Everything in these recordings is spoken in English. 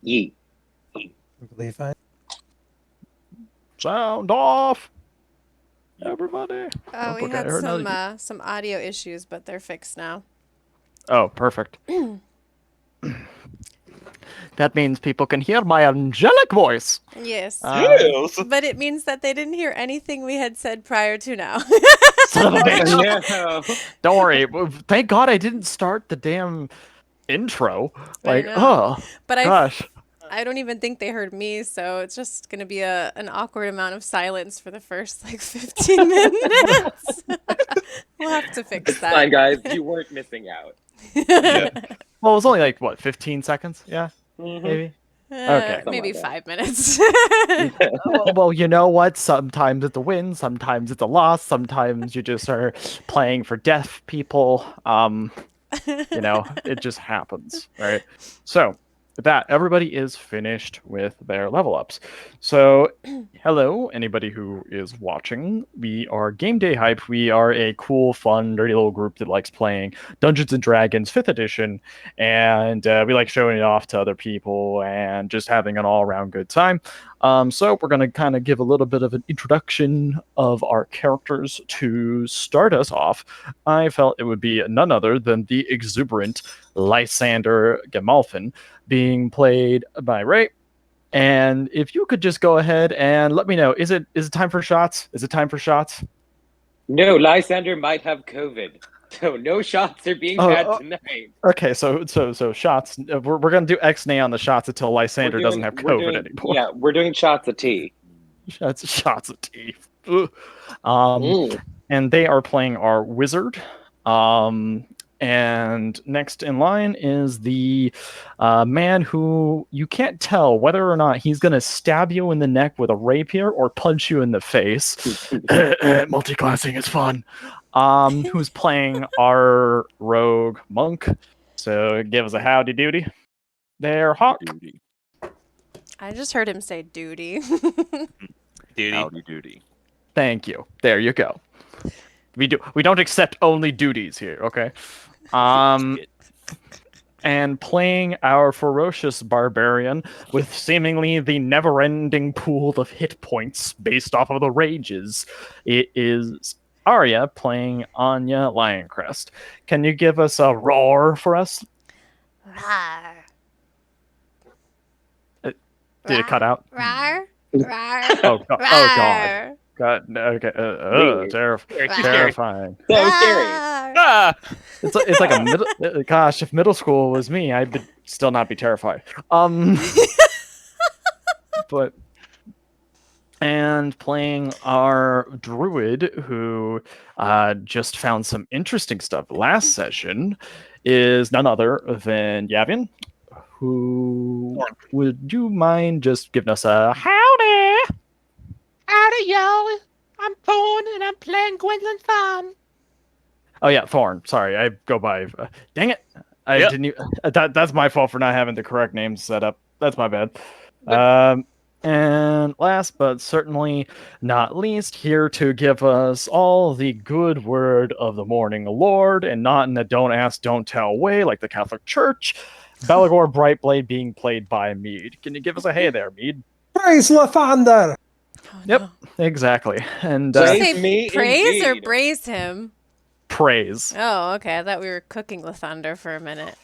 Yeet. Levi? Sound off, everybody. Oh, we okay, I had heard another- some audio issues, but they're fixed now. Oh, perfect. That means people can hear my angelic voice. Yes. But it means that they didn't hear anything we had said prior to now. Son of a bitch. No. Don't worry. Thank God I didn't start the damn intro. Like, know. oh, But gosh. I don't even think they heard me, so it's just gonna be an awkward amount of silence for the first like 15 minutes. We'll have to fix It's that. fine, guys. You weren't missing out. Well, it was only like, what, 15 seconds? Yeah, Mhm. maybe? Okay. Maybe like that. 5 minutes. Well, you know what? Sometimes it's a win, sometimes it's a loss, sometimes you just are playing for deaf people. It just happens, right? So, with that, everybody is finished with their level ups. So, hello, anybody who is watching. We are Game Day Hype. We are a cool, fun, dirty little group that likes playing Dungeons and Dragons 5th edition, and we like showing it off to other people and just having an all-around good time. So we're going to kind of give a little bit of an introduction of our characters to start us off. I felt it would be none other than the exuberant Lysander Gamalfin, being played by Ray. And if you could just go ahead and let me know, is it time for shots? Is it time for shots? No, Lysander might have COVID, so no shots are being had tonight. Okay, so shots. We're gonna do X-nay on the shots until Lysander doesn't have COVID anymore. Yeah, we're doing shots of tea. Shots of tea. And they are playing our wizard. And next in line is the man who you can't tell whether or not he's going to stab you in the neck with a rapier or punch you in the face. Multiclassing is fun. Who's playing our rogue monk. So give us a howdy doody. There, Hawk. Duty. I just heard him say duty. Duty. Howdy doody. Thank you. There you go. We don't accept only duties here, okay? And playing our ferocious barbarian with seemingly the never-ending pool of hit points based off of the rages, it is Arya playing Anya Lioncrest. Can you give us a roar for us? Rawr. Did it cut out? Rawr. Rawr. Oh God. God, okay. Terrifying. So scary. Ah! It's like a middle. Gosh, if middle school was me, I'd still not be terrified. But and playing our druid who just found some interesting stuff last session is none other than Yavin. Who would you mind just giving us a howdy? Howdy, y'all. I'm Thorn, and I'm playing Gwendolyn Thorn. Oh yeah, Thorn. Sorry, I go by. Dang it! I didn't. That's my fault for not having the correct names set up. That's my bad. And last but certainly not least, here to give us all the good word of the morning, Lord, and not in the don't ask, don't tell way like the Catholic Church. Belagor Brightblade being played by Mead. Can you give us a hey there, Mead? Praise Lathander! Oh, Yep, no. exactly. And Did you Praise say me praise or indeed. braise him? praise. Oh, okay. I thought we were cooking Lathander for a minute.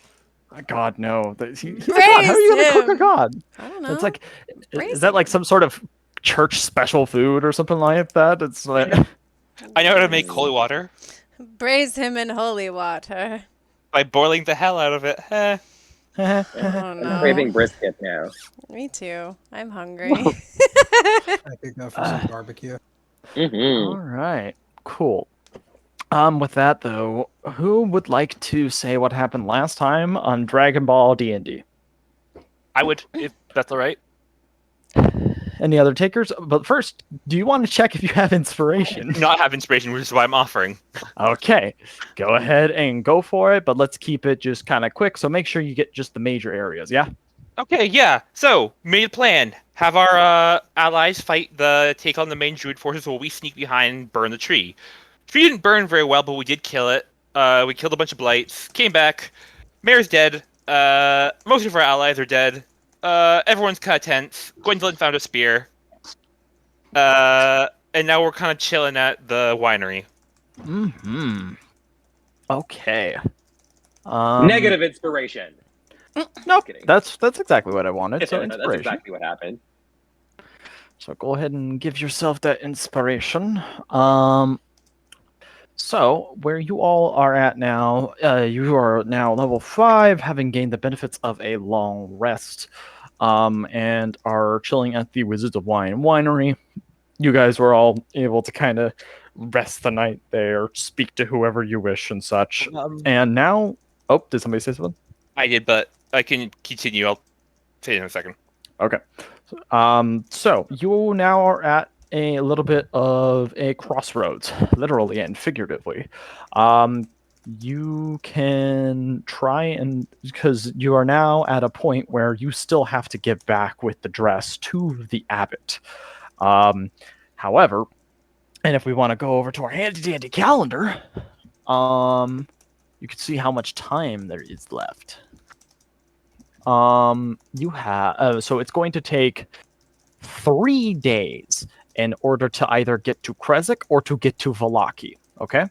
God, no. He's a god. Praise How are you going to cook a him. god? I don't know. It's like, Praise is that like him. some sort of church special food or something like that? It's like, I know how to make holy water Braise him in holy water. by boiling the hell out of it. Oh I'm no. craving brisket now. Me too. I'm hungry. I could go for some barbecue. Mm-hmm. all right, cool. With that though, who would like to say what happened last time on Dragon Ball D&D? I would, if that's all right. Any other takers? But first, do you want to check if you have inspiration? Not have inspiration, which is why I'm offering. Okay, go ahead and go for it, but let's keep it just kind of quick, so make sure you get just the major areas, yeah? Okay, yeah. So, made a plan. Have our allies take on the main druid forces while we sneak behind and burn the tree. Tree didn't burn very well, but we did kill it. We killed a bunch of blights, came back, Mayor's dead, most of our allies are dead, everyone's kind of tense. Gwendolyn found a spear. And now we're kind of chilling at the winery. Hmm. Okay. Negative inspiration. Nope. kidding. That's exactly what I wanted. So That's inspiration. exactly what happened. So go ahead and give yourself that inspiration. So where you all are at now, you are now level 5, having gained the benefits of a long rest, and are chilling at the Wizards of Wine winery. You guys were all able to kind of rest the night there, speak to whoever you wish and such. And now, oh, did somebody say something? I did, but I can continue. I'll say it in a second. Okay. So you now are at a little bit of a crossroads, literally and figuratively. You can try and, because you are now at a point where you still have to get back with the dress to the abbot. However, and if we want to go over to our handy dandy calendar, you can see how much time there is left. You have so it's going to take 3 days in order to either get to Krezek or to get to Villaki. Okay,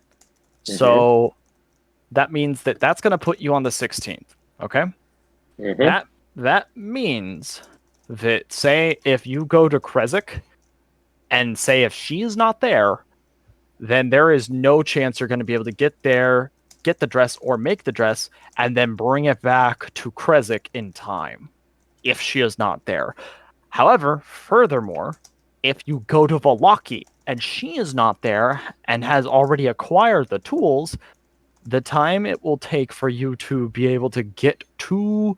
so that means that's going to put you on the 16th. Okay, that means that, say if you go to Krezek, and say if she is not there, then there is no chance you're going to be able to get there, get the dress, or make the dress, and then bring it back to Krezek in time, if she is not there. However, furthermore, if you go to Villaki and she is not there and has already acquired the tools, the time it will take for you to be able to get to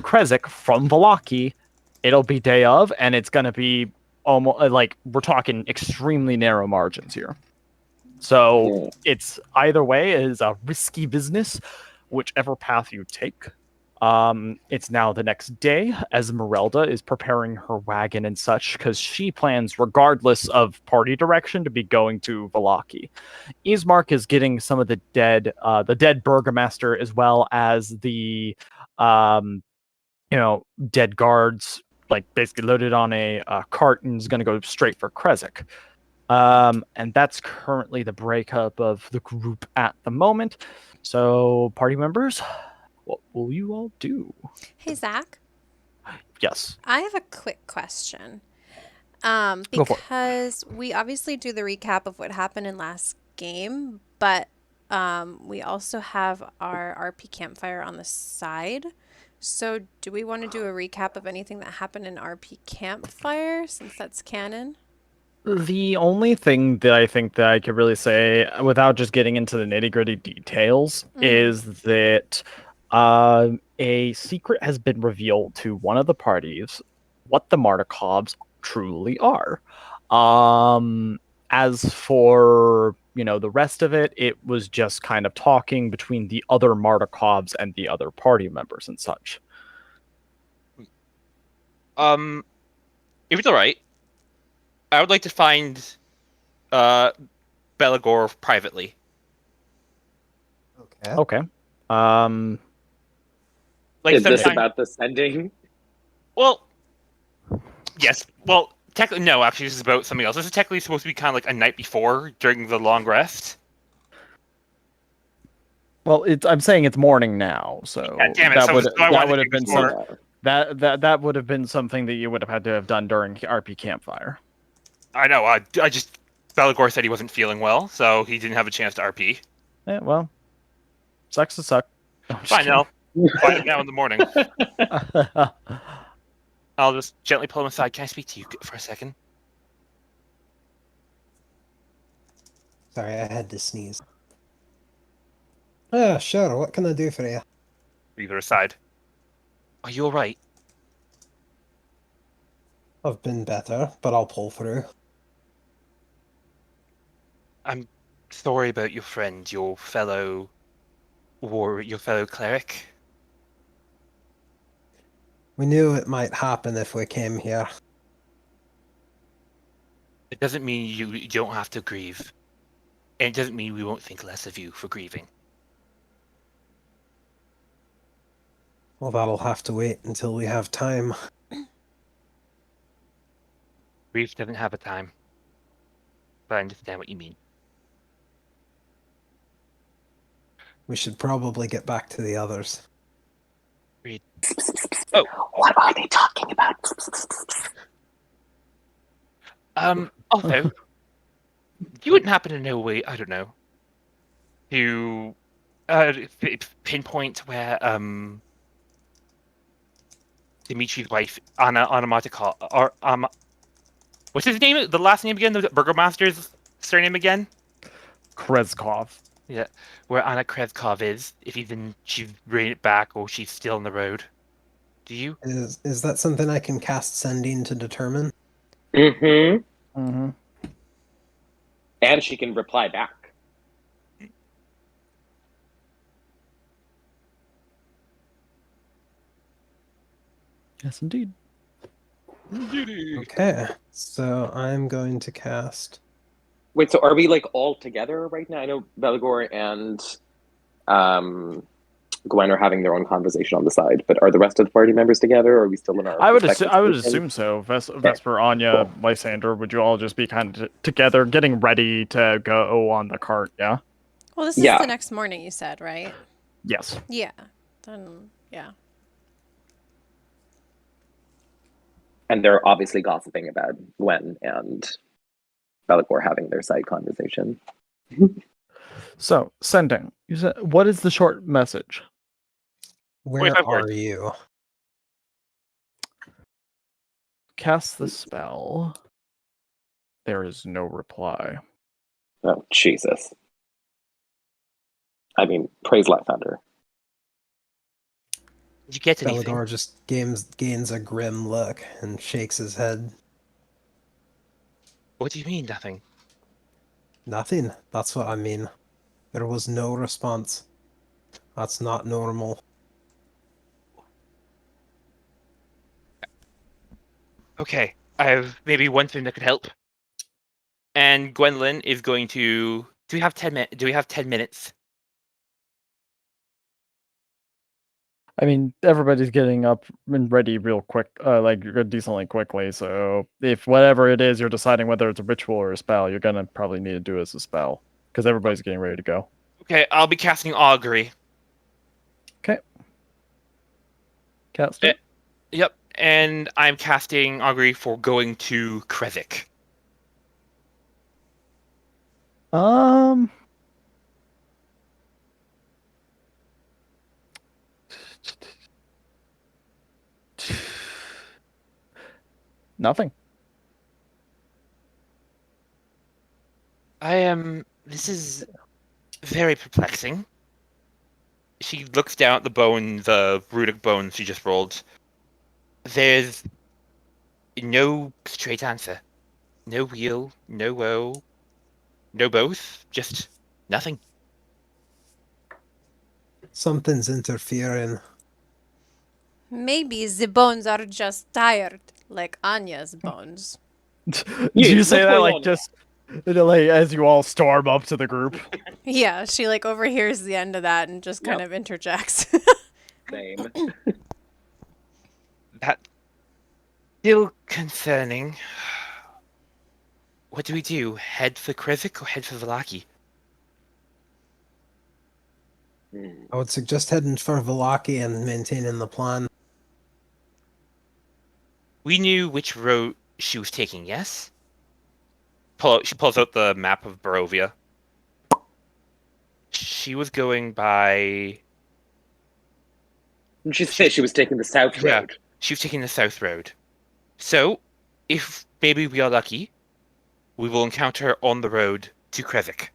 Krezek from Villaki, it'll be day of, and it's going to be almost like we're talking extremely narrow margins here. So it's either way is a risky business, whichever path you take. It's now the next day, Esmeralda is preparing her wagon and such, because she plans, regardless of party direction, to be going to Villaki. Ismark is getting some of the dead burgomaster, as well as the dead guards, like basically loaded on a cart, and is going to go straight for Krezek. And that's currently the breakup of the group at the moment. So, party members, what will you all do? Hey, Zach. Yes. I have a quick question. Go for it. Because we obviously do the recap of what happened in last game, but we also have our RP campfire on the side. So do we want to do a recap of anything that happened in RP campfire, since that's canon? The only thing that I think that I could really say, without just getting into the nitty-gritty details, is that a secret has been revealed to one of the parties, what the Martikovs truly are. As for, the rest of it, it was just kind of talking between the other Martikovs and the other party members and such. If it's all right, I would like to find Belagor privately. Okay. Is this about the sending? Well, yes. Well, technically, no. Actually, this is about something else. This is technically supposed to be kind of like a night before, during the long rest. Well, I'm saying it's morning now, so God damn it, that so would I wanted would to have do been this more. that would have been something that you would have had to have done during RP campfire. I know. I just Belagor said he wasn't feeling well, so he didn't have a chance to RP. Yeah, well, sucks to suck. No, Fine, I'll find him now in the morning. I'll just gently pull him aside. Can I speak to you for a second? Sorry, I had to sneeze. Yeah, sure. What can I do for you? Leave her aside. Are you alright? I've been better, but I'll pull through. I'm sorry about your friend, your fellow cleric. We knew it might happen if we came here. It doesn't mean you don't have to grieve. And it doesn't mean we won't think less of you for grieving. Well, that'll have to wait until we have time. Reef doesn't have a time. But I understand what you mean. We should probably get back to the others. Oh. What are they talking about? Also, you wouldn't happen to know way, I don't know, to pinpoint where Dimitri's wife, Anna Onomatica, or what's his name? The last name again? The Burgomaster's surname again? Krezkov. Yeah, where Anna Krezkov is, if even she's bringing it back or she's still on the road. Do you? Is that something I can cast Sending to determine? Mm-hmm. Mm-hmm. And she can reply back. Yes, indeed. Okay, so I'm going to cast. Wait, so are we like all together right now? I know Belagor and Gwen are having their own conversation on the side, but are the rest of the party members together, or are we still in our? I would respective assume so. Vesper, Anya, Lysander, would you all just be kind of together, getting ready to go on the cart? Yeah. Well, this is Yeah. the next morning, you said, right? Yes. Yeah. Then, yeah. And they're obviously gossiping about Gwen and Belagor having their side conversation. So sending. You said, what is the short message? Where 25 are words. you? Cast the spell. There is no reply. Oh, Jesus. I mean, praise Lysander. Did you get anything? Belagor just gains a grim look and shakes his head. What do you mean, nothing? Nothing. That's what I mean. There was no response. That's not normal. Okay, I have maybe one thing that could help. And Gwendolyn is going to. Do we have 10 minutes? Do we have 10 minutes? I mean, everybody's getting up and ready real quick, like decently quickly. So if whatever it is, you're deciding whether it's a ritual or a spell, you're gonna probably need to do it as a spell because everybody's getting ready to go. Okay, I'll be casting Augury. Okay. Cast it. Yep, and I'm casting Augury for going to Krezek. Nothing. This is very perplexing. She looks down at the bone, the runic bone she just rolled. There's no straight answer. No wheel, no woe, no both, just nothing. Something's interfering. Maybe the bones are just tired, like Anya's bones. Did Yeah, you what's say that going like on? just like as you all storm up to the group? Yeah, she like overhears the end of that and just kind Yep. of interjects. Same. That still concerning. What do we do? Head for Krezek or head for Villaki? I would suggest heading for Villaki and maintaining the plan. We knew which road she was taking, yes? She pulls out the map of Barovia. She was going by... She said she was taking the south Yeah. road. She was taking the south road. So, if maybe we are lucky, we will encounter her on the road to Krezek.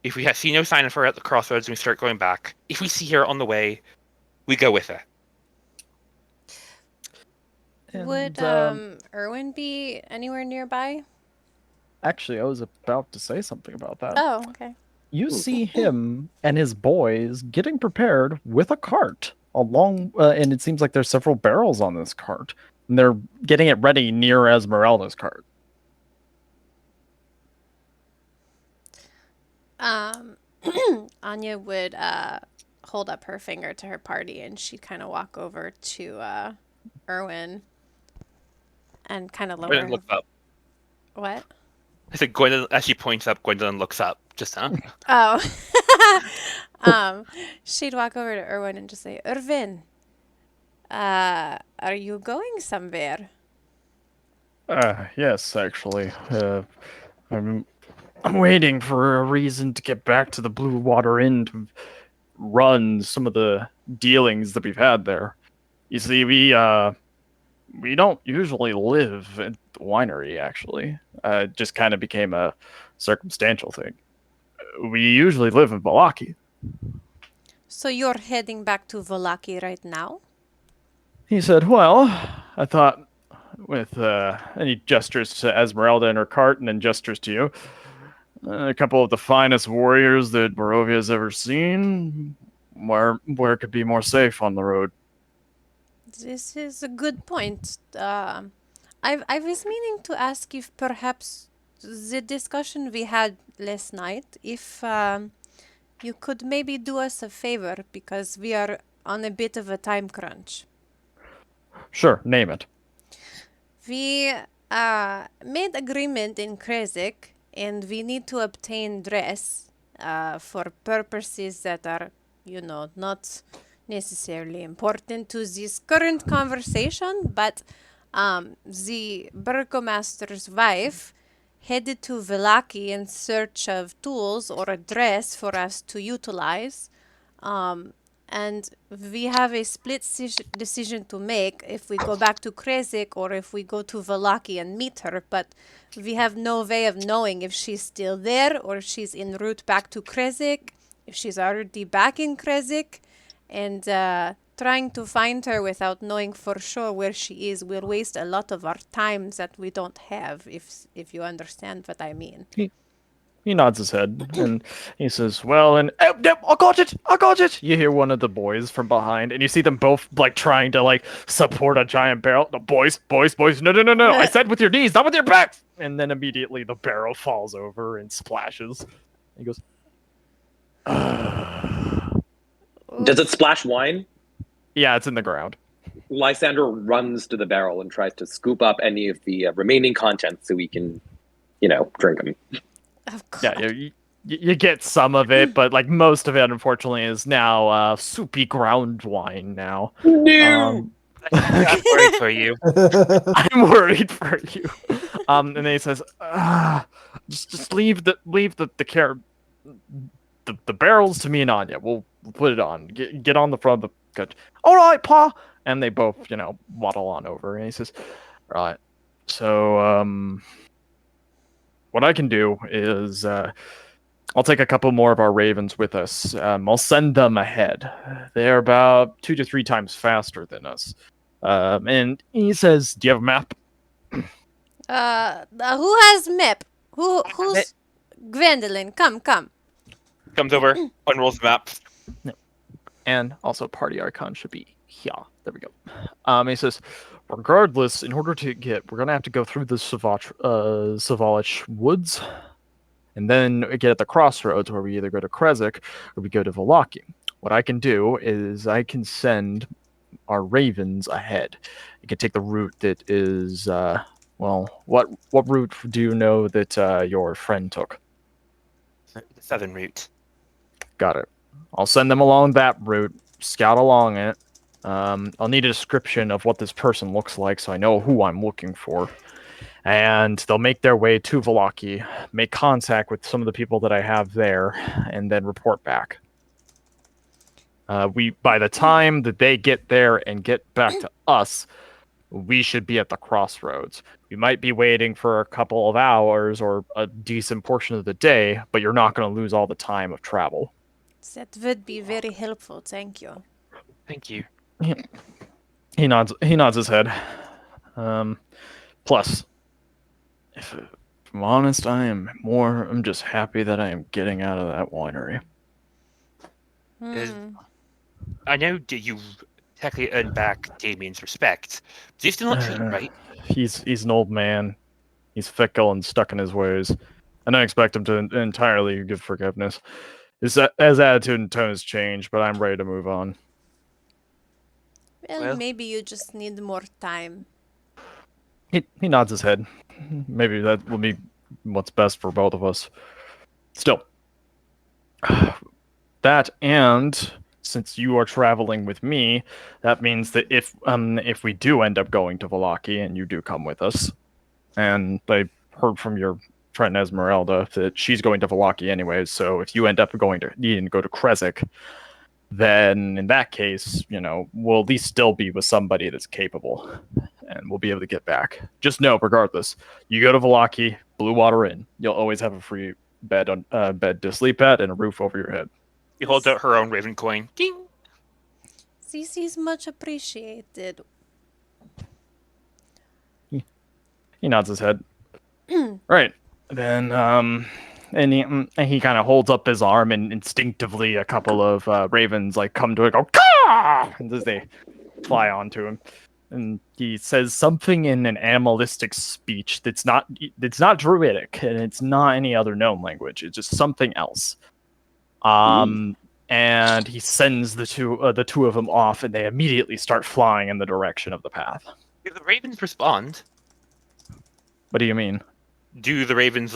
If we see no sign of her at the crossroads and we start going back, if we see her on the way, we go with her. Would Erwin be anywhere nearby? Actually, I was about to say something about that. Oh, okay. You see him and his boys getting prepared with a cart along, and it seems like there's several barrels on this cart, and they're getting it ready near Esmeralda's cart. Anya would hold up her finger to her party, and she'd kind of walk over to Erwin and kind of lower. Gwendolyn looks up. What? I said Gwendolyn, as she points up, Gwendolyn looks up. Just, huh? Oh. She'd walk over to Erwin and just say, Erwin, are you going somewhere? Yes, actually. I'm waiting for a reason to get back to the Blue Water Inn to run some of the dealings that we've had there. You see, we don't usually live at the winery, actually. It just kind of became a circumstantial thing. We usually live in Villaki. So you're heading back to Villaki right now? He said, well, I thought with any gestures to Esmeralda and her cart and then gestures to you, a couple of the finest warriors that Barovia's ever seen, where could be more safe on the road? This is a good point. I was meaning to ask if perhaps the discussion we had last night, if you could maybe do us a favor, because we are on a bit of a time crunch. Sure, name it. We made agreement in Krezek, and we need to obtain dress for purposes that are, not necessarily important to this current conversation, but the burgomaster's wife headed to Villaki in search of tools or a dress for us to utilize. And we have a split decision to make if we go back to Krezek or if we go to Villaki and meet her, but we have no way of knowing if she's still there or if she's en route back to Krezek, if she's already back in Krezek, and trying to find her without knowing for sure where she is will waste a lot of our time that we don't have, if you understand what I mean. He nods his head and he says, well, and I got it. You hear one of the boys from behind and you see them both like trying to like support a giant barrel. The boys, no. I said with your knees, not with your backs. And then immediately the barrel falls over and splashes. He goes, Does it splash wine? yeah, it's in the ground. Lysander runs to the barrel and tries to scoop up any of the remaining contents so we can, drink them. Oh, God. Yeah, you get some of it, but like most of it, unfortunately, is now soupy ground wine now. No! I'm worried for you. I'm worried for you. And then he says, just leave the care, the barrels to me and Anya. We'll put it on. Get on the front of the good. All right, Pa. And they both, waddle on over. And he says, right. So, what I can do is I'll take a couple more of our ravens with us. I'll send them ahead. They're about 2 to 3 times faster than us. And he says, do you have a map? Who has map? Who's Gwendolyn? Come. Comes over, unrolls the map. And also Party Archon should be here. There we go. He says, regardless, in order to we're going to have to go through the Savalish woods, and then get at the crossroads where we either go to Krezek or we go to Villaki. What I can do is I can send our ravens ahead. You can take the route that is, what route do you know that your friend took? The southern route. Got it. I'll send them along that route, scout along it. I'll need a description of what this person looks like so I know who I'm looking for. And they'll make their way to Villaki, make contact with some of the people that I have there, and then report back. By the time that they get there and get back to us, we should be at the crossroads. We might be waiting for a couple of hours or a decent portion of the day, but you're not going to lose all the time of travel. That would be very helpful, thank you. Thank you. He nods his head. Plus, if I'm honest, I'm just happy that I am getting out of that winery. I know that you technically earned back Damien's respect. Do you still not treat him right? He's an old man. He's fickle and stuck in his ways. I don't expect him to entirely give forgiveness. His attitude and tone has changed, but I'm ready to move on. Well, Well- maybe you just need more time. He nods his head. Maybe that will be what's best for both of us. Still, that, and since you are traveling with me, that means that if we do end up going to Villaki and you do come with us, and I heard from your friend Esmeralda that she's going to Villaki anyways, so if you end up needing to go to Krezek, then in that case, we'll at least still be with somebody that's capable, and we'll be able to get back. Just know, regardless, you go to Villaki, Blue Water Inn, you'll always have a free bed to sleep at and a roof over your head. She holds out her own raven coin. Ding! This is much appreciated. He nods his head. Right. Then, and he kind of holds up his arm, and instinctively a couple of ravens come to it, go, "Caw!" and as they fly onto him. And he says something in an animalistic speech that's not druidic, and it's not any other known language. It's just something else. And he sends the two of them off, and they immediately start flying in the direction of the path. Do the ravens respond? What do you mean? Do the ravens,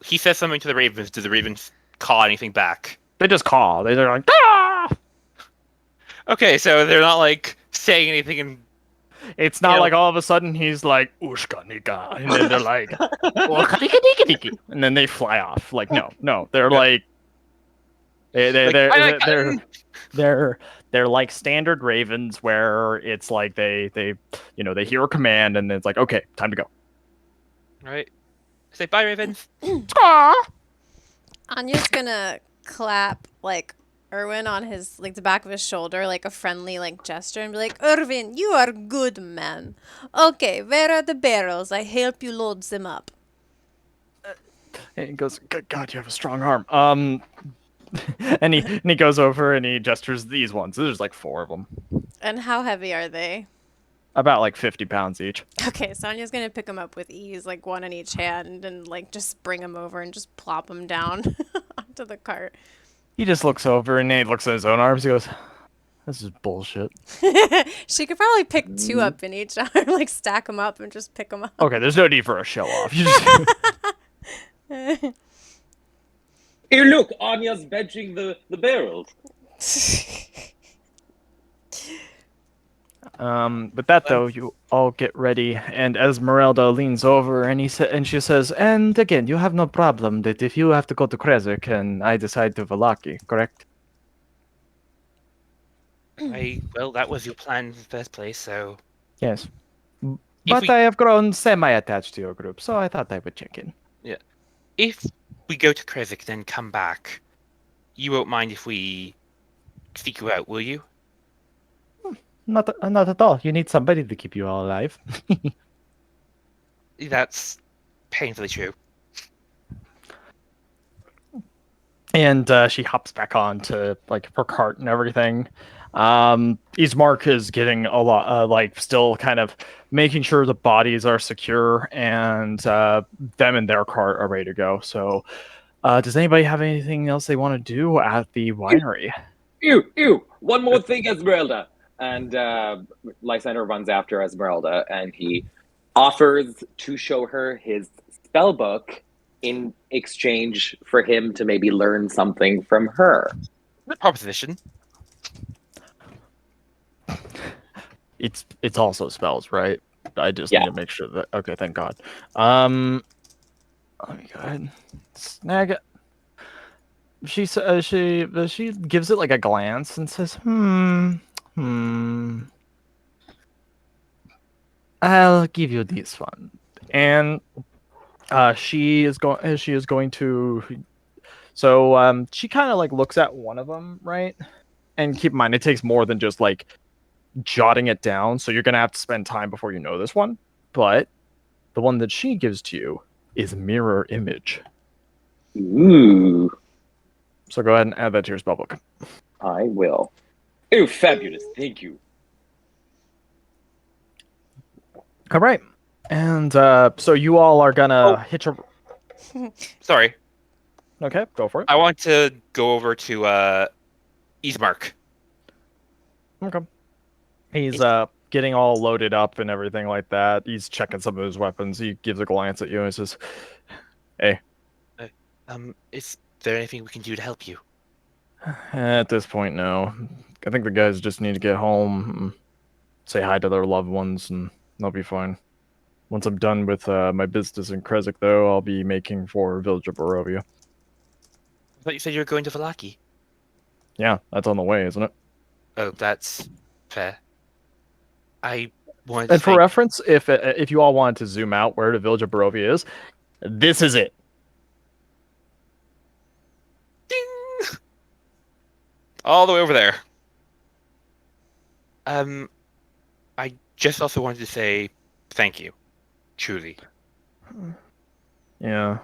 he says something to the ravens, do the ravens call anything back? They just call. They're like, "Ah!" Okay, so they're not, saying anything in... It's not Yeah. like all of a sudden he's like, "Ushka nika," and then they're like, "Wakanika-nika-nika," and then they fly off. No, they're like, they're like standard ravens, where it's like they hear a command and it's like, okay, time to go. Right? Say bye, ravens. Anya's gonna clap Erwin on his the back of his shoulder, like a friendly gesture, and be like, "Erwin, you are good man. Okay, where are the barrels? I help you load them up." And he goes, "Good God, you have a strong arm." And he goes over and he gestures these ones. There's 4 of them, And how heavy are they? about 50 pounds each. Okay, Sonya's gonna pick them up with ease, one in each hand, and just bring them over and just plop them down onto the cart. He just looks over and he looks at his own arms. He goes, "This is bullshit." She could probably pick 2 up in each arm, stack them up and just pick them up. Okay, there's no need for a show off. You just... Here, look, Anya's benching the barrels. With that though, you all get ready, and Esmeralda leans over and she says, "And again, you have no problem that if you have to go to Krezek and I decide to Villaki, correct?" Well, that was your plan in the first place, so... Yes. If But we- I have grown semi-attached to your group, so I thought I would check in. If we go to Krezek, then come back, you won't mind if we seek you out, will you? Not at all. You need somebody to keep you all alive. That's painfully true. And she hops back on to her cart and everything. Ismark is getting a lot, still kind of making sure the bodies are secure, and them and their cart are ready to go. So, does anybody have anything else they want to do at the winery? Ew! One more thing, Esmeralda. And Lysander runs after Esmeralda, and he offers to show her his spell book in exchange for him to maybe learn something from her. Good proposition. It's also spells, right? I just Yeah. need to make sure that. Okay, thank God. Let me go ahead and snag it. She gives it a glance and says, I'll give you this one. And she is going to. So she kind of looks at one of them, right? And keep in mind, it takes more than just jotting it down, so you're gonna have to spend time before you know this one. But the one that she gives to you is mirror image. Ooh, So go ahead and add that to your spellbook. I will. Ew, fabulous. Thank you. All right, and so you all are gonna hitch a. Sorry. Okay, go for it. I want to go over to Ismark. Okay. He's getting all loaded up and everything like that. He's checking some of his weapons. He gives a glance at you and says, "Hey." Is there anything we can do to help you? At this point, no. I think the guys just need to get home, and say hi to their loved ones, and they'll be fine. Once I'm done with my business in Krezek, though, I'll be making for Village of Barovia. I thought you said you were going to Villaki. Yeah, that's on the way, isn't it? Oh, that's fair. I wanted to And for thank- reference, if you all wanted to zoom out where the Village of Barovia is, this is it. Ding! All the way over there. I just also wanted to say thank you. Truly. Yeah.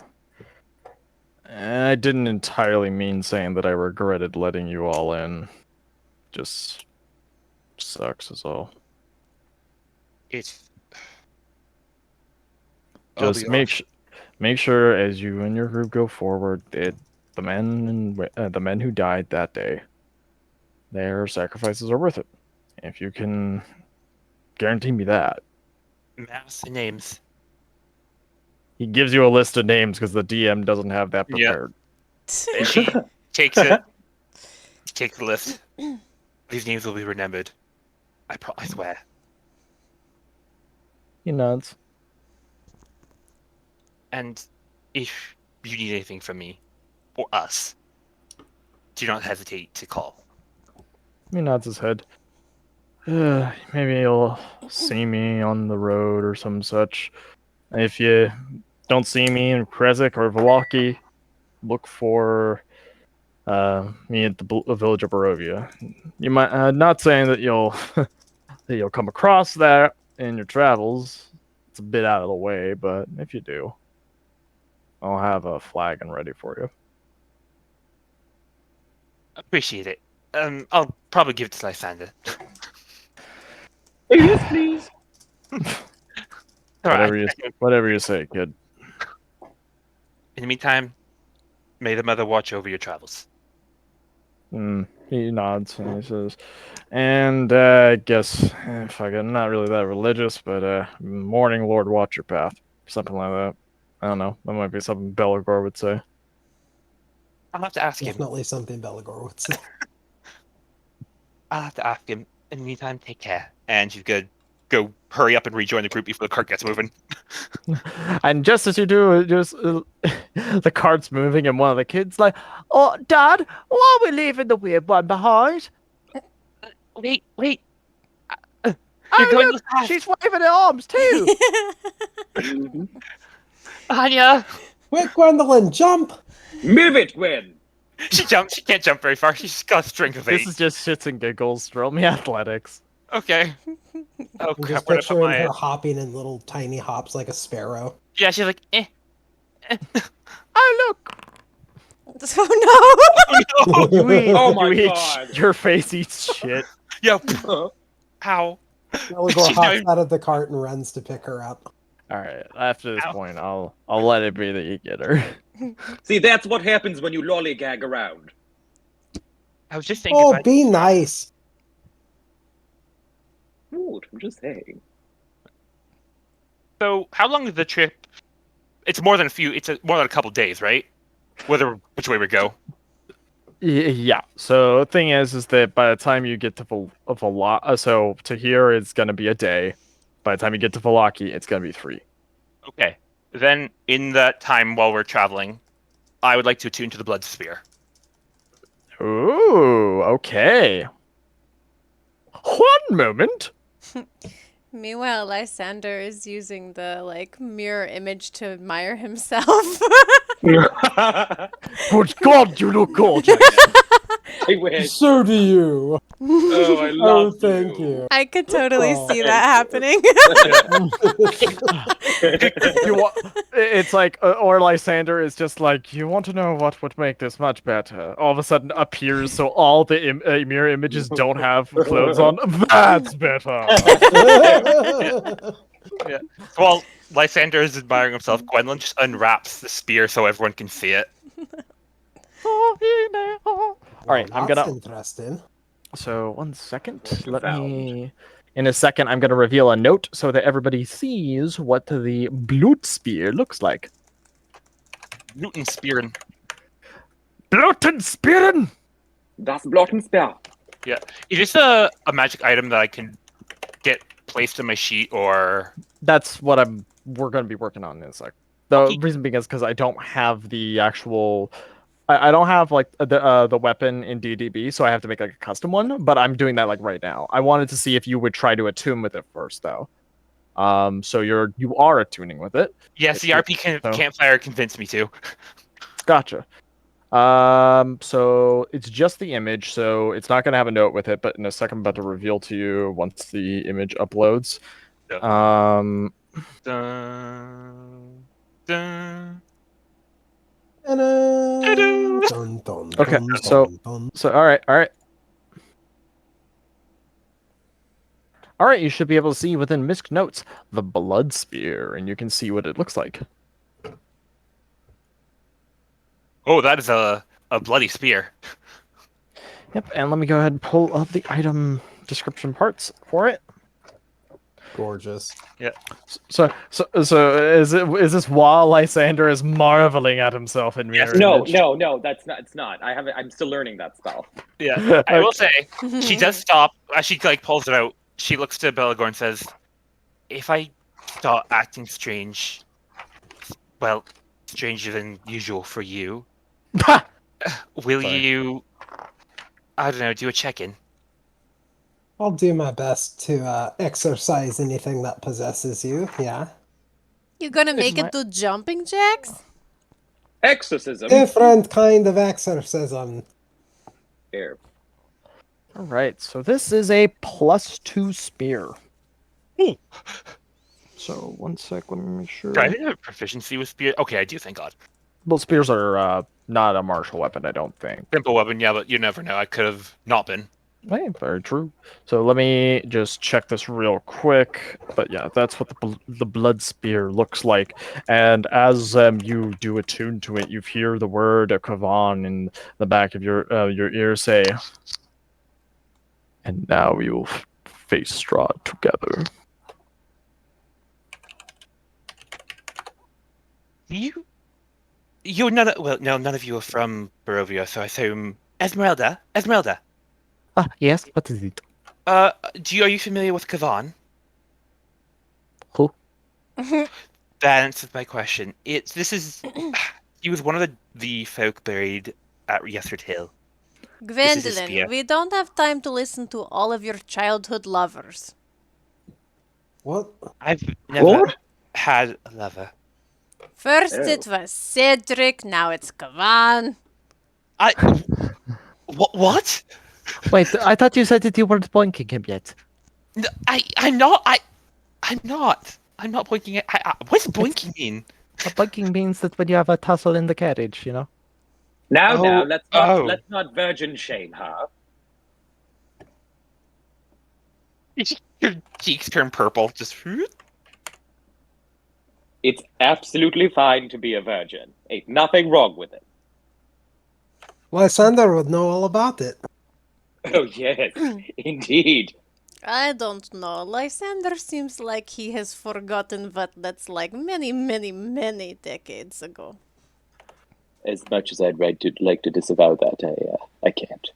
I didn't entirely mean saying that I regretted letting you all in. Just sucks is all. It's Just make sure as you and your group go forward that the men who died that day, their sacrifices are worth it. If you can guarantee me that. maps and names. He gives you a list of names because the DM doesn't have that Yeah. prepared. And she takes it. Takes the list. These names will be remembered. I swear. He nods. And if you need anything from me or us, do not hesitate to call. He nods his head. Maybe you'll see me on the road or some such. If you don't see me in Krezek or Villaki, look for me at the Village of Barovia. You might not saying that you'll that you'll come across that in your travels. It's a bit out of the way, but if you do, I'll have a flagon ready for you. Appreciate it. I'll probably give it to Lysander. Yes, please. Whatever you say, kid. In the meantime, may the mother watch over your travels. He nods and he says, and I guess I'm not really that religious, but morning Lord watch your path. Something like that. I don't know. That might be something Belagor would say. I'll have to ask him. Definitely something Belagor would say. I'll have to ask him. In the meantime, take care. And she's gonna go hurry up and rejoin the group before the cart gets moving. And just as you do, just the cart's moving, and one of the kids like, "Oh, Dad, why are we leaving the weird one behind?" Wait. Oh, going look, fast. she's waving her arms too. Anya! Quick, Gwendolyn, jump! Move it, Gwen. She jumps. She can't jump very far. She's got a strength of 8. This is just shits and giggles. Roll me athletics. Okay. Oh I'm crap! just Where did I put picturing my? her hopping in little tiny hops like a sparrow. Yeah, she's like, eh. Oh look! Oh You eat, Oh my you eat God. your face eats shit. Yo. Ow. Belagor She's hops not- out of the cart and runs to pick her up. All right. After this Ow. point, I'll let it be that you get her. See, that's what happens when you lollygag around. I was just thinking. Oh, about- be nice. Dude, I'm just saying. So, how long is the trip? It's more than a few. It's more than a couple days, right? Which way we go. Yeah. So the thing is that by the time you get to Villaki, so to here it's gonna be a day. By the time you get to Villaki, it's gonna be 3. Okay. Then, in that time while we're traveling, I would like to attune to the blood sphere. Ooh. Okay. One moment. Meanwhile, Lysander is using the mirror image to admire himself. Good God, you look gorgeous. I wish. So do you. Oh, I Oh, love thank you. you. I could totally Oh. see that happening. It's like, or Lysander is just like, you want to know what would make this much better? All of a sudden appears, so all the mirror images don't have clothes on. That's better. While Lysander is admiring himself, Gwendolyn just unwraps the spear so everyone can see it. All right, I'm That's gonna. interesting. So 1 second. Profound. Let me. In a second, I'm gonna reveal a note so that everybody sees what the blood spear looks like. Newton Spearin. Blutenspeeren! Das Blockensperr. Is this a magic item that I can get placed in my sheet, or That's what we're going to be working on in a sec. The Okay. reason being is because I don't have the actual. I don't have like the weapon in DDB, so I have to make like a custom one. But I'm doing that like right now. I wanted to see if you would try to attune with it first, though. So you are attuning with it. yes, the RP campfire convinced me to. Gotcha. So it's just the image, so it's not going to have a note with it. But in a second, I'm about to reveal to you once the image uploads. Dun, dun, dun. Dun, dun, dun, Okay, dun, so- dun, dun. So all right. All right, you should be able to see within Misk Notes the blood spear, and you can see what it looks like. Oh, that is a bloody spear. Yep, and let me go ahead and pull up the item description parts for it. Gorgeous. So is this while Lysander is marveling at himself in mirror image? No, that's not. It's not. I'm still learning that spell. Yeah, I will say she does stop as she like pulls it out. She looks to Belagor and says, "If I start acting strange, well, stranger than usual for you, will Sorry. you? I don't know. Do a check-in." I'll do my best to exorcise anything that possesses you. Yeah. You gonna It's make my- it do jumping jacks? Exorcism. Different kind of exorcism. Here. All right, so this is a +2 spear. Ooh. So 1 sec, let me make sure. Do I didn't have proficiency with spear. Okay, I do. Thank God. Well, spears are not a martial weapon, I don't think. Simple weapon, yeah, but you never know. I could have not been. Hey, very true. So let me just check this real quick. But yeah, that's what the blood spear looks like. And as you do attune to it, you hear the word Kavan in the back of your ear say, "And now we will face Strahd together." You're none. Well, no, none of you are from Barovia, so I assume Esmeralda. Esmeralda. Ah, yes. What is it? Are you familiar with Kavan? Who? That answers my question. He was one of the folk buried at Yester Hill. This is his spear. Gwendolyn, we don't have time to listen to all of your childhood lovers. What? I've never had a lover. First Ew. it was Cedric, now it's Kavan. What? Wait, I thought you said that you weren't boinking him yet. No, I'm not. I'm not. I'm not blinking it. What's blinking mean? A boinking means that when you have a tussle in the carriage, you know. Now, Oh. let's not virgin shame her. Your cheeks turn purple. Just. It's absolutely fine to be a virgin. Ain't nothing wrong with it. Lysander would know all about it. Oh yes, indeed. I don't know. Lysander seems like he has forgotten what that's like many, many, many decades ago. As much as I'd like to disavow that, I can't.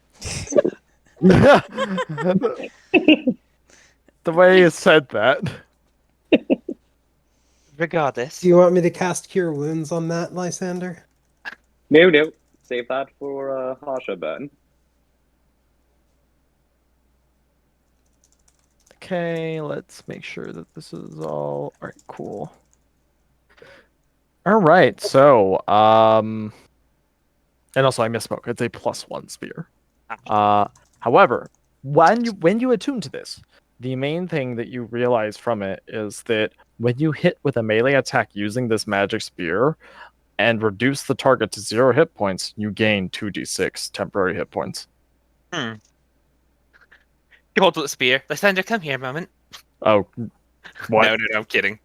The way you said that. Regardless. Do you want me to cast Cure Wounds on that, Lysander? No. Save that for Hasha burn. Okay, let's make sure that this is all right. Cool. All right, so and also I misspoke. It's a +1 spear. However, when you attune to this, the main thing that you realize from it is that when you hit with a melee attack using this magic spear and reduce the target to 0 hit points, you gain 2d6 temporary hit points. He holds up the spear. Lysander, come here a moment. Oh, what? No, I'm kidding.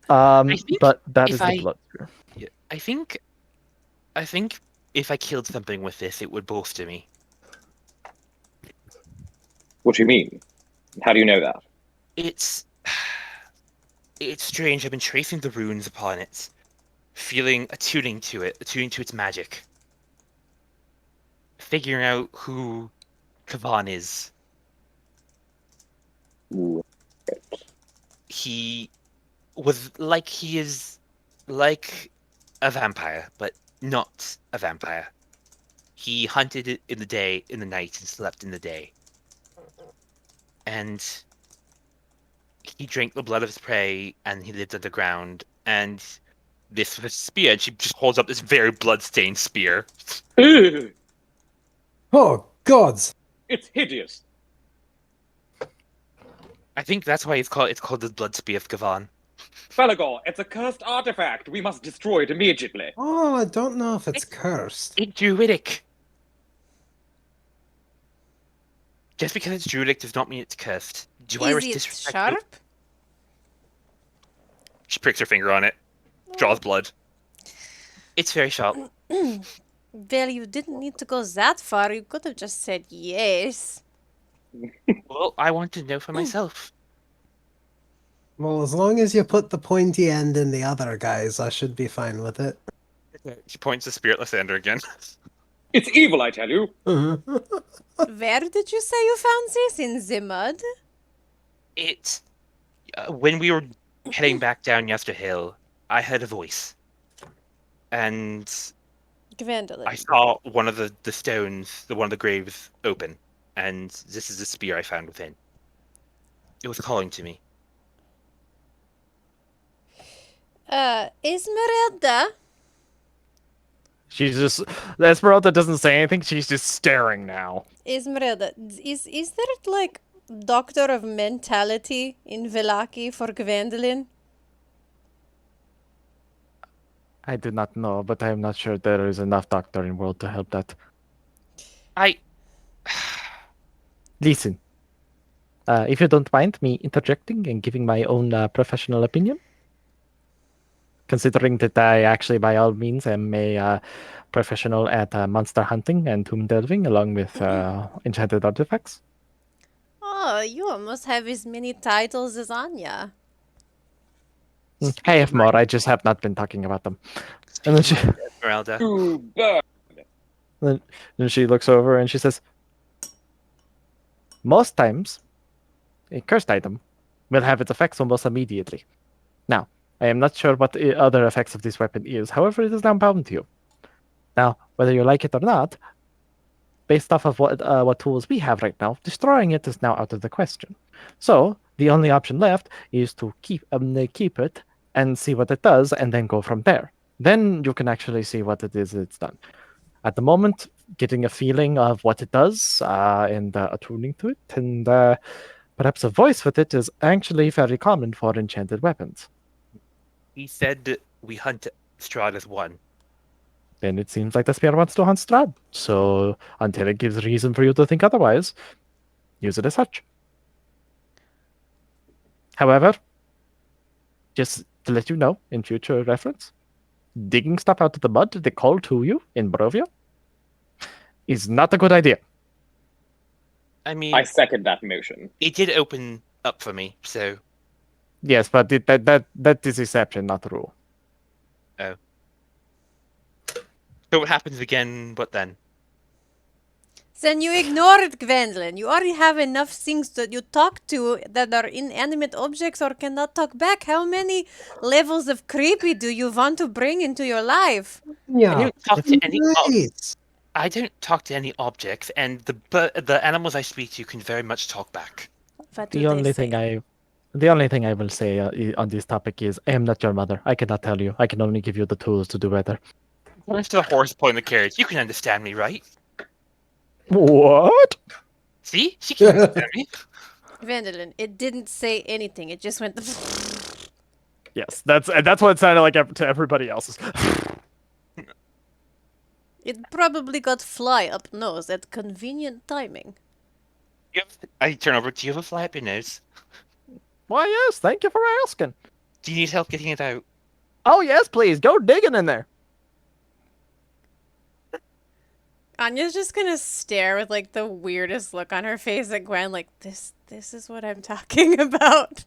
But that if is I- the blood spear. I think if I killed something with this, it would bolster me. What do you mean? How do you know that? It's strange. I've been tracing the runes upon it, attuning to its magic, figuring out who Kavan is. Ooh. He is like a vampire, but not a vampire. He hunted it in the night, and slept in the day. And he drank the blood of his prey, and he lived underground. And this was a spear, and she just holds up this very blood-stained spear. Ugh, Oh, gods! it's hideous. I think that's why it's called the blood spear of Gavan. Felagor, it's a cursed artifact. We must destroy it immediately. Oh, I don't know if it's cursed. It's druidic. Just because it's druidic does not mean it's cursed. Do I Is it disrespect sharp? it? She pricks her finger on it, draws blood. It's very sharp. Well, you didn't need to go that far. You could have just said yes. Well, I want to know for myself. Well, as long as you put the pointy end in the other guys, I should be fine with it. She points to Spirit Lysander again. It's evil, I tell you. Where did you say you found this? In the mud? It when we were heading back down Yester Hill, I heard a voice, and Gwendolyn. I saw one of the stones, one of the graves, open, and this is the spear I found within. It was calling to me. Esmeralda? She's just Esmeralda doesn't say anything. She's just staring now. Esmeralda, is there like Doctor of Mentality in Villaki for Gwendolyn? I do not know, but I am not sure there is enough doctor in world to help that. Listen, if you don't mind me interjecting and giving my own professional opinion, considering that I actually, by all means, am a professional at monster hunting and tomb delving, along with enchanted artifacts. Oh, you almost have as many titles as Anya. I have more. I just have not been talking about them. And then she, Esmeralda. Too bad. then she looks over and she says, most times, a cursed item will have its effects almost immediately. Now, I am not sure what the other effects of this weapon is. However, it is now bound to you. Now, whether you like it or not, based off of what tools we have right now, destroying it is now out of the question. So the only option left is to keep it and see what it does, and then go from there. Then you can actually see what it is it's done. At the moment, getting a feeling of what it does and attuning to it, and perhaps a voice with it is actually very common for enchanted weapons. He said we hunt Strahd as one. Then it seems like the spear wants to hunt Strahd. So until it gives reason for you to think otherwise, use it as such. However, just to let you know, in future reference, digging stuff out of the mud they call to you in Barovia is not a good idea. I mean, I second that motion. it did open up for me, so Yes, but that is exception, not the rule. so what happens again? What then? Then you ignore it, Gwendolyn. You already have enough things that you talk to that are inanimate objects or cannot talk back. How many levels of creepy do you want to bring into your life? I Yeah, don't talk to any. please. I don't talk to any objects, and the animals I speak to can very much talk back. What do The they only say? thing I will say on this topic is, I am not your mother. I cannot tell you. I can only give you the tools to do better. Where's the horse pulling the carriage? You can understand me, right? What? See, she can understand me. Gwendolyn, it didn't say anything. It just went. Yes, that's what it sounded like to everybody else. It probably got fly up nose at convenient timing. I turn over. Do you have a fly up your nose? Why, yes, thank you for asking. Do you need help getting it out? Oh, yes, please, go digging in there. Anya's just gonna stare with like the weirdest look on her face at Gwen, like this is what I'm talking about.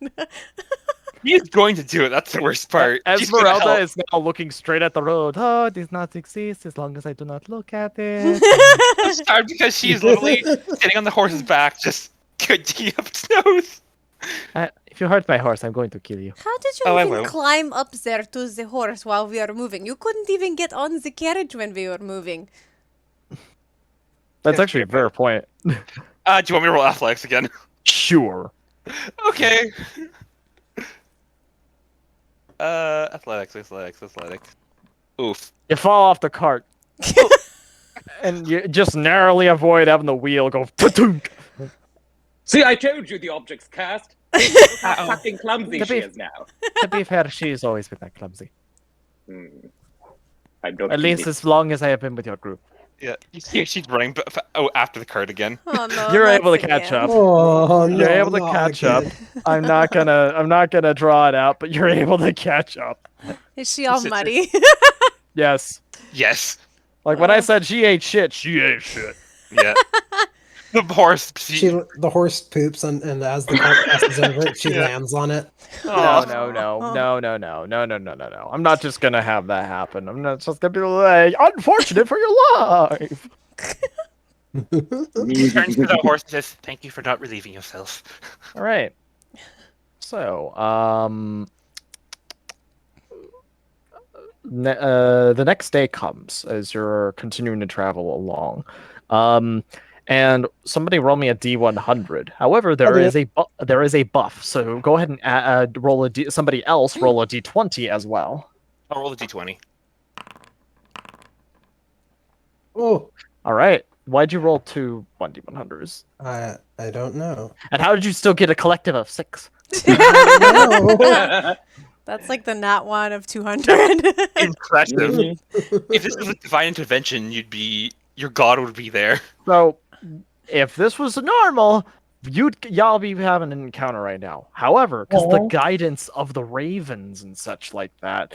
He's going to do it. That's the worst part. She's gonna Esmeralda help. is now looking straight at the road. Oh, it does not exist as long as I do not look at it. It's hard because she's literally sitting on the horse's back, just digging up its nose. If you hurt my horse, I'm going to kill you. How did you Oh, I even won't. climb up there to the horse while we are moving? You couldn't even get on the carriage when we were moving. That's actually a fair point. Do you want me to roll athletics again? Sure. Okay. Athletics. Oof. You fall off the cart. And you just narrowly avoid having the wheel go ta-tunk. See, I told you the object's cast. How fucking clumsy To she be- is now. To be fair, she's always been that clumsy. I don't At least as long as I have been with your group. Yeah. You see, she's running, but after the cart again. Oh no. You're not able to again. catch up. Oh, no, You're able to not catch again. up. I'm not gonna draw it out, but you're able to catch up. Is she all muddy? Yes. Yes. Like when I said she ate shit, she ate shit. Yeah. The horse. The horse poops, and as the cart passes over it, she Yeah. lands on it. No. Oh. I'm not just gonna have that happen. I'm not just gonna be like, unfortunate for your life. He turns to the horse and says, "Thank you for not relieving yourself." All right. So, the next day comes as you're continuing to travel along. And somebody roll me a D100. However, there is a buff. So go ahead and roll a D. Somebody else roll a D20 as well. I'll roll a d20. Oh, All right. Why'd you roll two 1D100s? I don't know. And how did you still get a collective of 6? No. That's like the nat one of 200. Impressive. If this was a divine intervention, your god would be there. So, if this was normal, y'all be having an encounter right now. However, because the guidance of the ravens and such like that,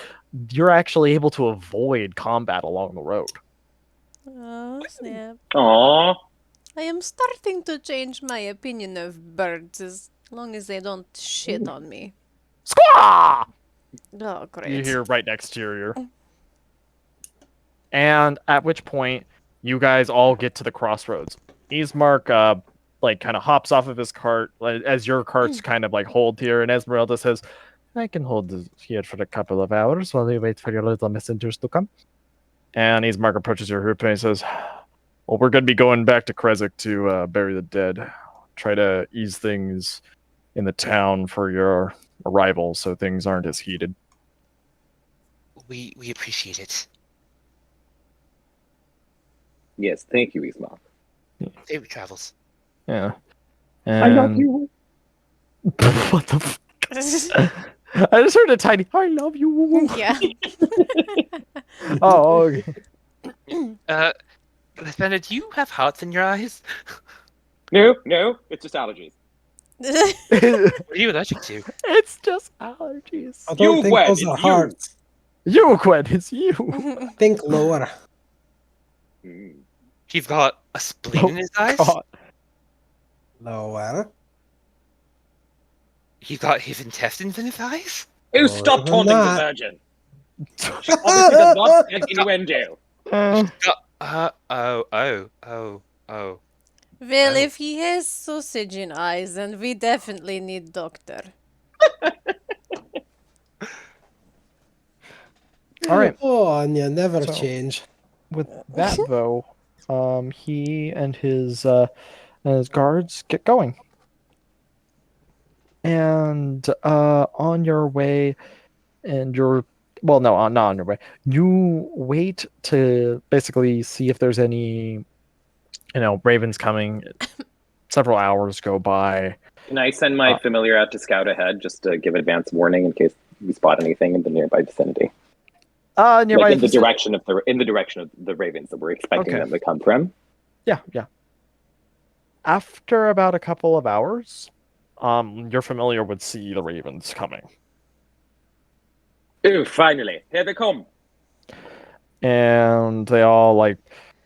you're actually able to avoid combat along the road. Oh, snap. Aww. I am starting to change my opinion of birds as long as they don't shit on me. Squaw! Oh, great. You hear right next to your ear. And at which point, you guys all get to the crossroads. Ismark, kind of hops off of his cart as your carts kind of hold here, and Esmeralda says, "I can hold this here for a couple of hours while we wait for your little messengers to come." And Ismark approaches your group and he says, "Well, we're going to be going back to Krezek to bury the dead. Try to ease things in the town for your arrival so things aren't as heated." We appreciate it. Yes, thank you, Isma. Safe travels. Yeah. I love And- you. What the f- I just heard a tiny, I love you. Yeah. Oh, okay. Lathander, do you have hearts in your eyes? No, it's just allergies. What are you allergic to? It's just allergies. I don't You think wed, those it's are you. hearts. You, Gwen, it's you. Think lower. He's got a spleen in his eyes? God. Lower. He's got his intestines in his eyes? Oh, Oh, stop even taunting the that. virgin. She obviously does not get innuendo. Oh. Well, if he has sausage in eyes, then we definitely need doctor. All right. Oh, and you never So- change. With that, though, he and his guards get going. And on your way, and you're well, no, not on your way. You wait to basically see if there's any, ravens coming. Several hours go by. Can I send my familiar out to scout ahead just to give advance warning in case we spot anything in the nearby vicinity? Nearby Like in the direction of the ravens that we're expecting Okay. them to come from. Yeah. After about a couple of hours, your familiar would see the ravens coming. Ooh, finally, here they come. And they all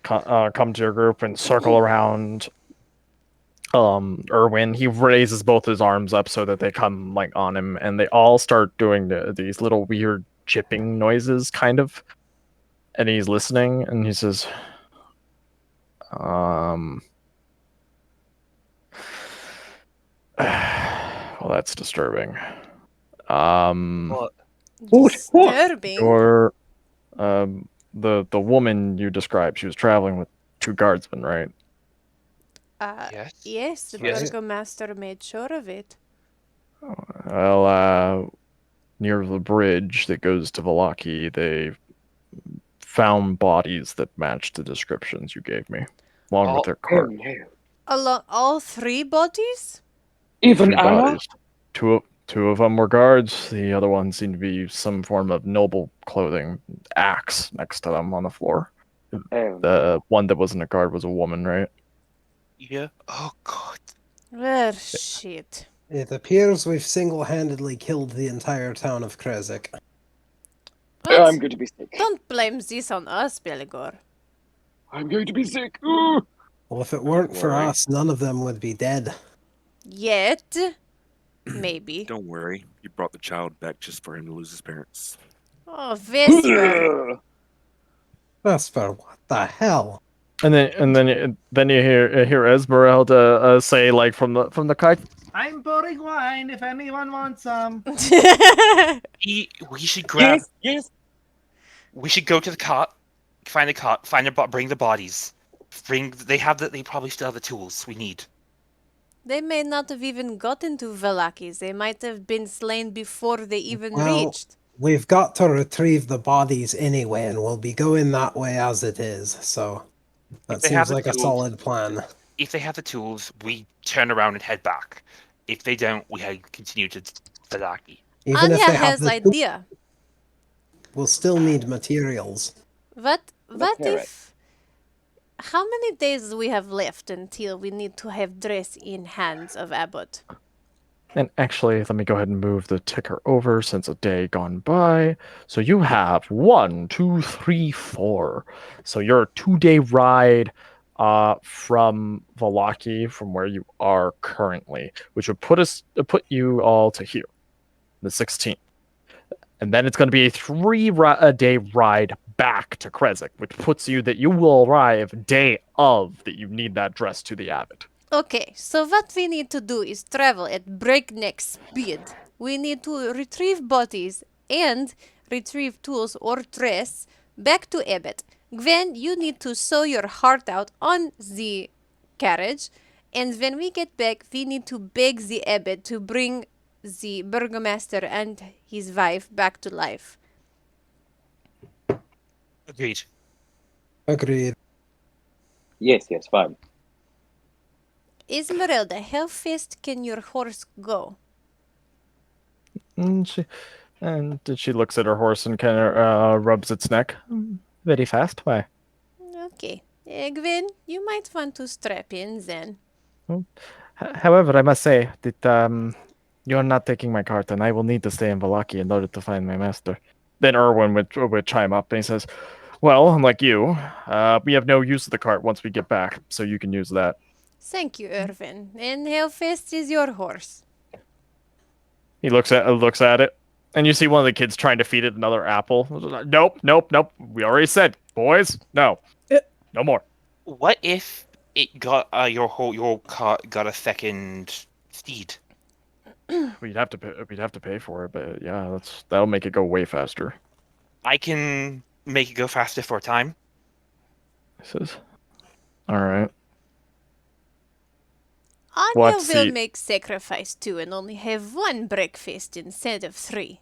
come to your group and circle around Erwin. He raises both his arms up so that they come like on him, and they all start doing these little weird chipping noises, kind of. And he's listening, and he says, well, that's disturbing. What? Disturbing. Your the woman you described, she was traveling with 2 guardsmen, right? Yes. Yes, the Yes. burgomaster made sure of it. Well, near the bridge that goes to Villaki, they found bodies that matched the descriptions you gave me, along with their cart. Along all 3 bodies? Even 3 Anna? bodies. Two of them were guards. The other one seemed to be some form of noble clothing, axe next to them on the floor. Oh, The one that wasn't a guard was a woman, right? Yeah. Oh god. Well, shit. It appears we've single-handedly killed the entire town of Krezek. I'm But going to be sick. don't blame this on us, Beligor. I'm going to be sick. Ooh. Well, if it weren't for worry. us, none of them would be dead. Yet. Maybe. Don't worry. You brought the child back just for him to lose his parents. Oh, Vesper. Vesper, what the hell? And then you hear Esmeralda say like from the kite. I'm pouring wine if anyone wants some. We should grab. Yes. We should go to the cot, find the cot, bring the bodies. They probably still have the tools we need. They may not have even gotten to Villakis. They might have been slain before they even Well, reached. We've got to retrieve the bodies anyway, and we'll be going that way as it is, so that they have seems the like a tools- solid plan. If they have the tools, we turn around and head back. If they don't, we continue to Villaki. Even if Anya they have has the idea. we'll still need materials. What carrot. if... How many days do we have left until we need to have dress in hands of Abbot? And actually, let me go ahead and move the ticker over since a day gone by. So you have 1, 2, 3, 4. So you're a 2-day ride from Villaki, from where you are currently, which would put you all to here, the 16th. And then it's going to be a 3-day ride back to Krezek, which puts you that you will arrive day of that you need that dress to the Abbot. Okay, so what we need to do is travel at breakneck speed. We need to retrieve bodies and retrieve tools or dress back to Abbot. Gwen, you need to sew your heart out on the carriage. And when we get back, we need to beg the Abbot to bring the burgomaster and his wife back to life. Agreed. Agreed. Yes, fine. Esmeralda, how fast can your horse go? And she looks at her horse and kind of rubs its neck. Very fast. Why? Okay. Gwen, you might want to strap in then. However, I must say that you're not taking my cart, and I will need to stay in Villaki in order to find my master. Then Erwin would chime up, and he says, "Well, unlike you, we have no use of the cart once we get back, so you can use that." Thank you, Irvin. And how fast is your horse? He looks at it, and you see one of the kids trying to feed it another apple. Nope. We already said, boys, no more. What if it got your cart got a second steed? We'd have to pay for it, but yeah, that'll make it go way faster. I can make it go faster for a time. He says, "All right." Anya What's will the- make sacrifice too and only have 1 breakfast instead of 3.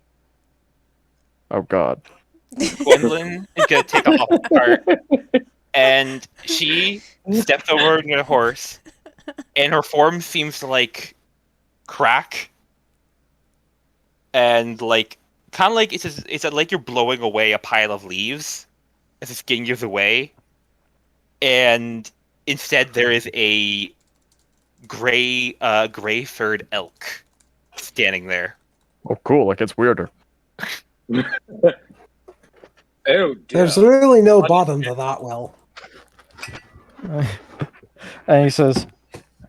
Oh God. Gwendolyn is gonna take off the cart, and she steps over to the horse, and her form seems to like crack, and like kind of like it's like you're blowing away a pile of leaves as it's getting years away, and instead there is a gray furred elk standing there. Oh, cool. Like it's weirder. Oh, dear. There's really no bottom to that well. And he says,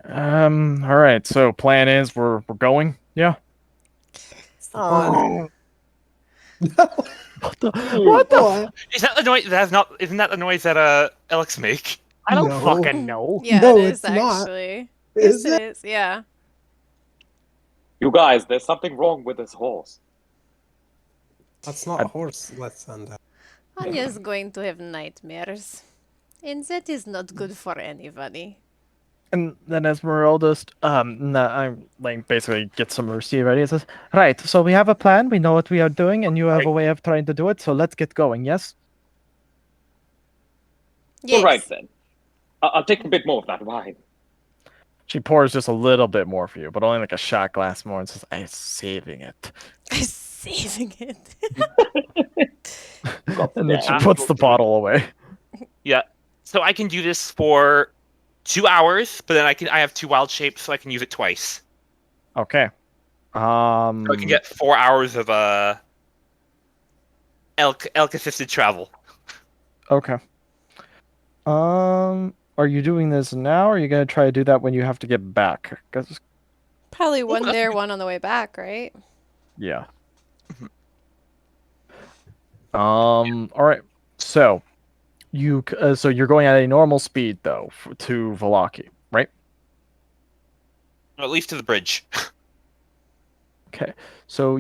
all right, so plan is we're going? Yeah? On. What the What? Is that the noise? That's not. Isn't that the noise that Alex make? I don't No. fucking know. Yeah, No, it is it's not. actually. Is Yes, it is. Yeah. You guys, there's something wrong with this horse. That's not a horse, Lysander. Anya's going to have nightmares. And that is not good for anybody. And then Esmeralda, I'm like basically gets some receipt ready. It says, right, so we have a plan, we know what we are doing, and you have a way of trying to do it, so let's get going, yes? Yes. All right then. I'll take a bit more of that wine. She pours just a little bit more for you, but only like a shot glass more, and says, I'm saving it. I'm saving it. And then she Yeah. puts the bottle away. Yeah. So I can do this for 2 hours, but then I have 2 wild shapes, so I can use it twice. Okay. So I can get 4 hours of elk assisted travel. Okay. Are you doing this now, or are you gonna try to do that when you have to get back? 'Cause- Probably one there, one on the way back, right? yeah. All right. So, so you're going at a normal speed though to Villaki, right? At least to the bridge. Okay. So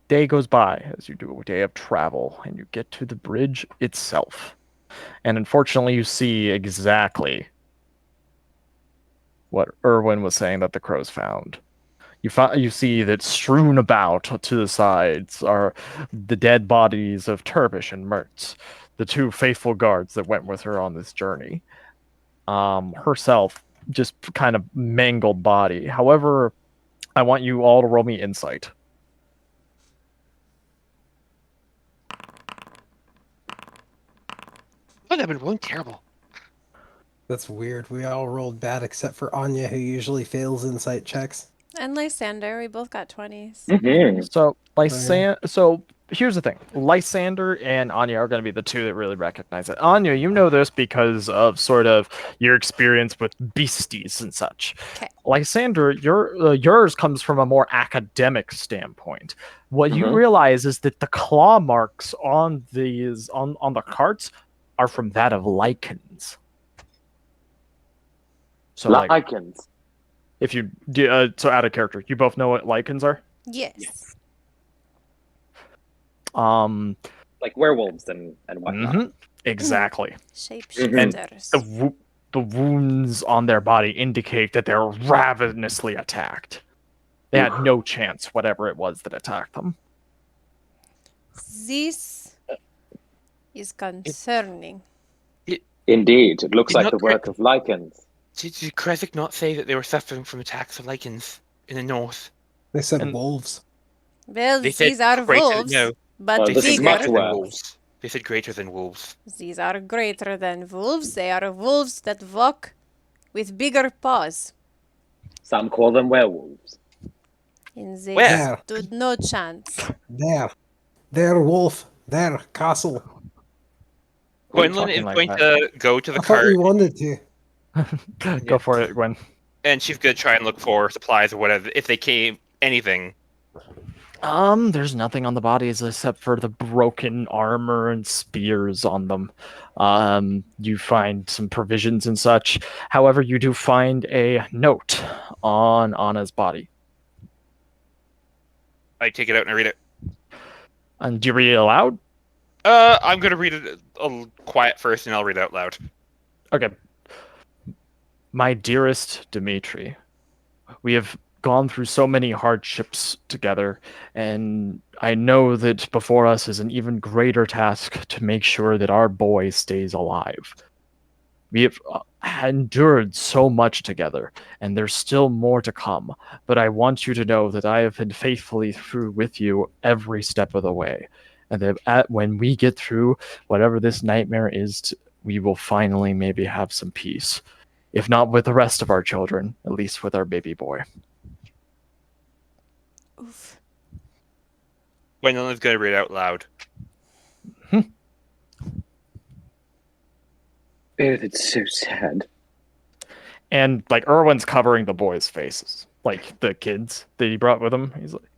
day goes by as you do a day of travel, and you get to the bridge itself. And unfortunately, you see exactly what Erwin was saying that the crows found. You see that strewn about to the sides are the dead bodies of Turbish and Mertz, the two faithful guards that went with her on this journey. Herself, just kind of mangled body. However, I want you all to roll me insight. Oh, I've been rolling terrible. That's weird. We all rolled bad except for Anya, who usually fails insight checks. And Lysander, we both got 20s. Mm-hmm. So, yeah. So here's the thing: Lysander and Anya are going to be the two that really recognize it. Anya, you know this because of sort of your experience with beasties and such. 'Kay. Lysander, yours comes from a more academic standpoint. What you Mhm. realize is that the claw marks on these on the carts are from that of lichens. So, like, Lichens. if you do, so out of character, you both know what lichens are. Yes. Like werewolves and whatnot. Mhm, exactly. Shapeshifters. The wounds on their body indicate that they're ravenously attacked. They had no chance, whatever it was that attacked them. This is concerning. Indeed, it looks Did like not the work of lichens. Did Krezek not say that they were suffering from attacks of lichens in the north? They said And- wolves. Well, They said these are greater- wolves, no, but Well, They this said is bigger. much greater than worse. wolves. They said greater than wolves. These are greater than wolves. They are wolves that walk with bigger paws. Some call them werewolves. And they Where? stood no chance. There, wolf. There, castle. Gwendolyn talking is like going that? to go to the I thought cart, you wanted to. Go for it, Gwen. and she's going to try and look for supplies or whatever, if they came, anything. There's nothing on the bodies except for the broken armor and spears on them. You find some provisions and such. However, you do find a note on Anna's body. I take it out and I read it. And do you read it aloud? I'm going to read it quiet first, and I'll read it out loud. Okay. My dearest Dmitri, we have gone through so many hardships together, and I know that before us is an even greater task to make sure that our boy stays alive. We have endured so much together, and there's still more to come, but I want you to know that I have been faithfully through with you every step of the way, and that when we get through whatever this nightmare is, we will finally maybe have some peace. If not with the rest of our children, at least with our baby boy. Oof. Gwendolyn is going to read it out loud. It's so sad. And like Erwin's covering the boys' faces, like the kids that he brought with him. He's like,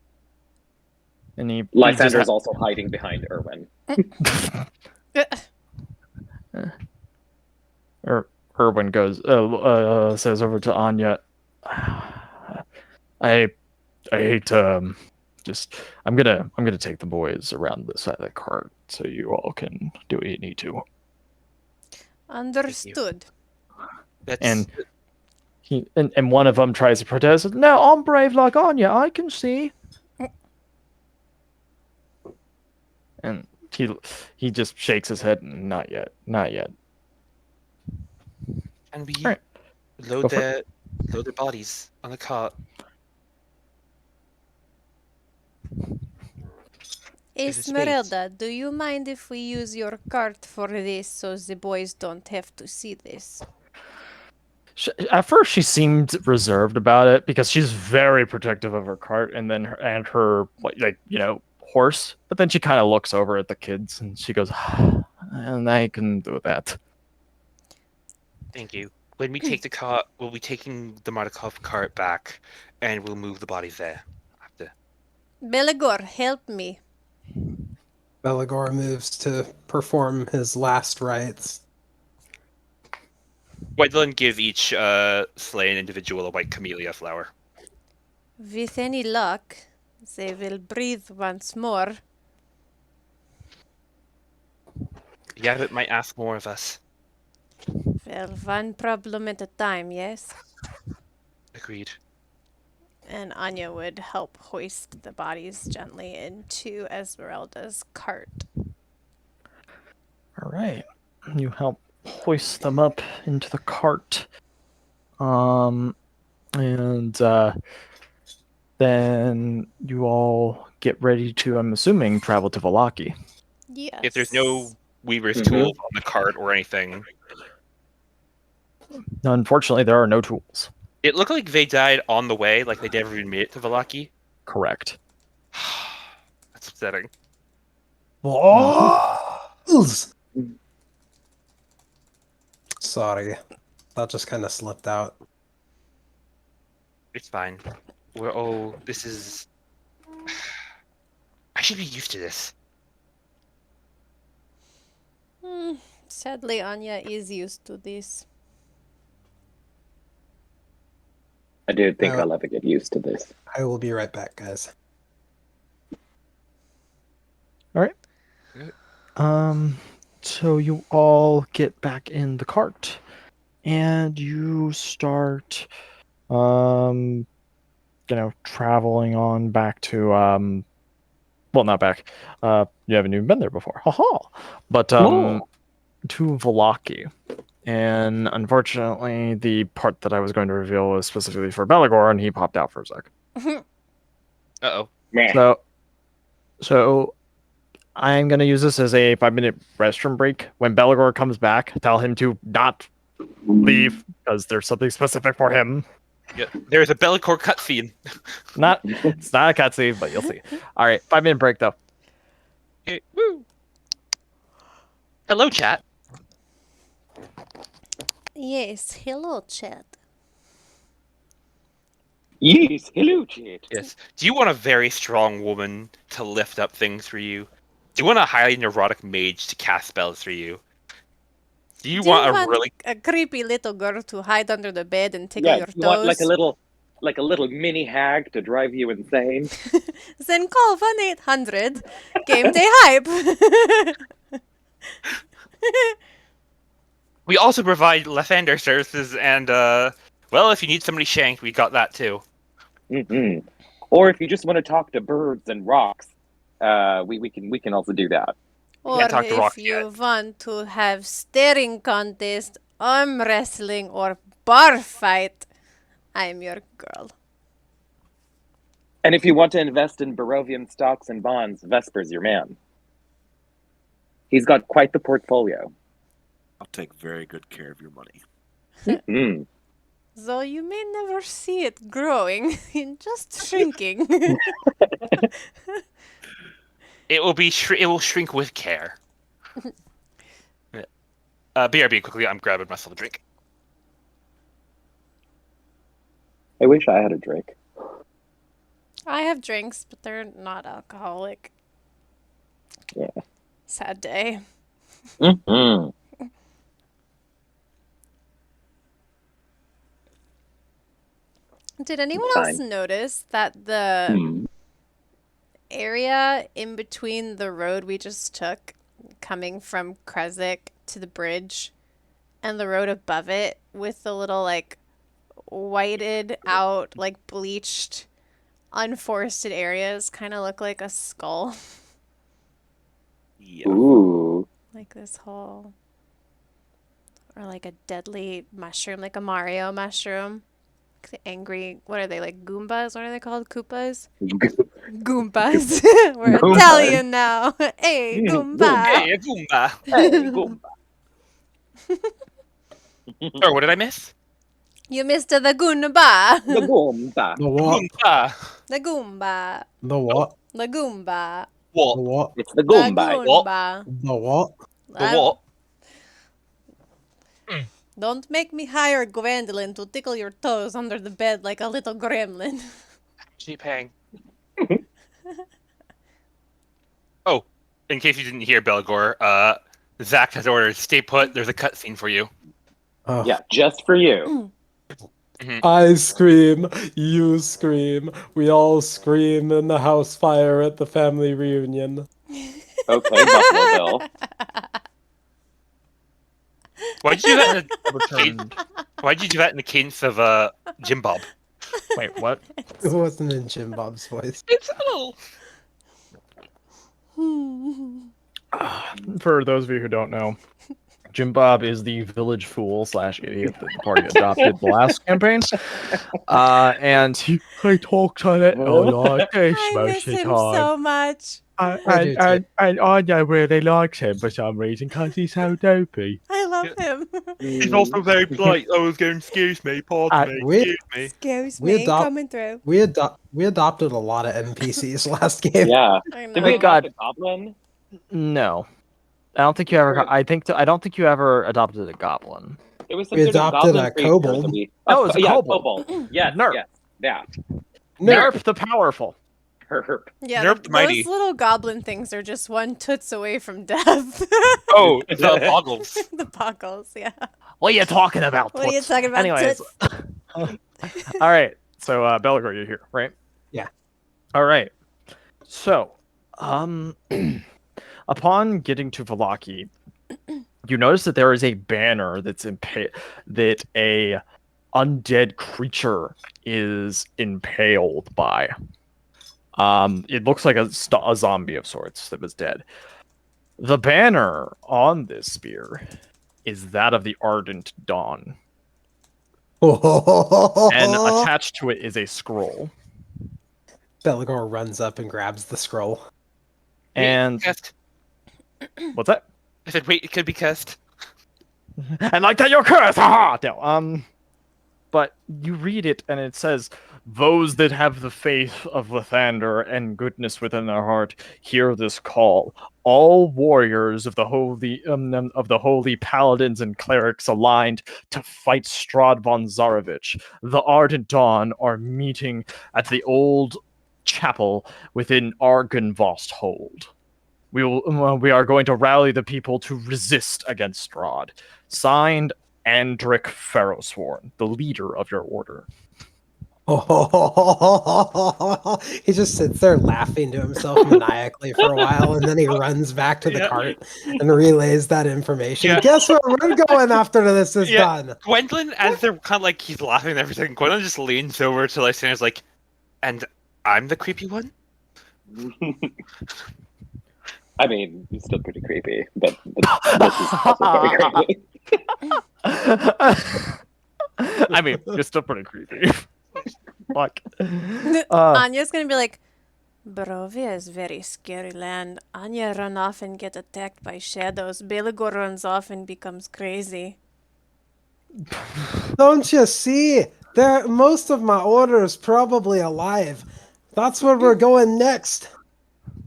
and he just Lysander's also hiding behind Erwin. Erwin goes, says over to Anya, I hate to just I'm gonna take the boys around the side of the cart so you all can do what you need to. Understood. That's And he and one of them tries to protest. No, I'm brave like Anya. I can see. And he just shakes his head. Not yet. Not yet. and we Alright. load Go for their bodies on the cart. Is it spades? Esmeralda, do you mind if we use your cart for this so the boys don't have to see this? At first, she seemed reserved about it because she's very protective of her cart and then her horse. But then she kind of looks over at the kids and she goes, "And I can do that." Thank you. When we take the cart, we'll be taking the Martikov cart back, and we'll move the bodies there. After. Beligor, help me. Beligor moves to perform his last rites. Gwendolyn give each slain individual a white camellia flower. With any luck, they will breathe once more. The Abbot might ask more of us. Well, one problem at a time, yes? Agreed. And Anya would help hoist the bodies gently into Esmeralda's cart. All right, you help hoist them up into the cart, and then you all get ready to, I'm assuming, travel to Villaki. Yes. If there's no weaver's Mhm. tools on the cart or anything, Unfortunately, there are no tools. it looked like they died on the way, like they never even made it to Villaki. Correct. That's upsetting. Balls! Sorry, that just kind of slipped out. It's fine. This is... I should be used to this. Sadly, Anya is used to this. I do think I'll have to get used to this. I will be right back, guys. All right. So you all get back in the cart, and you start, traveling on back to, well, not back. You haven't even been there before. Haha. But to Villaki. And unfortunately, the part that I was going to reveal was specifically for Beligor, and he popped out for a sec. Uh-oh. So I'm going to use this as a 5-minute restroom break. When Beligor comes back, tell him to not leave, because there's something specific for him. Yeah, there's a Be'lakor cutscene. It's not a cutscene, but you'll see. All right, 5-minute break, though. Okay, woo. Hello, chat. Yes, hello, chat. Yes, hello, chat. Yes. Do you want a very strong woman to lift up things for you? Do you want a highly neurotic mage to cast spells for you? Do you want a creepy little girl to hide under the bed and tickle Yeah, your you want toes? like a little mini hag to drive you insane? Then call 1-800 Game Day Hype. We also provide Lathander services, and well, if you need somebody shanked, we got that too. Mm-hmm. Or if you just want to talk to birds and rocks, we can also do that. Or Can't talk to if rocks you yet. want to have staring contest, arm wrestling, or bar fight, I'm your girl. And if you want to invest in Barovian stocks and bonds, Vesper's your man. He's got quite the portfolio. I'll take very good care of your money. Mm-hmm. Though you may never see it growing, just shrinking. It will be it will shrink with care. BRB, quickly, I'm grabbing myself a drink. I wish I had a drink. I have drinks, but they're not alcoholic. Yeah. Sad day. Mm-hmm. Did anyone Fine. else notice that the Hmm. area in between the road we just took, coming from Krezek to the bridge, and the road above it, with the little, like, whited out, like, bleached, unforested areas, kind of look like a skull? Yeah. Ooh. Like this whole... Or like a deadly mushroom, like a Mario mushroom. The angry... What are they, like Goombas? What are they called? Koopas? Goombas. We're Goombas. Italian now. Hey, Goomba. Hey, Goomba. Hey, Goomba. Sorry, what did I miss? You missed the Goomba. The Goomba. The what? Goomba. The Goomba. The what? The Goomba. The What? what? It's the The Goomba. Goomba. The what? The what? Don't make me hire Gwendolyn to tickle your toes under the bed like a little gremlin. G-Pang. Oh, in case you didn't hear, Belgor, Zach has ordered, stay put, there's a cutscene for you. Oh. Yeah, just for you. I scream, you scream, we all scream in the house fire at the family reunion. Okay, Buffalo Bill. Why'd you do that in the Returned. Why'd you do that in the cadence of Jim Bob? Wait, what? It wasn't in Jim Bob's voice. It's a little. For those of you who don't know, Jim Bob is the village fool / idiot that the party adopted the last campaign. And he talks on it a lot I miss him so much. And Anya really likes him for some reason because he's so dopey. I love him. He's also very polite. I was going, excuse me, pardon me, we- excuse me. Excuse We me, adopt- coming through. we adopted a lot of NPCs last game. Yeah. I Did know. we Oh, God. adopt a goblin? No, I don't think you ever. I don't think you ever adopted a goblin. It was We considered adopted goblin a creature, kobold. so we- No, it was a yeah, kobold. Yes, Nerp. yes, yeah. Nerp the powerful. Herp. Yeah, Nerp the mighty. those little goblin things are just one toots away from death. Oh, the boggles. The boggles, yeah. What are you talking about? What are you toots? talking about, Anyways. toots? All right. So, Belgor, you're here, right? Yeah. All right. So, upon getting to Villaki, you notice that there is a banner that a undead creature is impaled by. It looks like a zombie of sorts that was dead. The banner on this spear is that of the Ardent Dawn, and attached to it is a scroll. Belgor runs up and grabs the scroll. And Cursed. what's that? I said, wait, it could be cursed. And like that, you're cursed. Haha. No. But you read it, and it says, "Those that have the faith of Lathander and goodness within their heart hear this call. All warriors of the holy paladins and clerics aligned to fight Strahd von Zarovich. The Ardent Dawn are meeting at the old chapel within Argynvost Hold. We are going to rally the people to resist against Strahd. Signed, Andric Ferrosworn, the leader of your order." He just sits there laughing to himself maniacally for a while, and then he runs back to the Yeah. cart and relays that information. Yeah. Guess where we're going after this is Yeah. done? Gwendolyn, as they're kind of like, he's laughing and everything, Gwendolyn just leans over to Lysander's like, and I'm the creepy one? I mean, it's still pretty creepy, but this is also very creepy. I mean, it's still pretty creepy. Fuck. Anya's gonna be like, Barovia is very scary land. Anya run off and get attacked by shadows. Belagor runs off and becomes crazy. Don't you see? Most of my order is probably alive. That's where we're going next.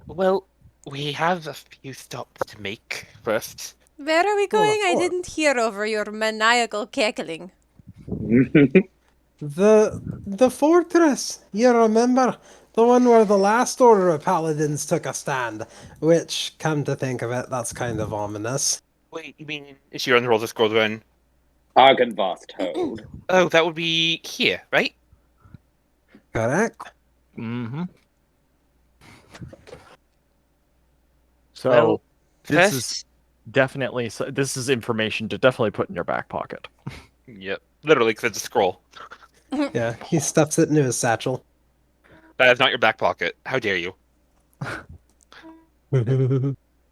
Well, we have a few stops to make first. Where are we going? I four. didn't hear over your maniacal cackling. The fortress, you remember? The one where the last order of paladins took a stand. Which, come to think of it, that's kind of ominous. Wait, you mean is she on the roll to scroll then? Argenvoss Toad. Oh, that would be here, right? Correct? Mm-hmm. So Well, this first, is definitely this is information to definitely put in your back pocket. yep, literally, because it's a scroll. Yeah, he stuffs it into his satchel. That is not your back pocket. How dare you?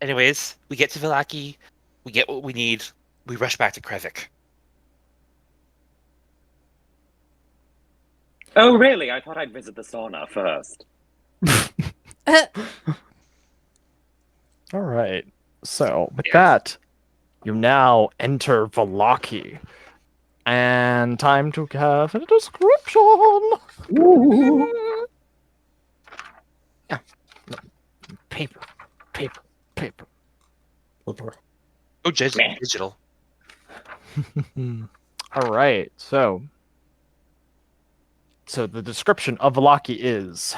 Anyways, we get to Villaki, we get what we need, we rush back to Krezek. Oh, really? I thought I'd visit the sauna first. All right. So with that, you now enter Villaki. And time to have a description. Yeah. No. Paper. Oh, digital. All right. So the description of Villaki is: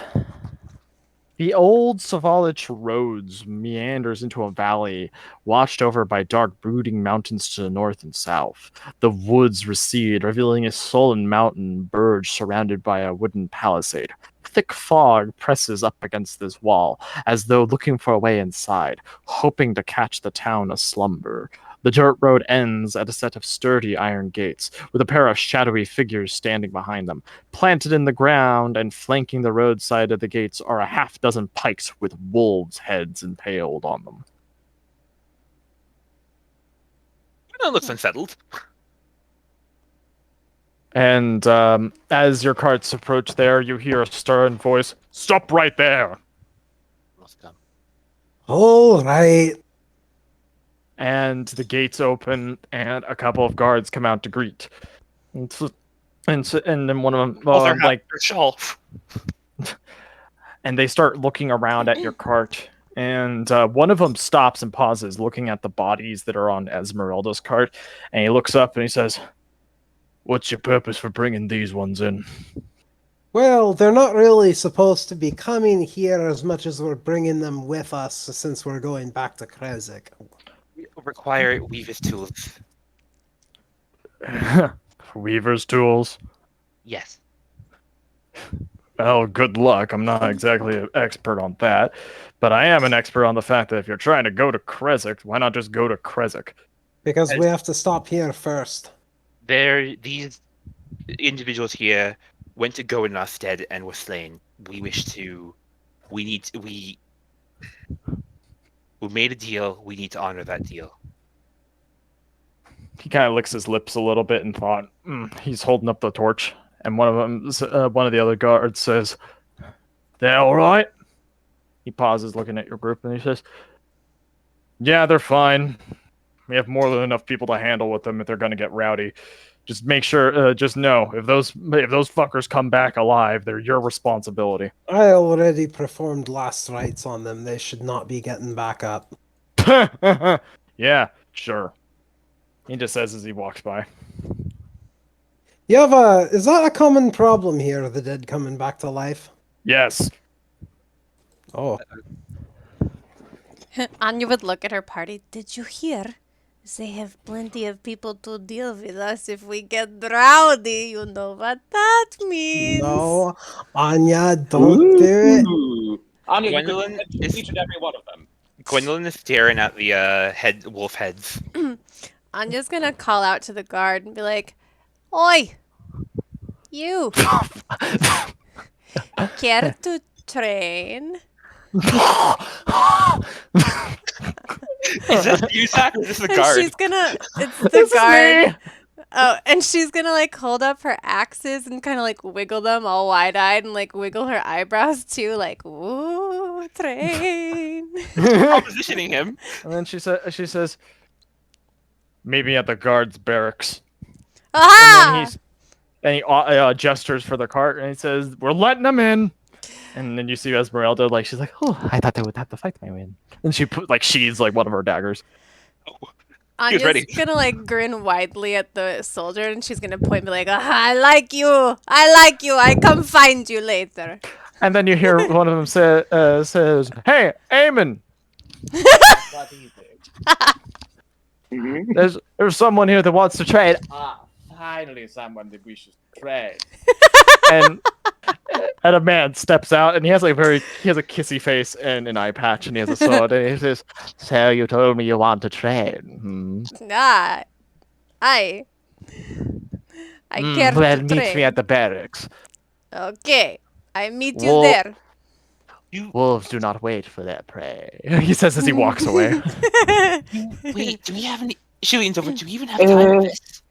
the old Savalich roads meanders into a valley watched over by dark brooding mountains to the north and south. The woods recede, revealing a sullen mountain burge surrounded by a wooden palisade. Thick fog presses up against this wall, as though looking for a way inside, hoping to catch the town aslumber. The dirt road ends at a set of sturdy iron gates, with a pair of shadowy figures standing behind them. Planted in the ground and flanking the roadside of the gates are a half-dozen pikes with wolves' heads impaled on them. That looks unsettled. And as your carts approach there, you hear a stern voice, "Stop right there!" Must come. All right. And the gates open, and a couple of guards come out to greet. And then one of them, Their shawl. and they start looking around at your cart. And one of them stops and pauses, looking at the bodies that are on Esmeralda's cart. And he looks up and he says, "What's your purpose for bringing these ones in?" Well, they're not really supposed to be coming here as much as we're bringing them with us since we're going back to Krezek. We require weaver's tools. Weaver's tools? Yes. Well, good luck. I'm not exactly an expert on that. But I am an expert on the fact that if you're trying to go to Krezek, why not just go to Krezek? Because we have to stop here first. These individuals here went to go in our stead and were slain. We made a deal. We need to honor that deal. He kind of licks his lips a little bit and thought, he's holding up the torch. And one of the other guards says, "They're all right?" He pauses, looking at your group, and he says, "Yeah, they're fine. We have more than enough people to handle with them if they're going to get rowdy. Just make sure, just know, if those fuckers come back alive, they're your responsibility." I already performed last rites on them. They should not be getting back up. Yeah, sure. He just says as he walks by. Is that a common problem here, the dead coming back to life? Yes. Oh. Anya would look at her party. Did you hear? They have plenty of people to deal with us if we get rowdy. You know what that means. No, Anya, don't do it. Ooh. Anya, you Gwendolyn could is- each and every one of them. Gwendolyn is staring at the wolf heads. Anya's gonna call out to the guard and be like, "Oi, you, care to train?" Is this you, Zach, or is this the And guard? she's gonna, it's the This is guard. me! Oh, and she's gonna like hold up her axes and kind of like wiggle them all wide-eyed and like wiggle her eyebrows too, like, "Ooh, train." Propositioning him. And then she says, "Maybe at the guards' barracks." Aha! And he gestures for the cart, and he says, "We're letting them in." And then you see Esmeralda, like, she's like, "Oh, I thought they would have to fight my way in." And she she's like one of her daggers. Anya's ready. gonna like grin widely at the soldier, and she's gonna point and be like, "I like you. I like you. I come find you later." And then you hear one of them says, "Hey, Eamon, Mhm. there's someone here that wants to trade." Ah, finally, someone that we should trade. and and a man steps out, and he has a kissy face and an eye patch, and he has a sword, and he says, "So you told me you want to trade? Hmm. Ah, I care Well, to meet me trade. at the barracks. Okay, I meet you Well, there. Wolves do not wait for their prey," he says as he walks away. Wait, do we have any? She leans over. Do we even have time for this?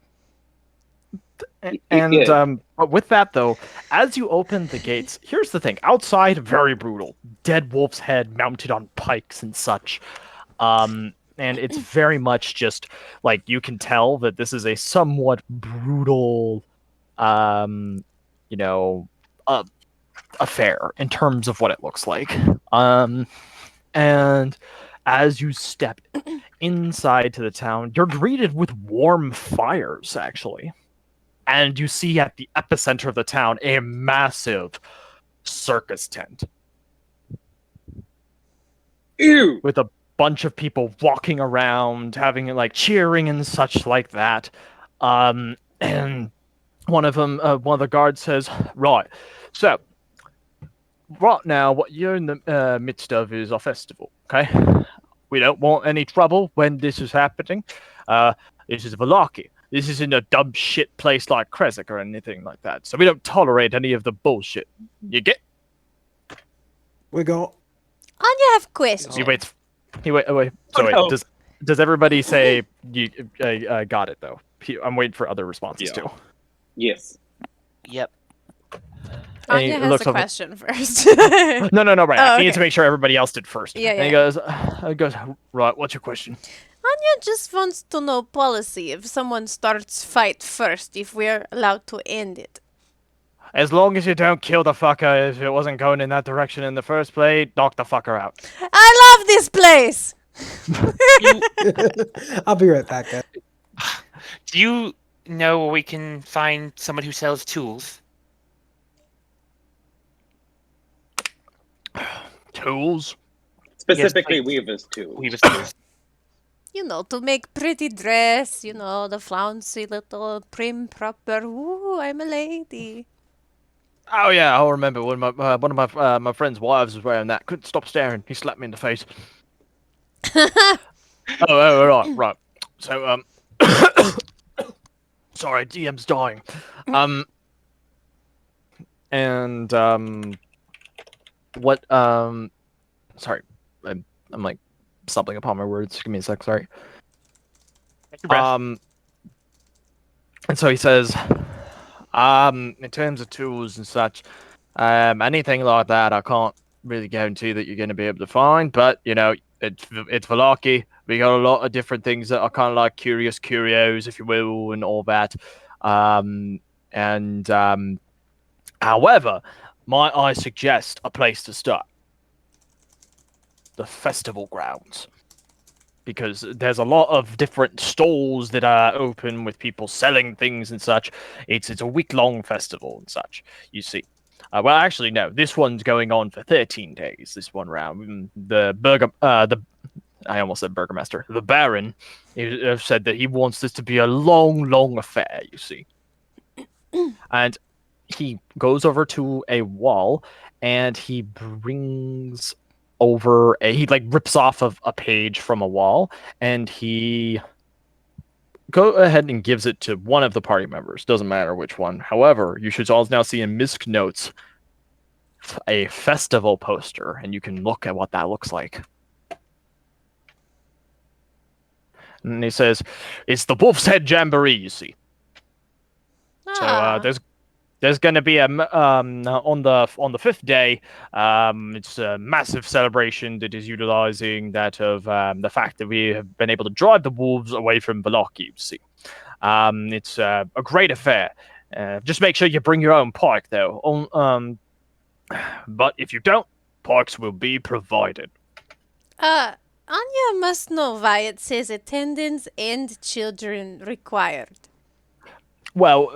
And Yeah. but with that though, as you open the gates, here's the thing: outside, very brutal, dead wolf's head mounted on pikes and such. And it's very much just like you can tell that this is a somewhat brutal, um, you know, affair in terms of what it looks like. And as you step inside to the town, you're greeted with warm fires, actually. And you see at the epicenter of the town a massive circus tent Ew. with a bunch of people walking around, having like cheering and such like that. And one of the guards says, "Right, so right now, what you're in the midst of is a festival. Okay, we don't want any trouble when this is happening. This is Villaki. This isn't a dumb shit place like Krezek or anything like that. So we don't tolerate any of the bullshit. You get?" We got. Anya have question. He waits. Wait. So Oh, wait. no. Does everybody say you got it though? I'm waiting for other responses Yeah. too. Yes. Yep. And he Anya has looks a over- question first. No, right. Oh, I need okay. to make sure everybody else did first. Yeah, And he goes, right. What's your question? Anya just wants to know policy. If someone starts fight first, if we're allowed to end it. As long as you don't kill the fucker, if it wasn't going in that direction in the first place, knock the fucker out. I love this place. I'll be right back, guys. Do you know where we can find someone who sells tools? Tools? Specifically, like- Weaver's too. Weaver's tools. You know, to make pretty dress. You know, the flouncy little prim proper. Ooh, I'm a lady. Oh yeah, I remember when one of my friend's wives was wearing that. Couldn't stop staring. He slapped me in the face. Right. So sorry, DM's dying. What sorry, I'm like stumbling upon my words. Give me a sec. Sorry. Take your breath. And so he says, in terms of tools and such, anything like that, I can't really guarantee that you're going to be able to find. But you know, it's Villaki. We got a lot of different things that are kind of like curios, if you will, and all that. However, might I suggest a place to start? The festival grounds. Because there's a lot of different stalls that are open with people selling things and such. It's a week-long festival and such, you see. Well, actually, no. This one's going on for 13 days, this one round. I almost said Burgermaster. The Baron said that he wants this to be a long affair, you see. And he goes over to a wall, and he brings over he like rips off of a page from a wall, and he go ahead and gives it to one of the party members. Doesn't matter which one. However, you should all now see in Misk notes a festival poster, and you can look at what that looks like. And he says, "It's the Wolf's Head Jamboree, you see." Ah. So there's going to be on the fifth day. It's a massive celebration that is utilizing that of the fact that we have been able to drive the wolves away from Villaki. You see, it's a great affair. Just make sure you bring your own pike, though. But if you don't, pikes will be provided. Anya must know why it says attendance and children required. Well,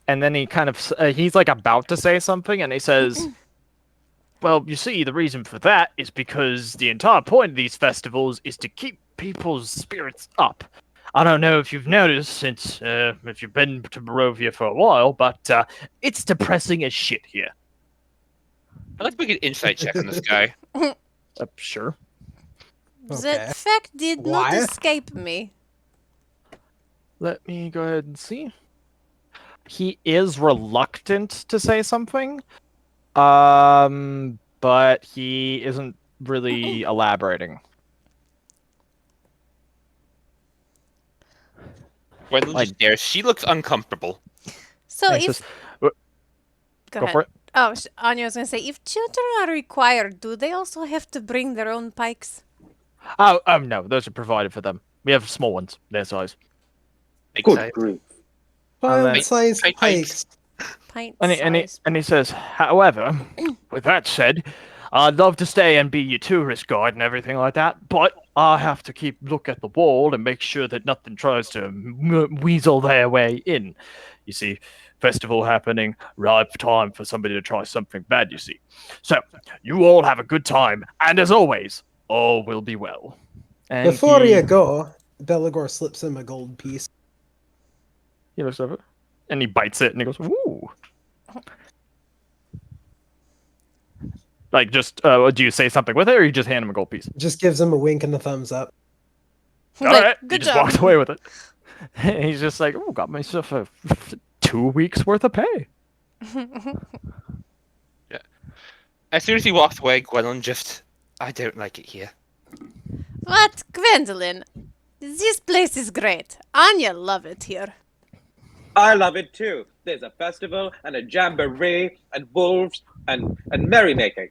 and then he kind of he's like about to say something, and he says, "Well, you see, the reason for that is because the entire point of these festivals is to keep people's spirits up. I don't know if you've noticed since if you've been to Barovia for a while, but it's depressing as shit here." I'd like to make an insight check on this guy. Sure. Okay. That fact did not Why? escape me. Let me go ahead and see. He is reluctant to say something, but he isn't really elaborating. Gwendolyn just stares. She looks uncomfortable. So And if he says, go "Go ahead. for it." Oh, Anya was gonna say, if children are required, do they also have to bring their own pikes? Oh, no, those are provided for them. We have small ones, their size. Good grief. Child-sized Pint pikes. Pint And size. he says, however, with that said, I'd love to stay and be your tourist guide and everything like that, but I have to keep look at the wall and make sure that nothing tries to weasel their way in. You see, festival happening, ripe time for somebody to try something bad, you see. So, you all have a good time, and as always, all will be well. And Before you go, Belagor slips him a gold piece. he looks over, and he bites it, and he goes, "Ooh." Like, just, do you say something with it, or you just hand him a gold piece? Just gives him a wink and a thumbs up. All right, he good just job. walks away with it. And he's just like, "Oh, got myself a 2 weeks worth of pay." As soon as he walks away, Gwendolyn just, I don't like it here. What, Gwendolyn? This place is great. Anya love it here. I love it too. There's a festival and a jamboree and wolves and merrymaking.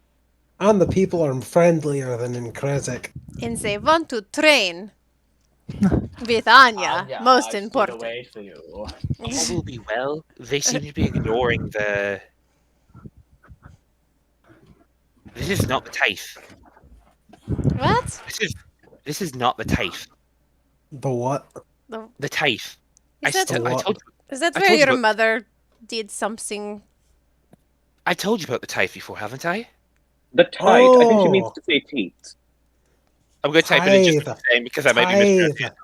And the people are friendlier than in Krezek. And they want to train with Anya, most important. for you. All will be well. They seem to be ignoring the... This is not the TAFE. What? This is not the TAFE. The what? The TAFE. Is that, I told you. is that I where told you your about- mother did something? I told you about the TAFE before, haven't I? The tide. I think she means Oh. to say teeth. I'm going to type it in just Tithe. the same because I might be mispronouncing Tithe. it.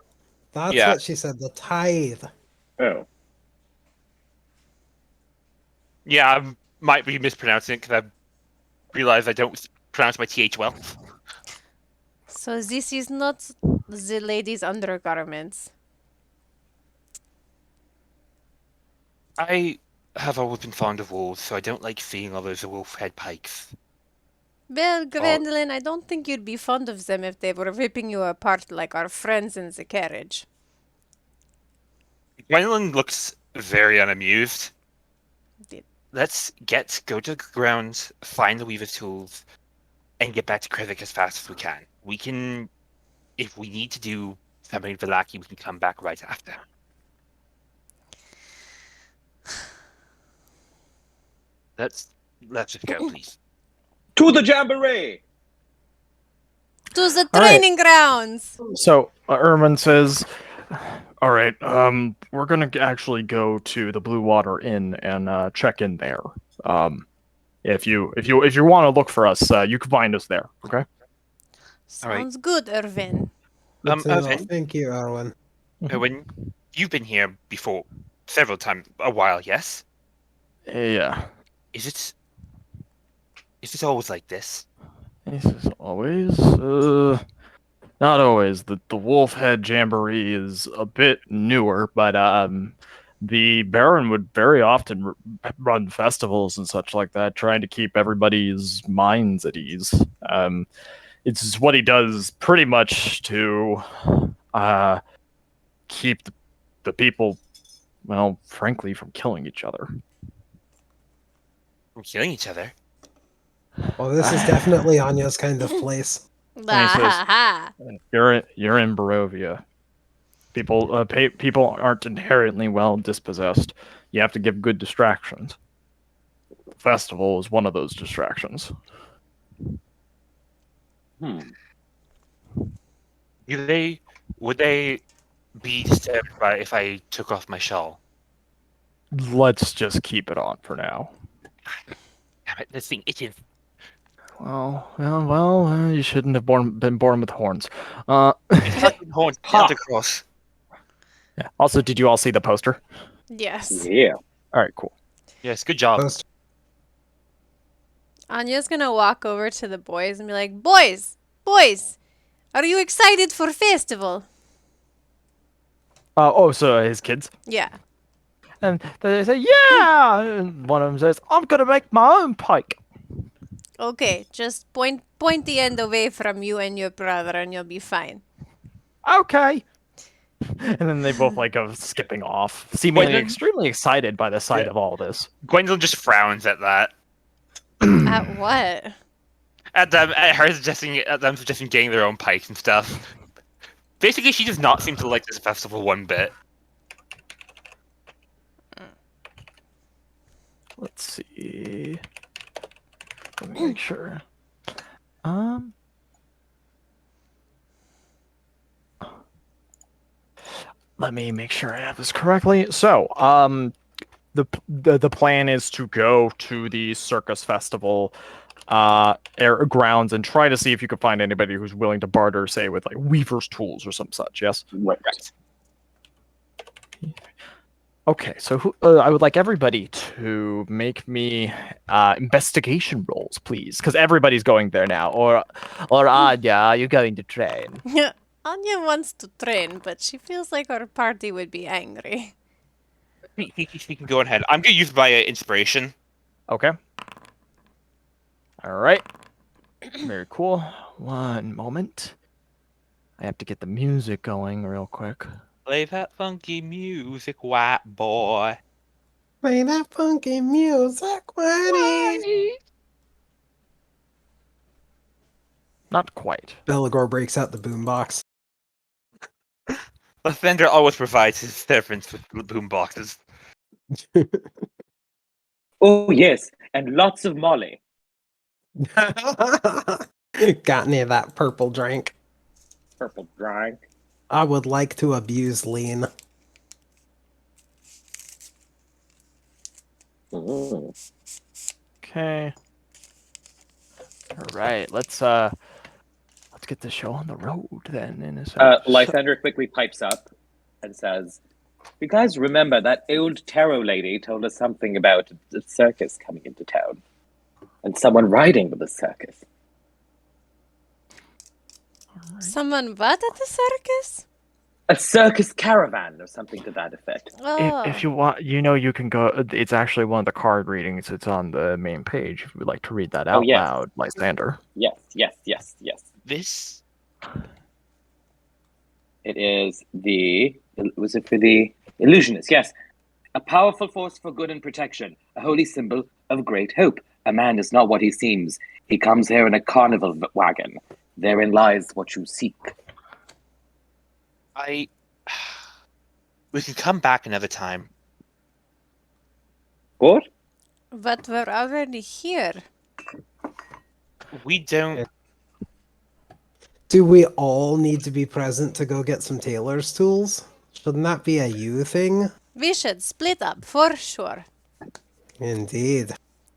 That's Yeah. what she said, the tithe. Oh. Yeah, I might be mispronouncing it because I realize I don't pronounce my TH well. So this is not the ladies' undergarments. I have always been fond of wolves, so I don't like seeing all those wolf head pikes. Well, Gwendolyn, I don't think you'd be fond of them if they were ripping you apart like our friends in the carriage. Gwendolyn looks very unamused. Did- Let's go to the ground, find the Weaver's tools, and get back to Krezek as fast as we can. We can, if we need to do something in Villaki, we can come back right after. Let's just go, please. To the jamboree! To the All right. training grounds! So Ermin says, "All right, we're gonna actually go to the Blue Water Inn and check in there. If you want to look for us, you can find us there. Okay." All right. Sounds good, Irvin. Good to know. Irvin? Thank you, Erwin. When you've been here before, several times, a while, yes? Yeah. Is it always like this? This is always, not always. The Wolfhead Jamboree is a bit newer, but the Baron would very often run festivals and such like that, trying to keep everybody's minds at ease. It's what he does pretty much to keep the people, well, frankly, from killing each other. From killing each other? Well, this is definitely Anya's kind of place. Ah, You're in Barovia. People aren't inherently well dispossessed. You have to give good distractions. The festival is one of those distractions. Would they be disturbed by if I took off my shawl? Let's just keep it on for now. Damn it, this thing itches. Well, you shouldn't have been born with horns. It's fucking horns, Santa Claus. Yeah. Also, did you all see the poster? Yes. Yeah. All right, cool. Yes, good job. Anya's gonna walk over to the boys and be like, boys, are you excited for festival? So his kids? Yeah. And they say, yeah! And one of them says, I'm going to make my own pike. Okay, just point the end away from you and your brother and you'll be fine. Okay. And then they both go skipping off, seemingly Gwendolyn? extremely excited by the sight of all this. Gwendolyn just frowns at that. At what? At them suggesting getting their own pikes and stuff. Basically, she does not seem to like this festival one bit. Let's see. Let me make sure. Let me make sure I have this correctly. So, the plan is to go to the circus festival grounds and try to see if you can find anybody who's willing to barter, say, with weaver's tools or some such. Yes. Right. Okay, so I would like everybody to make me investigation rolls, please, because everybody's going there now. Or Anya, are you going to train? Anya wants to train, but she feels like our party would be angry. He can go ahead. I'm gonna use my inspiration. Okay. All right. Very cool. One moment. I have to get the music going real quick. Play that funky music, white boy. Play that funky music, Whitey. Not quite. Belagor breaks out the boombox. The vendor always provides his servants with boom boxes. Oh, yes. And lots of Molly. Got any of that purple drink? Purple drink. I would like to abuse lean. Okay. All right. Let's get the show on the road then. In a sense. Lysander quickly pipes up and says, "You guys remember that old tarot lady told us something about the circus coming into town, and someone riding with the circus." Someone what at the circus? A circus caravan or something to that effect. Oh. If you want, you can go. It's actually one of the card readings. It's on the main page. If you would like to read that out loud, Lysander. Yes. This? It is was it for the illusionist? Yes. A powerful force for good and protection, a holy symbol of great hope. A man is not what he seems. He comes here in a carnival wagon. Therein lies what you seek. We can come back another time. What? But we're already here. We don't. Do we all need to be present to go get some tailor's tools? Shouldn't that be a you thing? We should split up for sure. Indeed.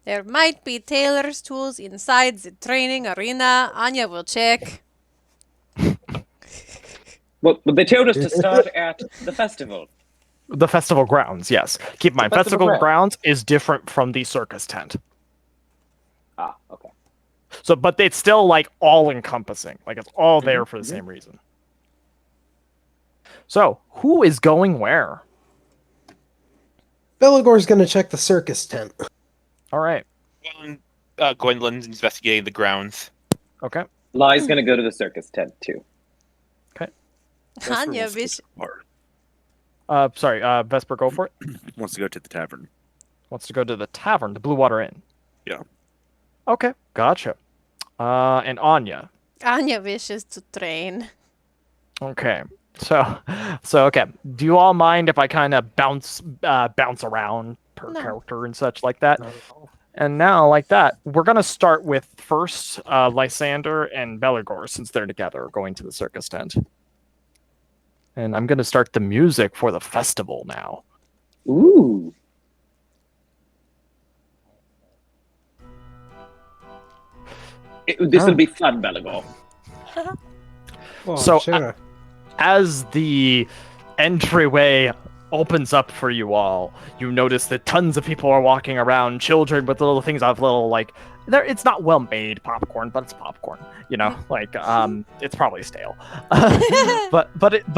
There might be tailor's tools inside the training arena. Anya will check. Well, they told us to start at the festival. The festival grounds, yes. Keep in mind, festival festival grounds is different from the circus tent. Ah, okay. So, but it's still all encompassing. It's all there for the same reason. So, who is going where? Belagor's gonna check the circus tent. All right. Gwendolyn's investigating the grounds. Okay. Lai's gonna go to the circus tent too. Vesper Anya, wants to wish. go to the bar. Sorry, Vesper, go for it. Wants to go to the tavern. Wants to go to the tavern, the Blue Water Inn. Yeah. Okay, gotcha. And Anya. Anya wishes to train. Okay. So okay. Do you all mind if I kind of bounce around per No. character and such like that? And now, like that, we're gonna start with first Lysander and Beligor, since they're together, going to the circus tent. And I'm gonna start the music for the festival now. Ooh. This will be fun, Beligor. Well, So, sure. As the entryway opens up for you all, you notice that tons of people are walking around, children with little things of little, like, it's not well made popcorn, but it's popcorn, you know, like, it's probably stale, but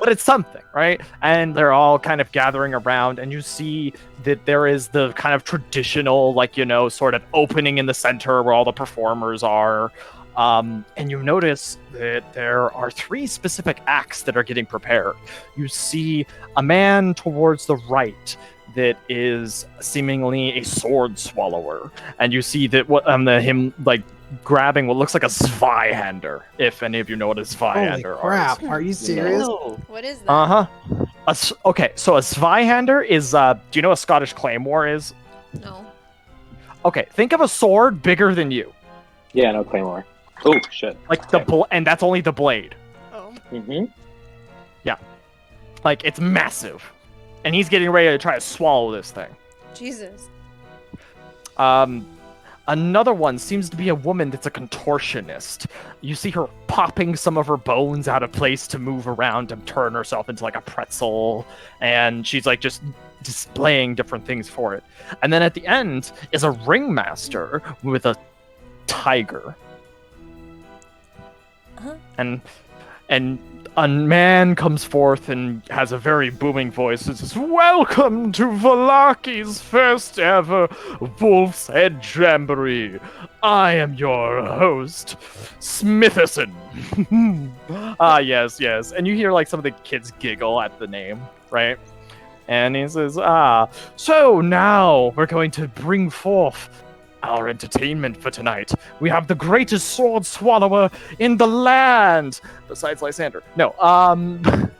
it's something, right? And they're all kind of gathering around, and you see that there is the kind of traditional, like, you know, sort of opening in the center where all the performers are. And you notice that there are 3 specific acts that are getting prepared. You see a man towards the right that is seemingly a sword swallower, and you see that him like grabbing what looks like a Zweihander. If any of you know what a Zweihander Holy crap! Are you serious? What is that? Okay, so a Zweihander is do you know what a Scottish claymore is? No. Okay, think of a sword bigger than you. Yeah, no claymore. Oh shit! Like and that's only the blade. Oh. Mm-hmm. Yeah, like it's massive, and he's getting ready to try to swallow this thing. Jesus. Another one seems to be a woman that's a contortionist. You see her popping some of her bones out of place to move around and turn herself into like a pretzel, and she's like just displaying different things for it. And then at the end is a ringmaster with a tiger. Uh-huh. And a man comes forth and has a very booming voice and says, "Welcome to Villaki's first ever Wolf's Head Jamboree. I am your host, Smitherson." Yes. And you hear like some of the kids giggle at the name, right? And he says, so now we're going to bring forth our entertainment for tonight. We have the greatest sword swallower in the land, besides Lysander. No,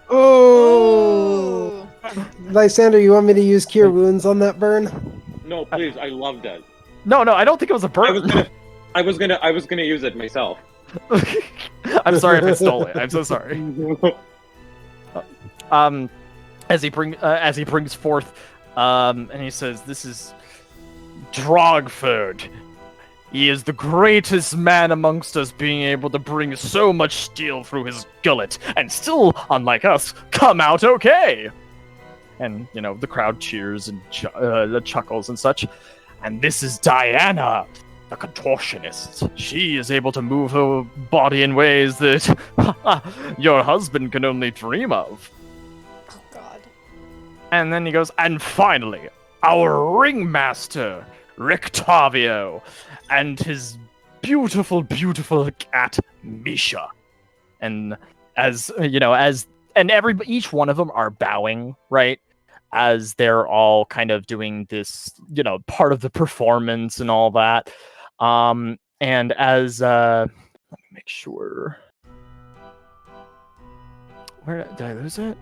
Oh! Lysander, you want me to use Cure Wounds on that burn? No, please. I loved it. no, I don't think it was a burn. I was gonna use it myself. I'm sorry if I stole it. I'm so sorry. As he brings forth, and he says, "This is Drogford. He is the greatest man amongst us, being able to bring so much steel through his gullet, and still, unlike us, come out okay." And, you know, the crowd cheers and chuckles and such. And this is Diana, the contortionist. She is able to move her body in ways that your husband can only dream of. Oh, God. And then he goes, and finally, our ringmaster, Rictavio, and his beautiful, beautiful cat, Misha. And as, you know, each one of them are bowing, right? As they're all kind of doing this, you know, part of the performance and all that. And as, let me make sure. Where did I lose it?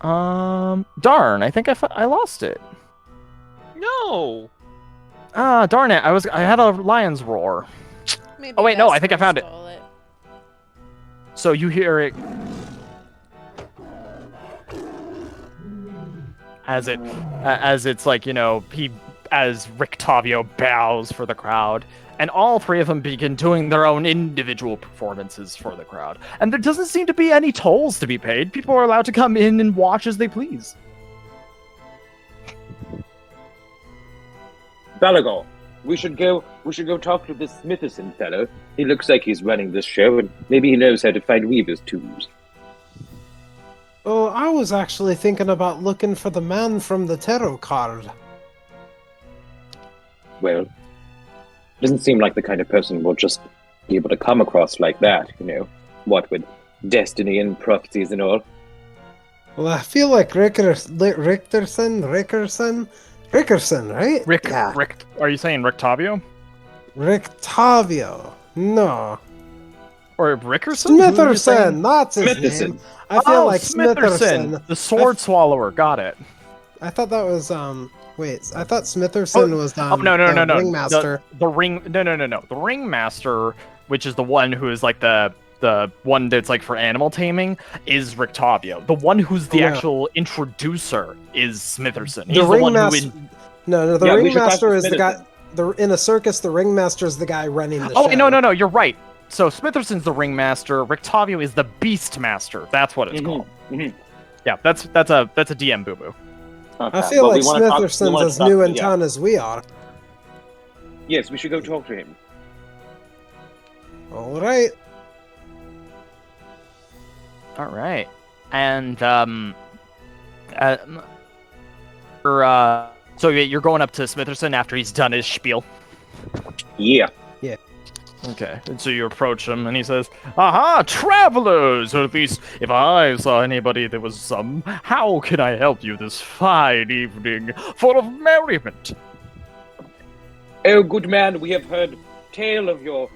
Darn, I think I lost it. No. Darn it, I had a lion's roar. Maybe Oh, wait, no, I think I Vesper found it. stole it. So you hear it as it's like, you know, as Rictavio bows for the crowd, and all 3 of them begin doing their own individual performances for the crowd. And there doesn't seem to be any tolls to be paid. People are allowed to come in and watch as they please. Beligor, we should go talk to this Smitherson fellow. He looks like he's running this show, and maybe he knows how to find weaver's tools. Oh, I was actually thinking about looking for the man from the tarot card. Well, doesn't seem like the kind of person we'll just be able to come across like that, you know. What with destiny and prophecies and all. Well, I feel like Rickerson, right? Yeah. Rick, are you saying Rictavio? Rictavio. No. Or Rickerson? Who are you saying? Smitherson, that's his Smitherson. name. I feel like Smitherson, Smitherson. the sword swallower. Got it. I thought that was Wait, I thought Smitherson was Oh no no the no no ringmaster. The ring no the ringmaster, which is the one who is like the one that's like for animal taming, is Rictavio. The one who's the No. actual introducer is Smitherson. The He's the one who ringmaster. No, the Yeah, we should talk to ringmaster is the guy. Smitherson. In a circus, the ringmaster is the guy running the Oh show. no, you're right. So Smitherson's the ringmaster. Rictavio is the beastmaster. That's what it's called. Yeah, that's a DM boo boo. I feel like Smitherson's as new in town as we are. Yes, we should go talk to him. All right. All right, and so you're going up to Smitherson after he's done his spiel. Yeah. Okay, and so you approach him, and he says, "Aha, travelers! Or at least, if I saw anybody that was how can I help you this fine evening full of merriment?" Oh, good man, we have heard tale of your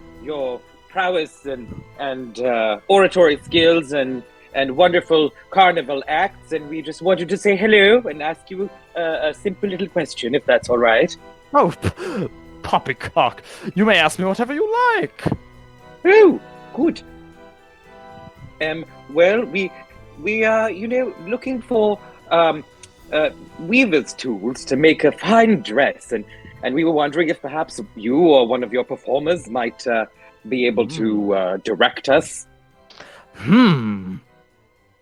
prowess and oratory skills and wonderful carnival acts, and we just wanted to say hello and ask you a simple little question, if that's all right. Oh, poppycock! You may ask me whatever you like. Oh, good. Well, we are, looking for weaver's tools to make a fine dress, and we were wondering if perhaps you or one of your performers might be able to direct us.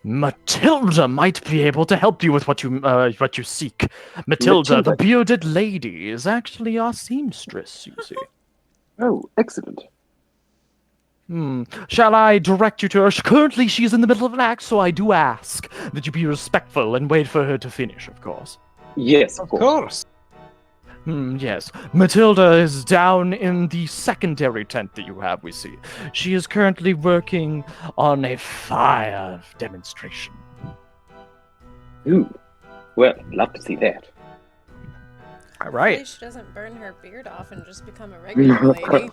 Matilda might be able to help you with what you seek. Matilda, the bearded lady, is actually our seamstress, you see. Oh, excellent. Shall I direct you to her? Currently, she's in the middle of an act, so I do ask that you be respectful and wait for her to finish, of course. Yes, Of course. Yes. Matilda is down in the secondary tent that you have, we see. She is currently working on a fire demonstration. Ooh. Well, love to see that. All right. Hopefully she doesn't burn her beard off and just become a regular lady.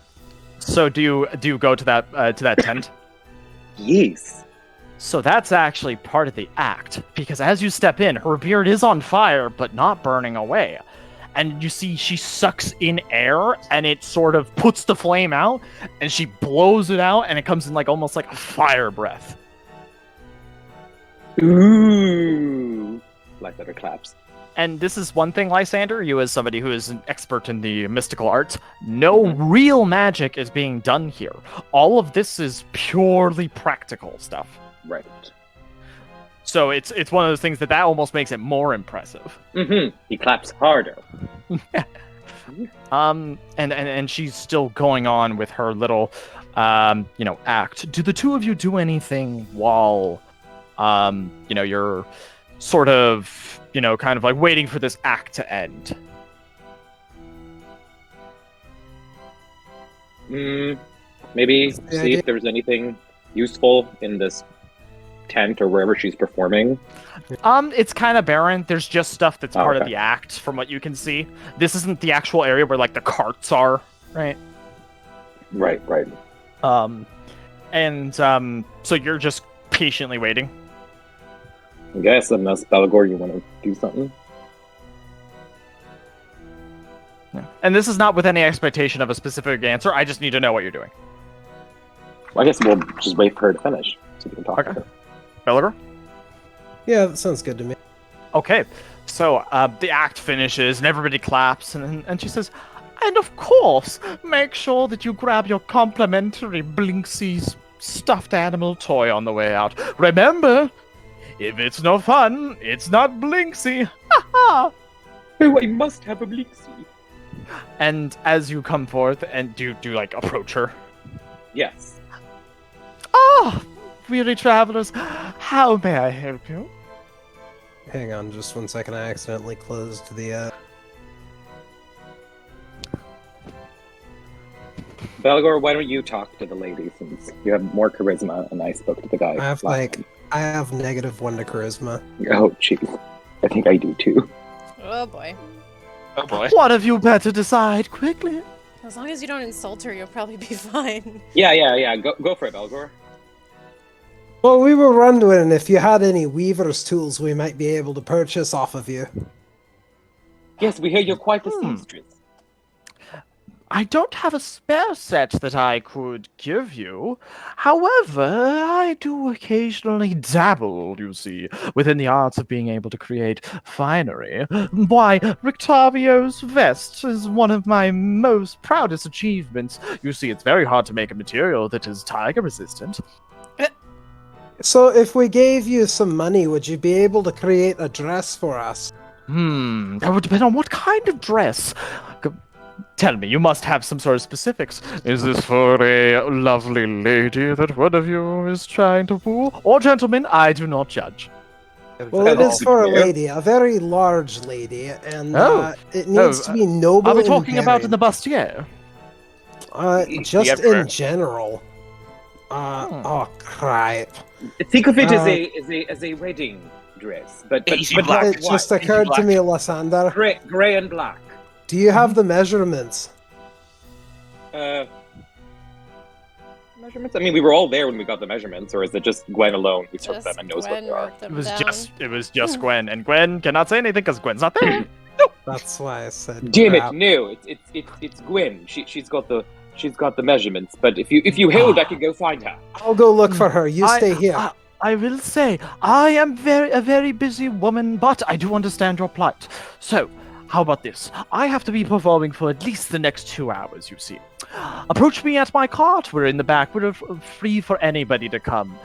So do you go to that tent? Yes. So that's actually part of the act, because as you step in, her beard is on fire, but not burning away. And you see she sucks in air, and it sort of puts the flame out, and she blows it out, and it comes in like almost like a fire breath. Ooh. Lysander claps. And this is one thing, Lysander, you as somebody who is an expert in the mystical arts, no real magic is being done here. All of this is purely practical stuff. Right. So it's one of those things that almost makes it more impressive. He claps harder. And she's still going on with her little act. Do the two of you do anything while you're sort of kind of like waiting for this act to end? Maybe see if there's anything useful in this tent or wherever she's performing. It's kind of barren. There's just stuff that's part of okay. the act, from what you can see. This isn't the actual area where like the carts are, right? Right. So you're just patiently waiting. I guess, unless Belagor, you want to do something? Yeah. And this is not with any expectation of a specific answer. I just need to know what you're doing. Well, I guess we'll just wait for her to finish so we can talk to her. Belagor? Yeah, that sounds good to me. Okay, so the act finishes and everybody claps, and she says, "And of course, make sure that you grab your complimentary Blinksy stuffed animal toy on the way out. Remember, if it's no fun, it's not Blinksy. Ha ha!" Oh, I must have a Blixie. And as you come forth, and do like approach her? Yes. Ah, weary travelers, how may I help you? Hang on just 1 second, I accidentally closed the, Belagor, why don't you talk to the lady since you have more charisma and I spoke to the guy. I have -1 to charisma. Oh, jeez. I think I do too. Oh boy. Oh boy. One of you better decide quickly. As long as you don't insult her, you'll probably be fine. Yeah. Go for it, Belagor. Well, we were wondering if you had any weaver's tools we might be able to purchase off of you. Yes, we hear you're quite the seamstress. I don't have a spare set that I could give you. However, I do occasionally dabble, you see, within the arts of being able to create finery. Why, Rictavio's vest is one of my most proudest achievements. You see, it's very hard to make a material that is tiger resistant. So if we gave you some money, would you be able to create a dress for us? That would depend on what kind of dress. Tell me, you must have some sort of specifics. Is this for a lovely lady that one of you is trying to woo? Or gentlemen, I do not judge. Well, it is for a lady, a very large lady, and it needs to be noble. Are we talking about in the bustier? Just in general. Oh crap! Think of it as a wedding dress, but black. It just occurred to me, Lysander. Gray and black. Do you have the measurements? Measurements? I mean, we were all there when we got the measurements, or is it just Gwen alone who took Just them and knows what Gwen they are? wrote them It was down. just Gwen, and Gwen cannot say anything because Gwen's not there. That's why I said. Damn crap. it! No, it's Gwen. She's got the measurements. But if you hold, I can go find her. I'll go look for her. You stay here. I will say, I am a very busy woman, but I do understand your plight. So, how about this? I have to be performing for at least the next 2 hours, you see. Approach me at my cart. We're in the back. We're free for anybody to come.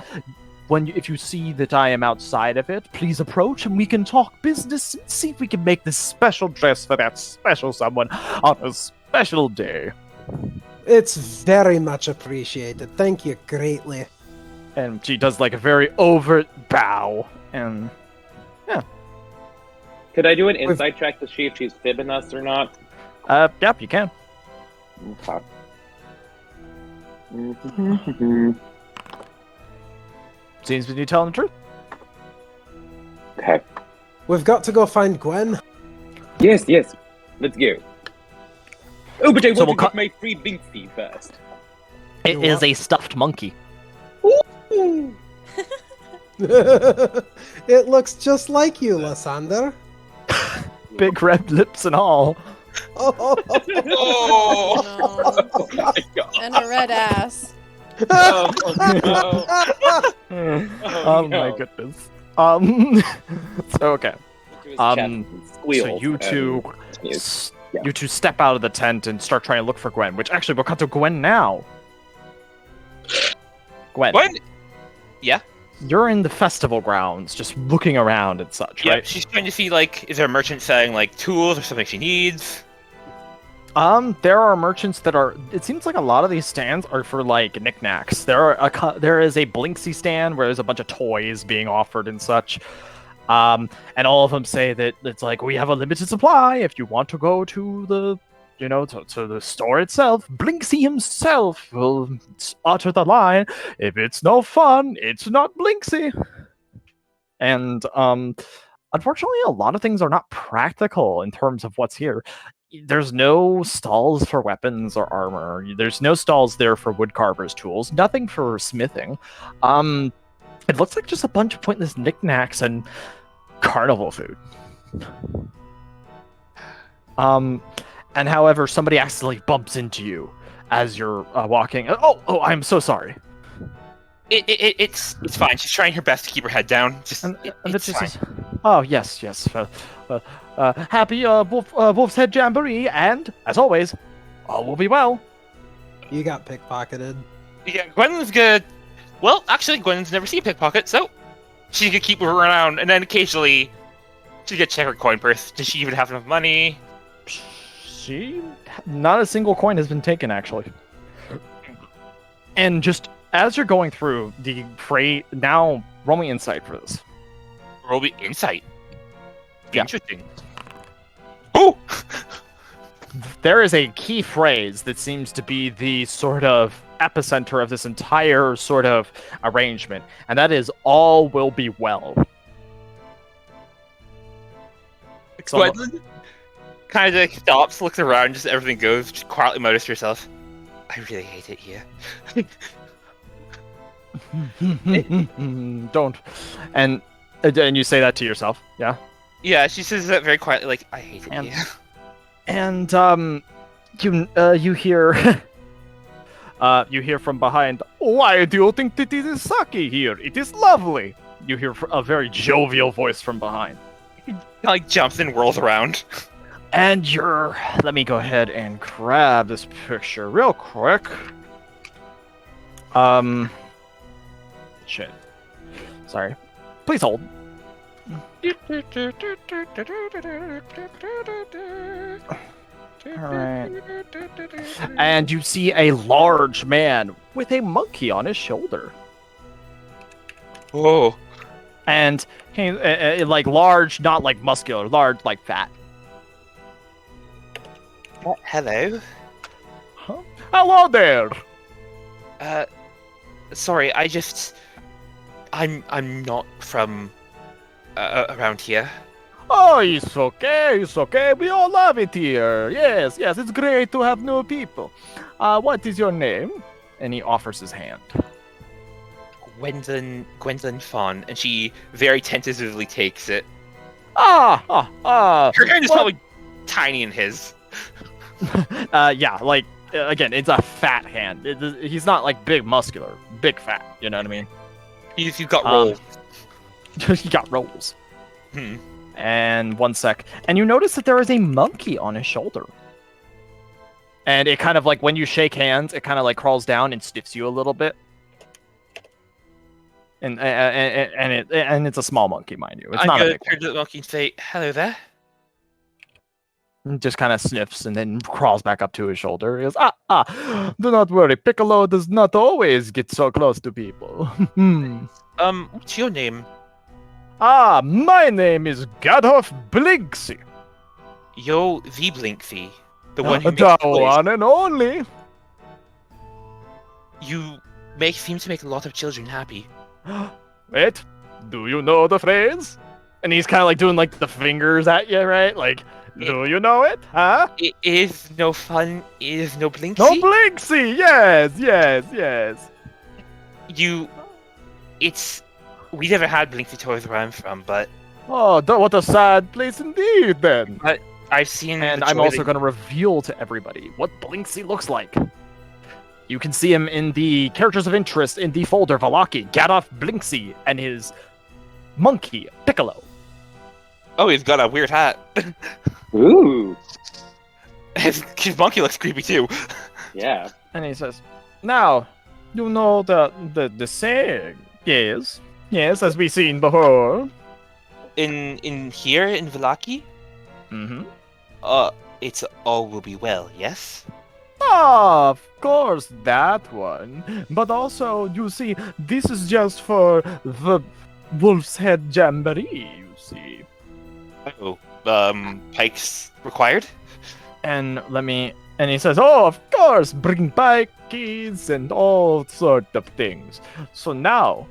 If you see that I am outside of it, please approach and we can talk business and see if we can make this special dress for that special someone on a special day. It's very much appreciated. Thank you greatly. And she does like a very overt bow. And Could I do an insight check to see if she's fibbing us or not? yep, you can. Okay. Seems to be telling the truth. Okay. We've got to go find Gwen. Yes. Let's go. Oh, but I So want we'll to get my free Binksy first. It is a stuffed monkey. It looks just like you, Lysander. Big red lips and all. Oh! Oh my god. And a red ass. Oh, no. Oh no. my goodness. So okay. So you two, you two step out of the tent and start trying to look for Gwen. Which actually, we'll cut to Gwen now. Gwen, What? Yeah. you're in the festival grounds, just looking around and such, Yeah, right? she's trying to see, like, is there a merchant selling, like, tools or something she needs? There are merchants that are. It seems like a lot of these stands are for like knickknacks. There is a Blinksy stand where there's a bunch of toys being offered and such. And all of them say that it's like we have a limited supply. If you want to go to the, to the store itself, Blinksy himself will utter the line, "If it's no fun, it's not Blinksy." And unfortunately, a lot of things are not practical in terms of what's here. There's no stalls for weapons or armor. There's no stalls there for woodcarver's tools. Nothing for smithing. It looks like just a bunch of pointless knickknacks and carnival food. And however, somebody accidentally bumps into you as you're walking. Oh, I'm so sorry. It's fine. She's trying her best to keep her head down. It's fine. Oh, yes. Happy Wolf's Head Jamboree, and, as always, all will be well. You got pickpocketed. Yeah, Gwen's good. Well, actually, Gwen's never seen pickpocket, so she could keep her around, and then occasionally she could check her coin purse. Does she even have enough money? Not a single coin has been taken, actually. And just as you're going through the freight, now roll me insight for this. Roll me insight. Yeah. Interesting. Oh! There is a key phrase that seems to be the sort of epicenter of this entire sort of arrangement, and that is "all will be well." Gwen kind of stops, looks around, just everything goes, just quietly mutters to herself, "I really hate it here." Don't. And you say that to yourself, yeah? Yeah, she says that very quietly, like, I hate it And- here. And you hear you hear from behind. Why do you think that it is sake here? It is lovely. You hear a very jovial voice from behind. Like, jumps and whirls around. And let me go ahead and grab this picture real quick. Shit. Sorry. Please hold. Alright. And you see a large man with a monkey on his shoulder. Oh. And he, like large, not like muscular, large, like fat. Hello. Huh? Hello there. Sorry, I'm not from around here. Oh, it's okay, it's okay. We all love it here. Yes, yes, it's great to have new people. What is your name? And he offers his hand. Gwendolyn Fawn, and she very tentatively takes it. Her Her hand is what- probably tiny in his. Yeah, like again, it's a fat hand. He's not like big, muscular, big fat. You know what I mean? He's got rolls. He got rolls. Hmm. And one sec, and you notice that there is a monkey on his shoulder. And it kind of like when you shake hands, it kind of like crawls down and sniffs you a little bit. And it's a small monkey, mind you. It's I'm not a gonna big turn to the monkey and say, "Hello there." one. Just kind of sniffs and then crawls back up to his shoulder. He goes, do not worry. Piccolo does not always get so close to people. What's your name? My name is Gadhoff Blinksy. Yo, the Blinksy, the one who makes The toys. one and only. You seem to make a lot of children happy. Wait, do you know the phrase? And he's kind of like doing like the fingers at you, right? Like, do you know it? Huh? It is no fun, it is no Blinksy. No Blinksy! Yes, yes, yes. We never had Blinksy toys where I'm from, but Oh, what a sad place indeed, then. I've seen. And the I'm joy also that- going to reveal to everybody what Blinksy looks like. You can see him in the characters of interest in the folder Villaki, Gaddoff Blinksy, and his monkey, Piccolo. Oh, he's got a weird hat. Ooh. His monkey looks creepy too. Yeah. And he says, now, you know the saying. Yes, yes, as we've seen before. In here in Villaki, Mm-hmm. it's all will be well. Yes. Ah, of course, that one. But also, you see, this is just for the Wolf's Head Jamboree, you see. Oh, pikes required. And he says, oh, of course, bring pikeys and all sort of things. So now,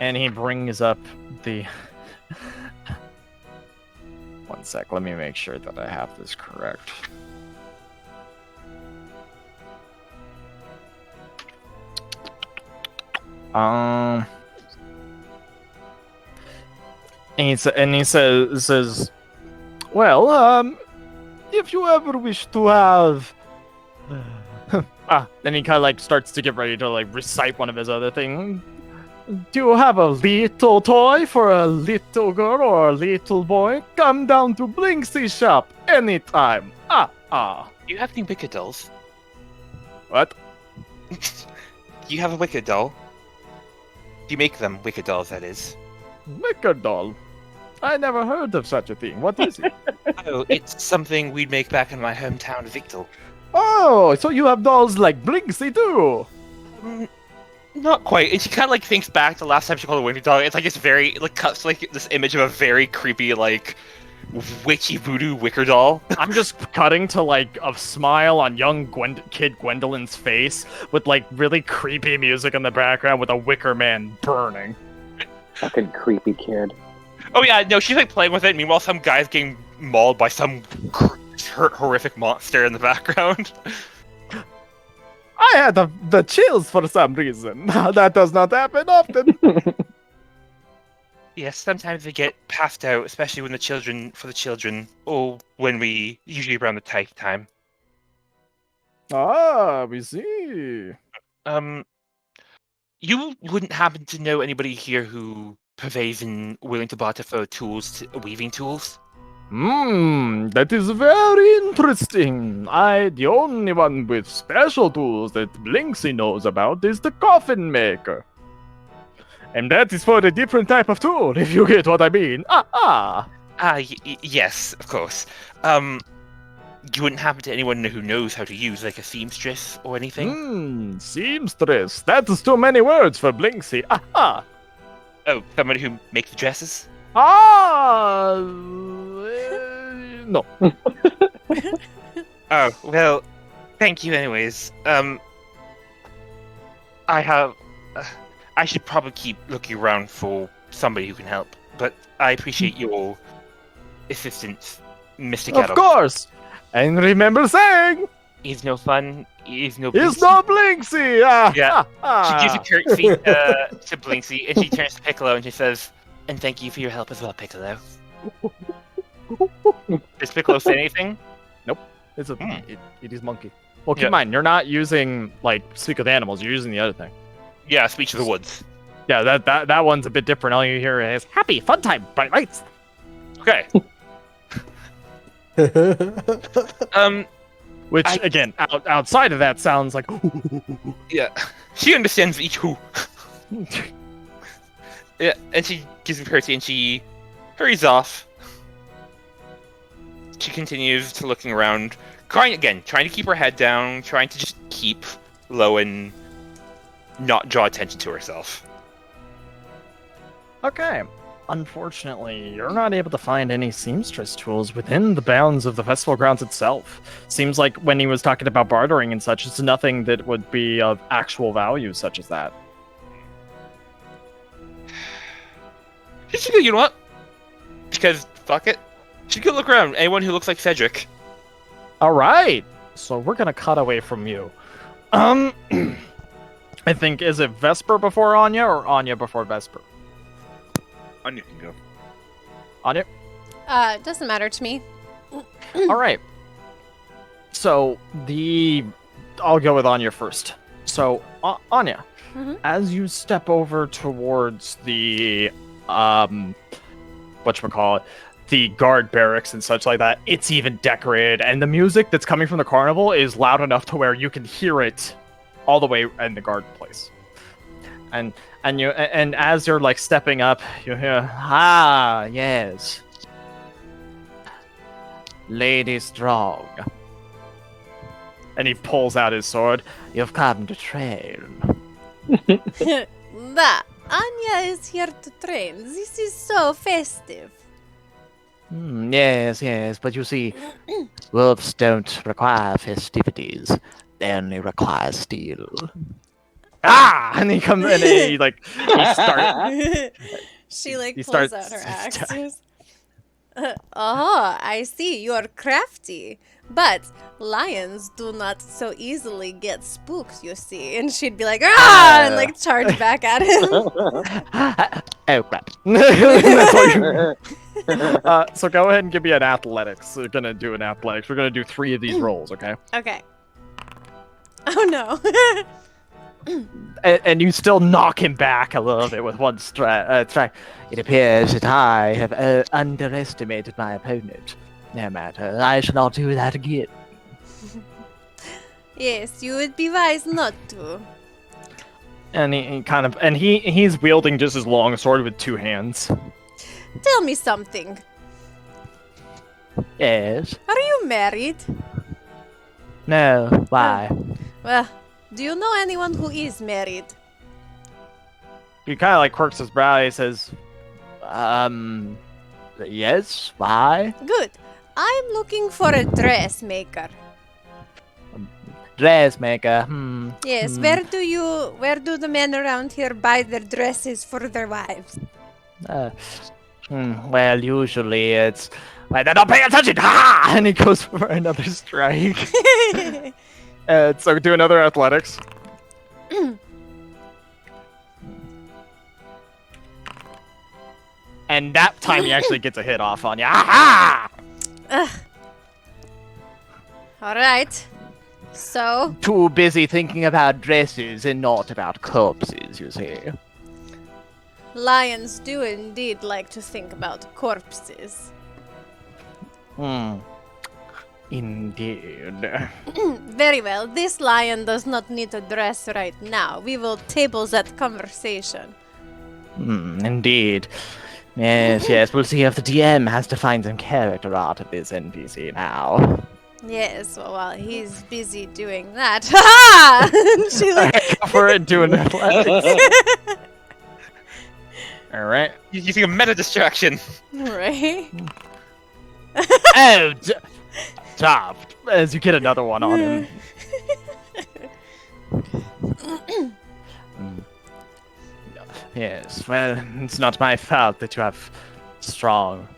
and he brings up the... One sec, let me make sure that I have this correct. And he says, well, if you ever wish to have, then he kind of like starts to get ready to like recite one of his other things. Do you have a little toy for a little girl or a little boy? Come down to Blinksy's shop anytime. Do you have any wicked dolls? What? Do you have a wicked doll? Do you make them wicked dolls? That is. Wicked doll. I never heard of such a thing. What is it? Oh, it's something we'd make back in my hometown, Victor. Oh, so you have dolls like Blinksy too? Not quite. And she kind of like thinks back to the last time she called a wicked doll. It's like it cuts like this image of a very creepy like witchy voodoo wicker doll. I'm just cutting to like a smile on young kid Gwendolyn's face with like really creepy music in the background with a wicker man burning. Fucking creepy kid. Oh yeah, no, she's like playing with it. Meanwhile, some guy's getting mauled by some horrific monster in the background. I had the chills for some reason. That does not happen often. Yes, sometimes they get passed out, especially when for the children, or when usually around the type time. Ah, we see. You wouldn't happen to know anybody here who purveys and willing to barter for weaving tools? That is very interesting. The only one with special tools that Blinksy knows about is the coffin maker. And that is for a different type of tool, if you get what I mean. Yes, of course. You wouldn't happen to anyone who knows how to use, like, a seamstress or anything? Seamstress. That is too many words for Blinksy. Oh, somebody who makes dresses? No. Oh, well, thank you anyways. I should probably keep looking around for somebody who can help, but I appreciate your assistance, Mr. Gatto. Of course. And remember saying, He's no fun, he's no it's Blinksy. no Blinksy. Yeah. She gives a curtsy to Blinksy, and she turns to Piccolo and she says, "And thank you for your help as well, Piccolo." Does Piccolo say anything? It is monkey. Well, keep in mind, you're not using, like, speak with animals. You're using the other thing. Yeah, speech of the woods. Yeah, that one's a bit different. All you hear is, happy, fun time, bright lights. Okay. Which, again, outside of that sounds like... Yeah. She understands each who. Yeah, and she gives a curtsy and she hurries off. She continues to looking around, trying to keep her head down, trying to just keep low and not draw attention to herself. Okay. Unfortunately, you're not able to find any seamstress tools within the bounds of the festival grounds itself. Seems like when he was talking about bartering and such, it's nothing that would be of actual value such as that. You know what? Because, fuck it. She could look around. Anyone who looks like Cedric. Alright! So we're gonna cut away from you. I think, is it Vesper before Anya, or Anya before Vesper? Anya can go. Anya? It doesn't matter to me. Alright. So, I'll go with Anya first. So, Anya, as you step over towards the, whatchamacallit, the guard barracks and such like that, it's even decorated, and the music that's coming from the carnival is loud enough to where you can hear it all the way in the guard place. And as you're, like, stepping up, you hear, yes. Lady Strong. And he pulls out his sword. You've come to train. Anya is here to train. This is so festive. Yes, but you see, wolves don't require festivities. They only require steel. And he comes and he starts. She pulls starts- out her axe. Oh, I see. You're crafty. But lions do not so easily get spooked, you see. And she'd be like, and charge back at him. Oh crap! That's what you... so go ahead and give me an athletics. We're gonna do an athletics. We're gonna do 3 of these rolls, okay? Okay. Oh no. And you still knock him back a little bit with one strike. It appears that I have underestimated my opponent. No matter, I shall not do that again. Yes, you would be wise not to. And he's wielding just his long sword with 2 hands. Tell me something. Yes. Are you married? No. Why? Well, do you know anyone who is married? He kind of quirks his brow. He says, Yes. Why? Good. I'm looking for a dressmaker. Dressmaker. Yes, where do the men around here buy their dresses for their wives? Well, usually it's. "Why, they're not paying attention!" And he goes for another strike. So do another athletics. And that time he actually gets a hit off on you. Aha! All right. So, Too busy thinking about dresses and not about corpses, you see. lions do indeed like to think about corpses. Indeed. Very well. This lion does not need a dress right now. We will table that conversation. Indeed. Yes, we'll see if the DM has to find some character art of this NPC now. Yes, well, while he's busy doing that. Ha! She like, Go for it, do an athletics. Alright. Using a meta distraction. right? Oh, stop. As you get another one on him. Yes, well, it's not my fault that you have strong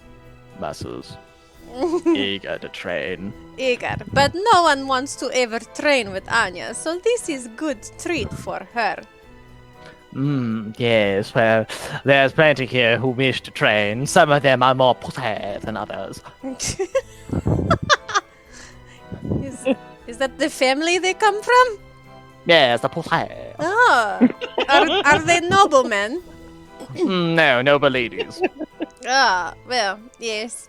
muscles. Eager to train. Eager, but no one wants to ever train with Anya, so this is good treat for her. Yes, well, there's plenty here who wish to train. Some of them are more pussy than others. Is that the family they come from? Yes, the pussy. Oh, are they noblemen? No, noble ladies. Ah, well, yes.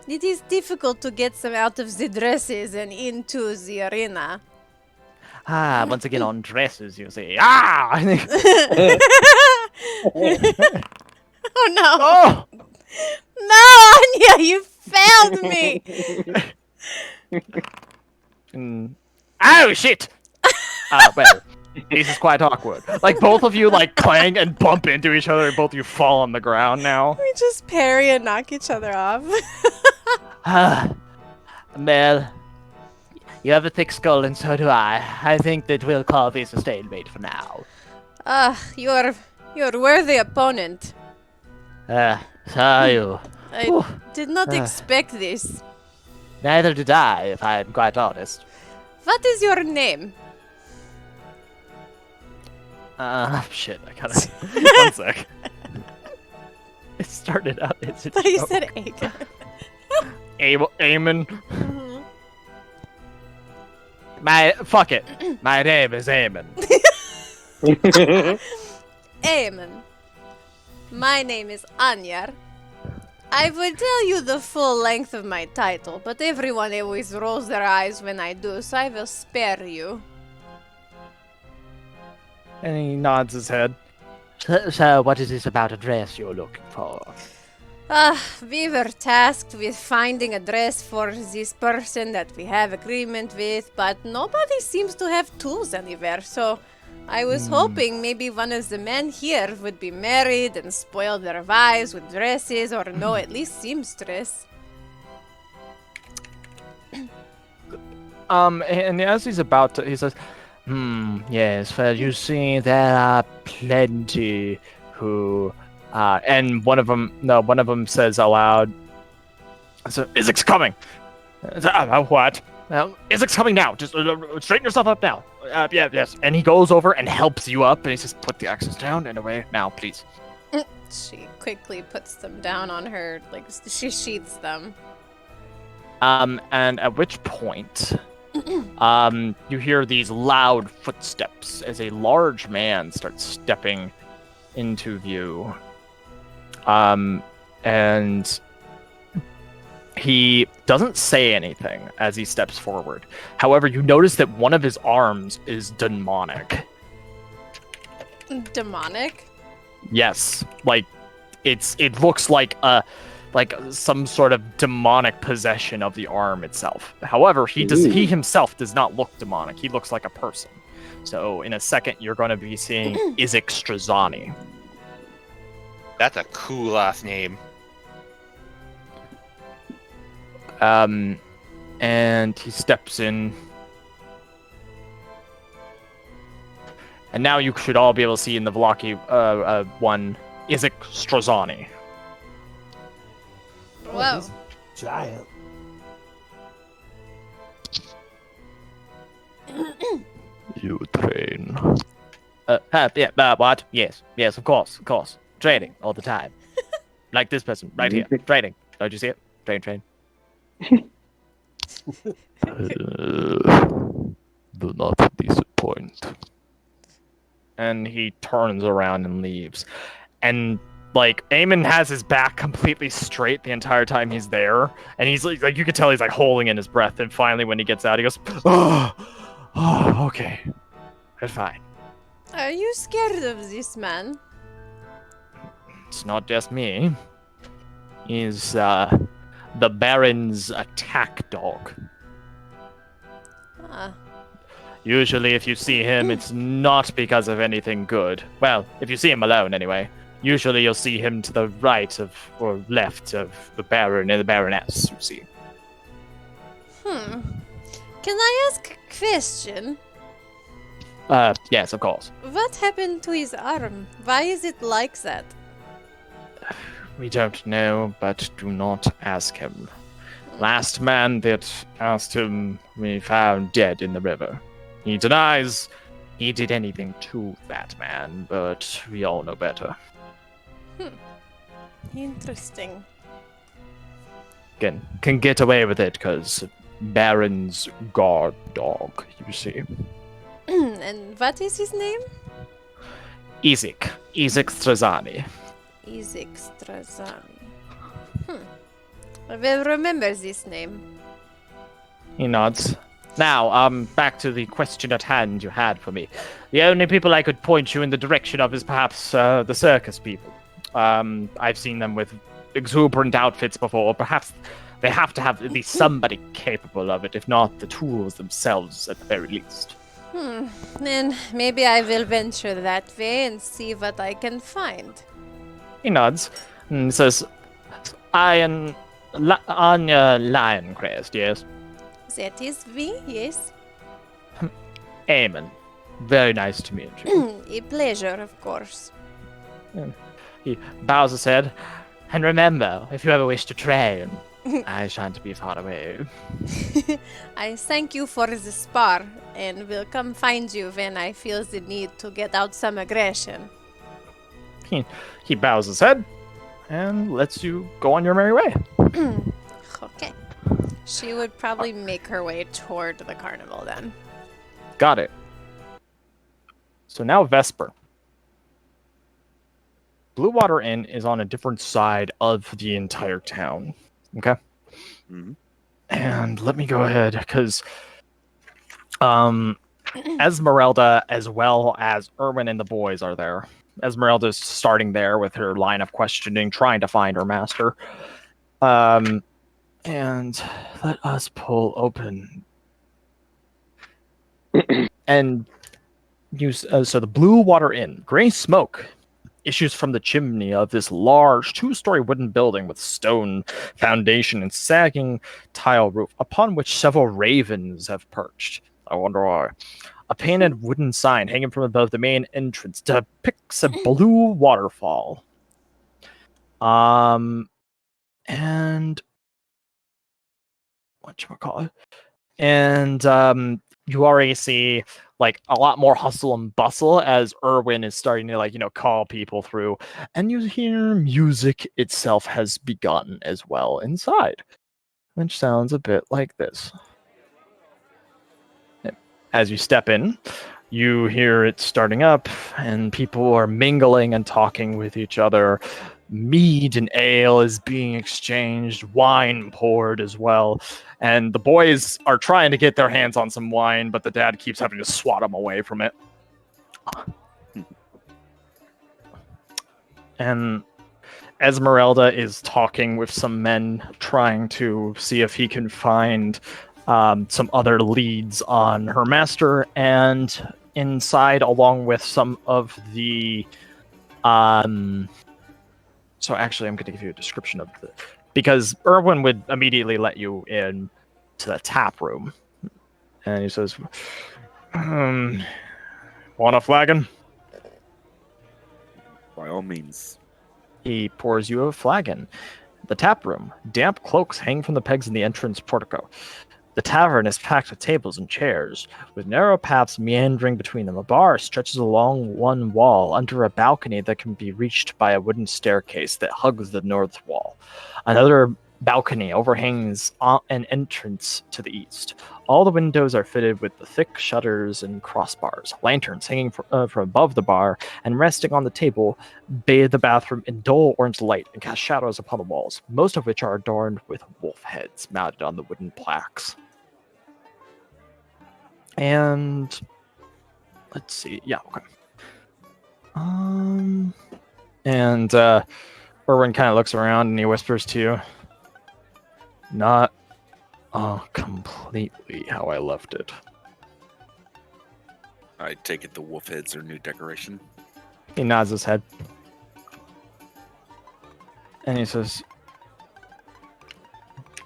It is difficult to get them out of the dresses and into the arena. Once again on dresses, you see. Ah! Oh no! Oh! No, Anya, you failed me! Oh, shit! Well, this is quite awkward. Like, both of you, like, clang and bump into each other, and both of you fall on the ground now. We just parry and knock each other off. Well, you have a thick skull and so do I. I think that we'll call this a stalemate for now. You're worthy opponent. So are you. I did not expect this. Neither did I, if I'm quite honest. What is your name? Shit, I gotta... One sec. It started out as a I thought you joke. said Aga. Eamon. Fuck it. My name is Eamon. Amen. My name is Anyar. I will tell you the full length of my title, but everyone always rolls their eyes when I do, so I will spare you. And he nods his head. So what is this about a dress you're looking for? We were tasked with finding a dress for this person that we have agreement with, but nobody seems to have tools anywhere, so I was hoping maybe one of the men here would be married and spoil their wives with dresses, or know at least seamstress. And as he's about to, he says, Yes, well, you see, there are plenty who... and one of them says aloud, so, Isaac's coming! What? Isaac's coming now! Just straighten yourself up now! Yes. And he goes over and helps you up, and he says, put the axes down and away now, please. She quickly puts them down on her, like, she sheaths them. And at which point, you hear these loud footsteps as a large man starts stepping into view. And he doesn't say anything as he steps forward. However, you notice that one of his arms is demonic. Demonic? Yes, like it looks like some sort of demonic possession of the arm itself. However, he himself does not look demonic. He looks like a person. So in a second, you're going to be seeing Isaac Strazani. That's a cool last name. And he steps in. And now you should all be able to see in the Villaki one, Isaac Strazani. Whoa. He's giant. You train. What? Yes, of course. Training all the time. Like this person, right here. Trading. Don't you see it? Train. Do not disappoint. And he turns around and leaves. And like Eamon has his back completely straight the entire time he's there, and he's like you can tell he's like holding in his breath. And finally, when he gets out, he goes, "Oh, okay, that's fine. Are you scared of this man? It's not just me. He's the Baron's attack dog. Ah, Usually, if you see him, it's not because of anything good. Well, if you see him alone, anyway. Usually, you'll see him to the right of or left of the Baron and the Baroness. You see. Can I ask a question? Yes, of course. What happened to his arm? Why is it like that? We don't know, but do not ask him. Last man that asked him, we found dead in the river. He denies he did anything to that man, but we all know better. Interesting. Again, can get away with it because Baron's guard dog, you see. And what is his name? Ezek Strazani. Izek Strazani. I will remember this name. He nods. Now, back to the question at hand you had for me. The only people I could point you in the direction of is perhaps the circus people. I've seen them with exuberant outfits before. Perhaps they have to have at least somebody capable of it, if not the tools themselves at the very least. Then maybe I will venture that way and see what I can find. He nods and says, on Lion Crest, yes? That is we, yes? Eamon. Very nice to meet you. A pleasure, of course. He bows his head. And remember, if you ever wish to train, I shan't be far away. I thank you for the spar, and will come find you when I feel the need to get out some aggression. He bows his head and lets you go on your merry way. Okay. She would probably make her way toward the carnival then. Got it. So now Vesper. Blue Water Inn is on a different side of the entire town. Okay? Mm-hmm. And let me go ahead, because Esmeralda as well as Erwin and the boys are there. Esmeralda's starting there with her line of questioning, trying to find her master. And let us pull open. And use so the Blue Water Inn. Gray smoke issues from the chimney of this large two-story wooden building with stone foundation and sagging tile roof, upon which several ravens have perched. I wonder why. A painted wooden sign hanging from above the main entrance depicts a blue waterfall. And whatchamacallit? And you already see like a lot more hustle and bustle as Erwin is starting to call people through, and you hear music itself has begun as well inside, which sounds a bit like this. As you step in, you hear it starting up, and people are mingling and talking with each other. Mead and ale is being exchanged, wine poured as well, and the boys are trying to get their hands on some wine, but the dad keeps having to swat them away from it. And Esmeralda is talking with some men, trying to see if he can find some other leads on her master, and inside, along with some of the so actually, I'm going to give you a description of the, because Erwin would immediately let you in to the tap room, and he says, "Want a flagon?" By all means. He pours you a flagon. The tap room. Damp cloaks hang from the pegs in the entrance portico. The tavern is packed with tables and chairs, with narrow paths meandering between them. A bar stretches along one wall under a balcony that can be reached by a wooden staircase that hugs the north wall. Another balcony overhangs an entrance to the east. All the windows are fitted with the thick shutters and crossbars. Lanterns hanging from above the bar and resting on the table bathe the bathroom in dull orange light and cast shadows upon the walls, most of which are adorned with wolf heads mounted on the wooden plaques. And let's see. Yeah, okay. And Erwin kind of looks around and he whispers to you, not completely how I left it. I take it the wolf heads are new decoration. He nods his head. And he says,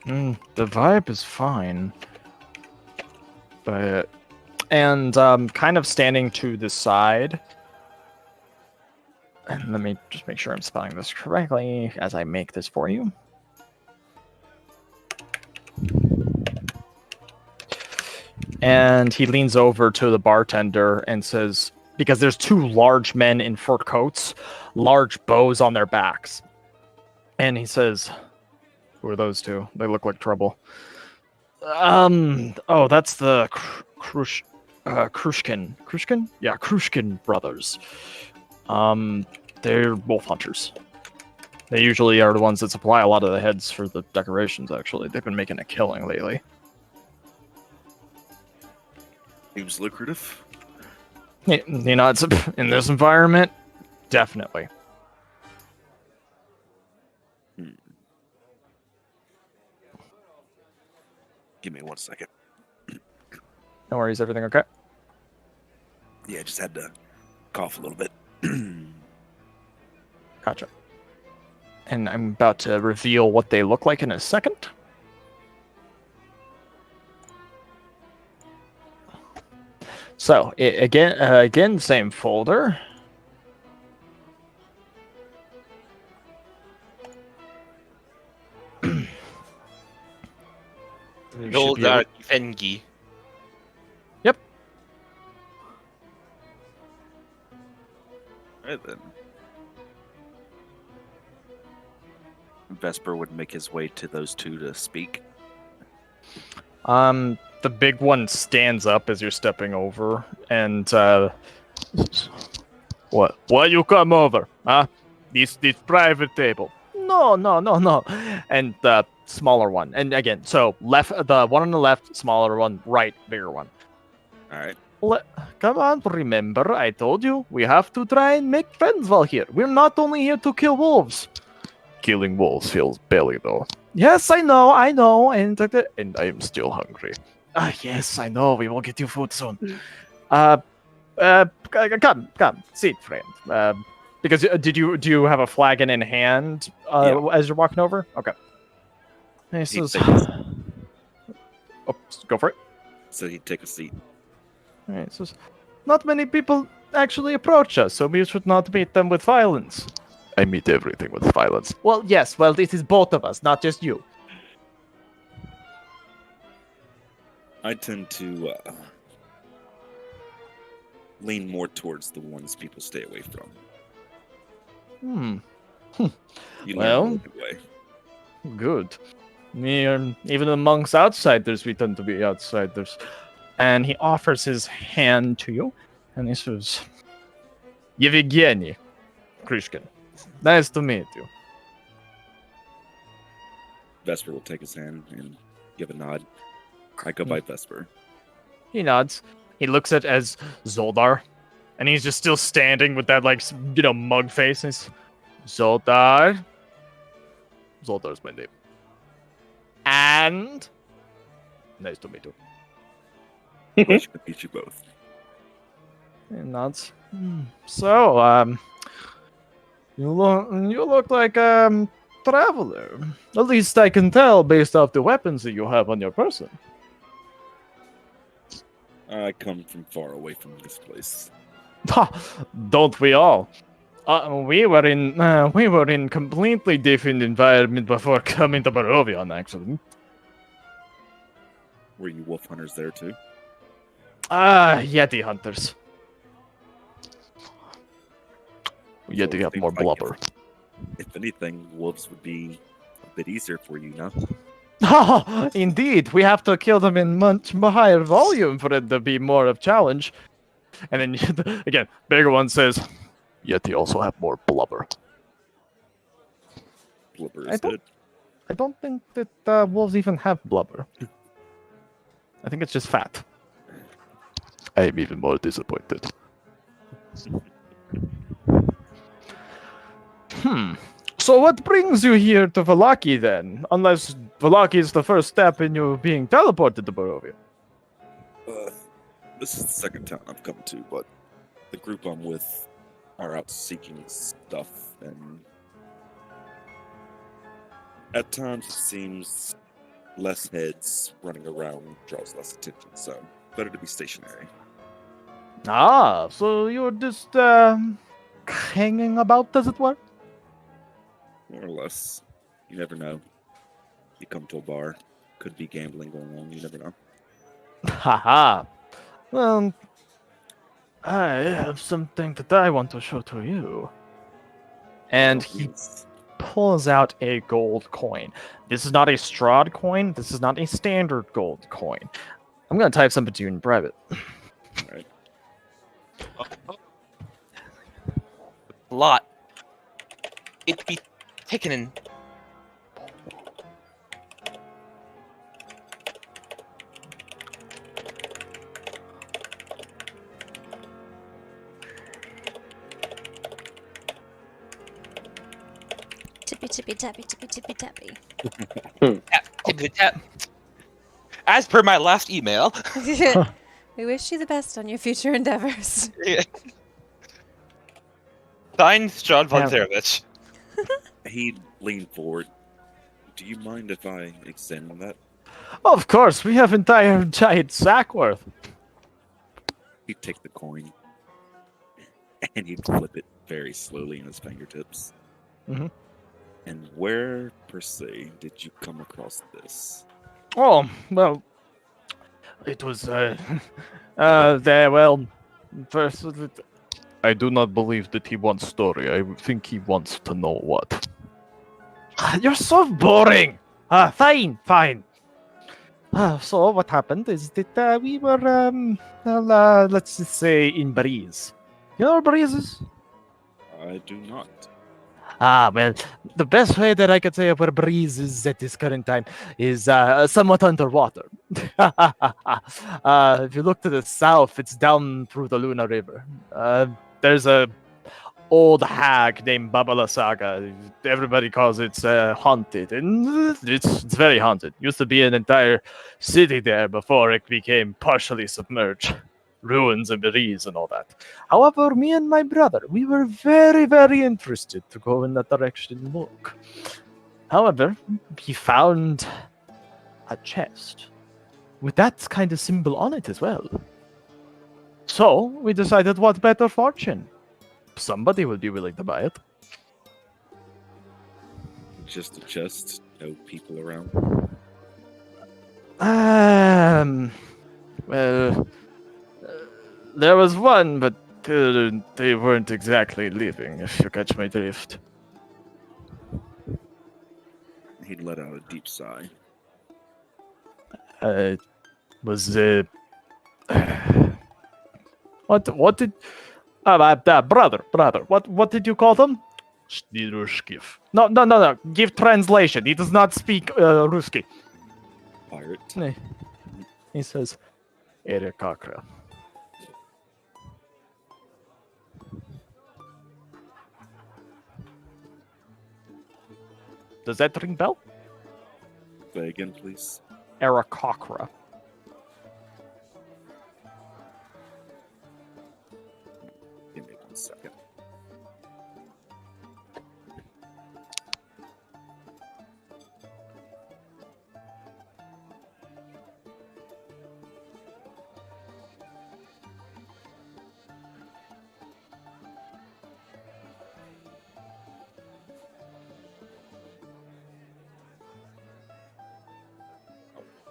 the vibe is fine. But... And kind of standing to the side. And let me just make sure I'm spelling this correctly as I make this for you. And he leans over to the bartender and says, because there's two large men in fur coats, large bows on their backs. And he says, who are those two? They look like trouble. Oh, that's the Krushkin. Krushkin? Yeah, Krushkin brothers. They're wolf hunters. They usually are the ones that supply a lot of the heads for the decorations, actually. They've been making a killing lately. Seems lucrative. You know, it's in this environment, definitely. Give me 1 second. No worries, everything okay? Yeah, just had to cough a little bit. Gotcha. And I'm about to reveal what they look like in a second. So, again, same folder. Noldar Fengi. Yep. Right then. Vesper would make his way to those two to speak. The big one stands up as you're stepping over, and what? Why you come over? Huh? This private table. No. And the smaller one. And again, so left, the one on the left, smaller one, right, bigger one. All right. Come on, remember, I told you, we have to try and make friends while here. We're not only here to kill wolves. Killing wolves feels belly, though. Yes, I know, and I am still hungry. Yes, I know, we will get you food soon. Come, sit, friend. Because do you have a flagon in hand as you're walking over? Okay. He says, go for it. So he'd take a seat. All right, so not many people actually approach us, so we should not meet them with violence. I meet everything with violence. Well, yes, this is both of us, not just you. I tend to lean more towards the ones people stay away from. You learn the way. Good. Even amongst outsiders, we tend to be outsiders. And he offers his hand to you, and he says, Yevgeny Krishkin. Nice to meet you. Vesper will take his hand and give a nod. I go by Vesper. He nods. He looks at as Zoldar, and he's just still standing with that, mug face. And he's, Zoldar. Zoldar's my name. And nice to meet you. Pleasure to meet you both. He nods. So, you look like a traveler. At least I can tell based off the weapons that you have on your person. I come from far away from this place. Don't we all? We were in completely different environment before coming to Barovian, actually. Were you wolf hunters there too? Yeti hunters. Yeti have more seems like blubber. If anything, wolves would be a bit easier for you, no? Oh, indeed, we have to kill them in much higher volume for it to be more of a challenge. And then again, bigger one says, Yeti also have more blubber. Blubber I is good. don't think that wolves even have blubber. I think it's just fat. I am even more disappointed. So what brings you here to Villaki then? Unless Villaki is the first step in you being teleported to Barovia. This is the second town I've come to, but the group I'm with are out seeking stuff, and at times it seems less heads running around draws less attention, so better to be stationary. Ah, so you're just hanging about, as it were? More or less. You never know. You come to a bar, could be gambling going on, you never know. Haha. Well, I have something that I want to show to you. And he pulls out a gold coin. This is not a Strahd coin. This is not a standard gold coin. I'm going to type something to you in private. Alright. A lot. It'd be taken in. Tippy tippy tappy tippy tippy tappy. Tap, tippity tap. As per my last email. We wish you the best on your future endeavors. Signed, Strahd von Zarovich. He'd lean forward. Do you mind if I examine that? Of course, we have entire giant sack worth. He'd take the coin and he'd flip it very slowly in his fingertips. Mm-hmm. And where, per se, did you come across this? Oh, well, it was, first, I do not believe that he wants story. I think he wants to know what. You're so boring! Fine. So what happened is that we were, let's just say in Breeze. You know where Breeze is? I do not. Well, the best way that I could say where Breeze is at this current time is somewhat underwater. If you look to the south, it's down through the Luna River. There's a old hag named Babala Saga. Everybody calls it haunted, and it's very haunted. Used to be an entire city there before it became partially submerged. Ruins and berries and all that. However, me and my brother, we were very, very interested to go in that direction and look. However, he found a chest with that kind of symbol on it as well. So, we decided what better fortune. Somebody will be willing to buy it. Just a chest, no people around. Well, there was one, but they weren't exactly living, if you catch my drift. He'd let out a deep sigh. Was what did brother, what did you call them? No, give translation. He does not speak Ruski. Pirate. He says Erekakra. Does that ring bell? Say again, please. Erekakra. Give me 1 second.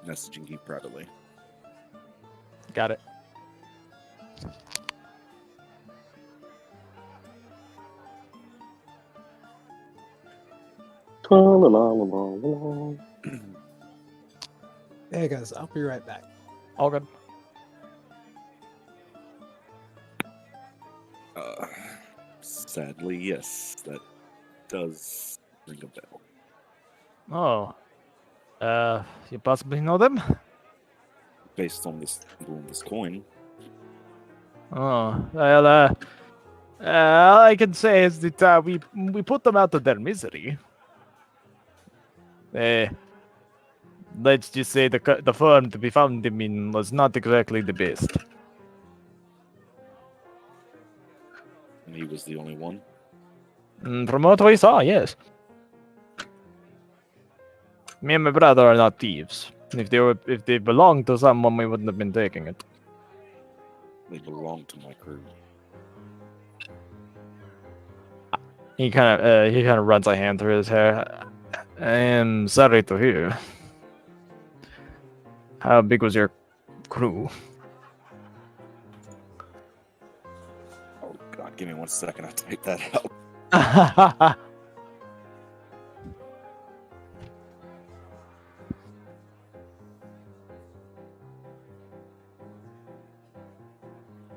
messaging you privately. Got it. Hey guys, I'll be right back. All good. Sadly, yes, that does ring a bell. Oh. You possibly know them? Based on this coin, Oh, well, all I can say is that we put them out of their misery. Let's just say the firm to be found them in was not exactly the best. and he was the only one. From what we saw, yes. Me and my brother are not thieves. If they belonged to someone, we wouldn't have been taking it. They belong to my crew. He kind of runs a hand through his hair. I am sorry to hear. How big was your crew? Oh God, give me 1 second. I'll type that out.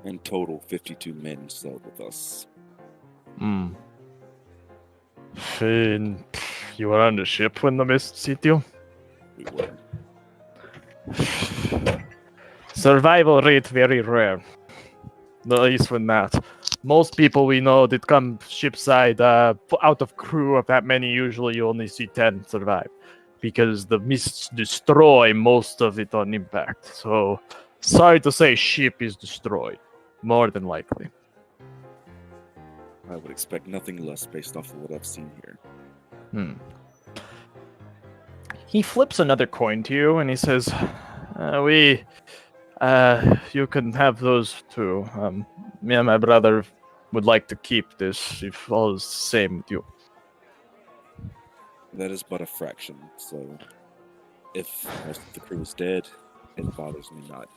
In total, 52 men sailed with us. Hmm. And you were on the ship when the mist hit you? We were. Survival rate very rare. At least when that. Most people we know that come shipside out of crew of that many, usually you only see 10 survive. Because the mists destroy most of it on impact. So, sorry to say, ship is destroyed. More than likely. I would expect nothing less based off of what I've seen here. He flips another coin to you and he says, you can have those too. Me and my brother would like to keep this if all is the same with you. That is but a fraction, so if most of the crew is dead, it bothers me not.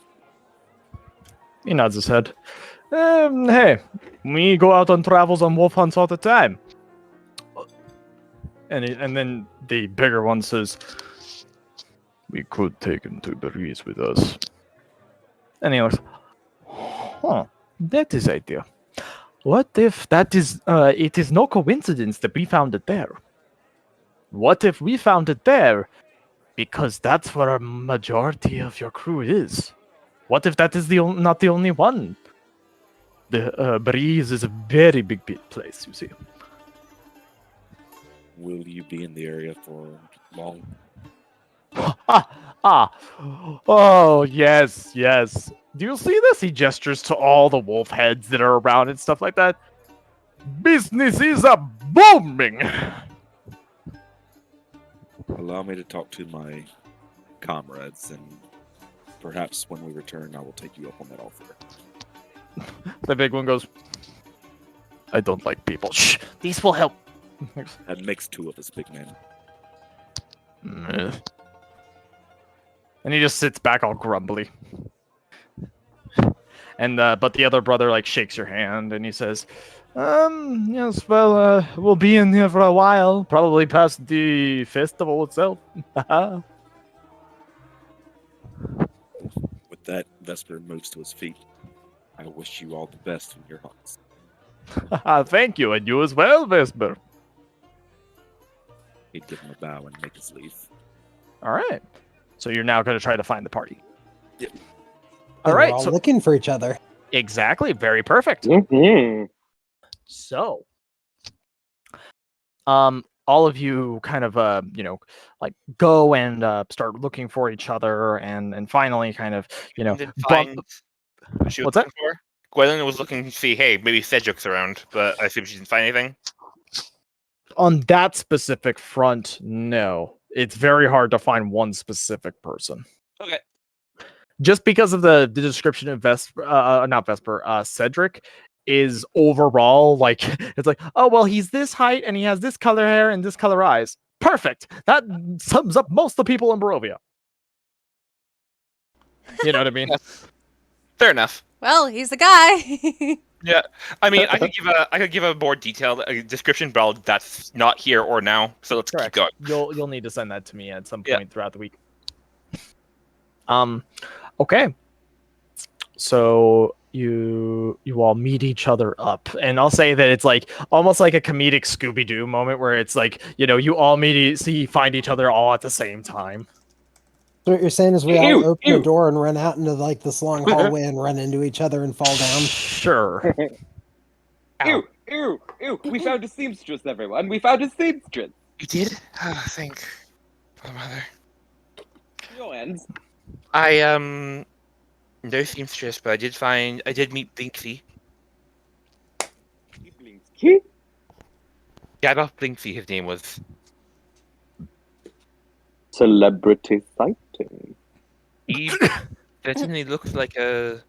He nods his head. Hey, we go out on travels on wolf hunts all the time. And then the bigger one says, we could take him to Breeze with us. And he looks, that is idea. What if that is, it is no coincidence that we found it there? What if we found it there because that's where a majority of your crew is? What if that is not the only one? The Breeze is a very big place, you see. Will you be in the area for long? Oh, yes. Do you see this? He gestures to all the wolf heads that are around and stuff like that. Business is a booming. Allow me to talk to my comrades, and perhaps when we return, I will take you up on that offer. The big one goes, I don't like people. Shh, these will help. That makes 2 of us, big man. And he just sits back all grumbly. And but the other brother like shakes your hand and he says, yes, well, we'll be in here for a while, probably past the festival itself. With that, Vesper moves to his feet. I wish you all the best in your hunts. Thank you, and you as well, Vesper. He'd give him a bow and make his leave. All right. So you're now going to try to find the party. Yep. All We're right. all So looking for each other. exactly. Very perfect. Mm-hmm. So, all of you kind of, like go and start looking for each other, and finally, kind of, Didn't bump. find what she was What's that? looking for. Gwendolyn was looking to see, hey, maybe Cedric's around, but I assume she didn't find anything. On that specific front, no. It's very hard to find one specific person. Okay. Just because of the description of Cedric is overall like it's like, oh well, he's this height and he has this color hair and this color eyes. Perfect. That sums up most of the people in Barovia. You know what I mean? Fair enough. Well, he's the guy. Yeah, I mean, I could give a more detailed description, but that's not here or now. So let's keep Correct. going. You'll need to send that to me at some Yeah. point throughout the week. Okay. So you all meet each other up, and I'll say that it's like almost like a comedic Scooby-Doo moment where it's like, you all find each other all at the same time. So what you're saying is we all Ew, open ew. the door and run out into like this long hallway and run into each other and fall down. Sure. Ew, ew, ew. We found a seamstress, everyone. We found a seamstress. You did? Oh, thank Father Mother. No ends. No seamstress, but I did meet Blinksy. Blinksy? Gadolf Blinksy, his name was. Celebrity sighting. He certainly looks like a.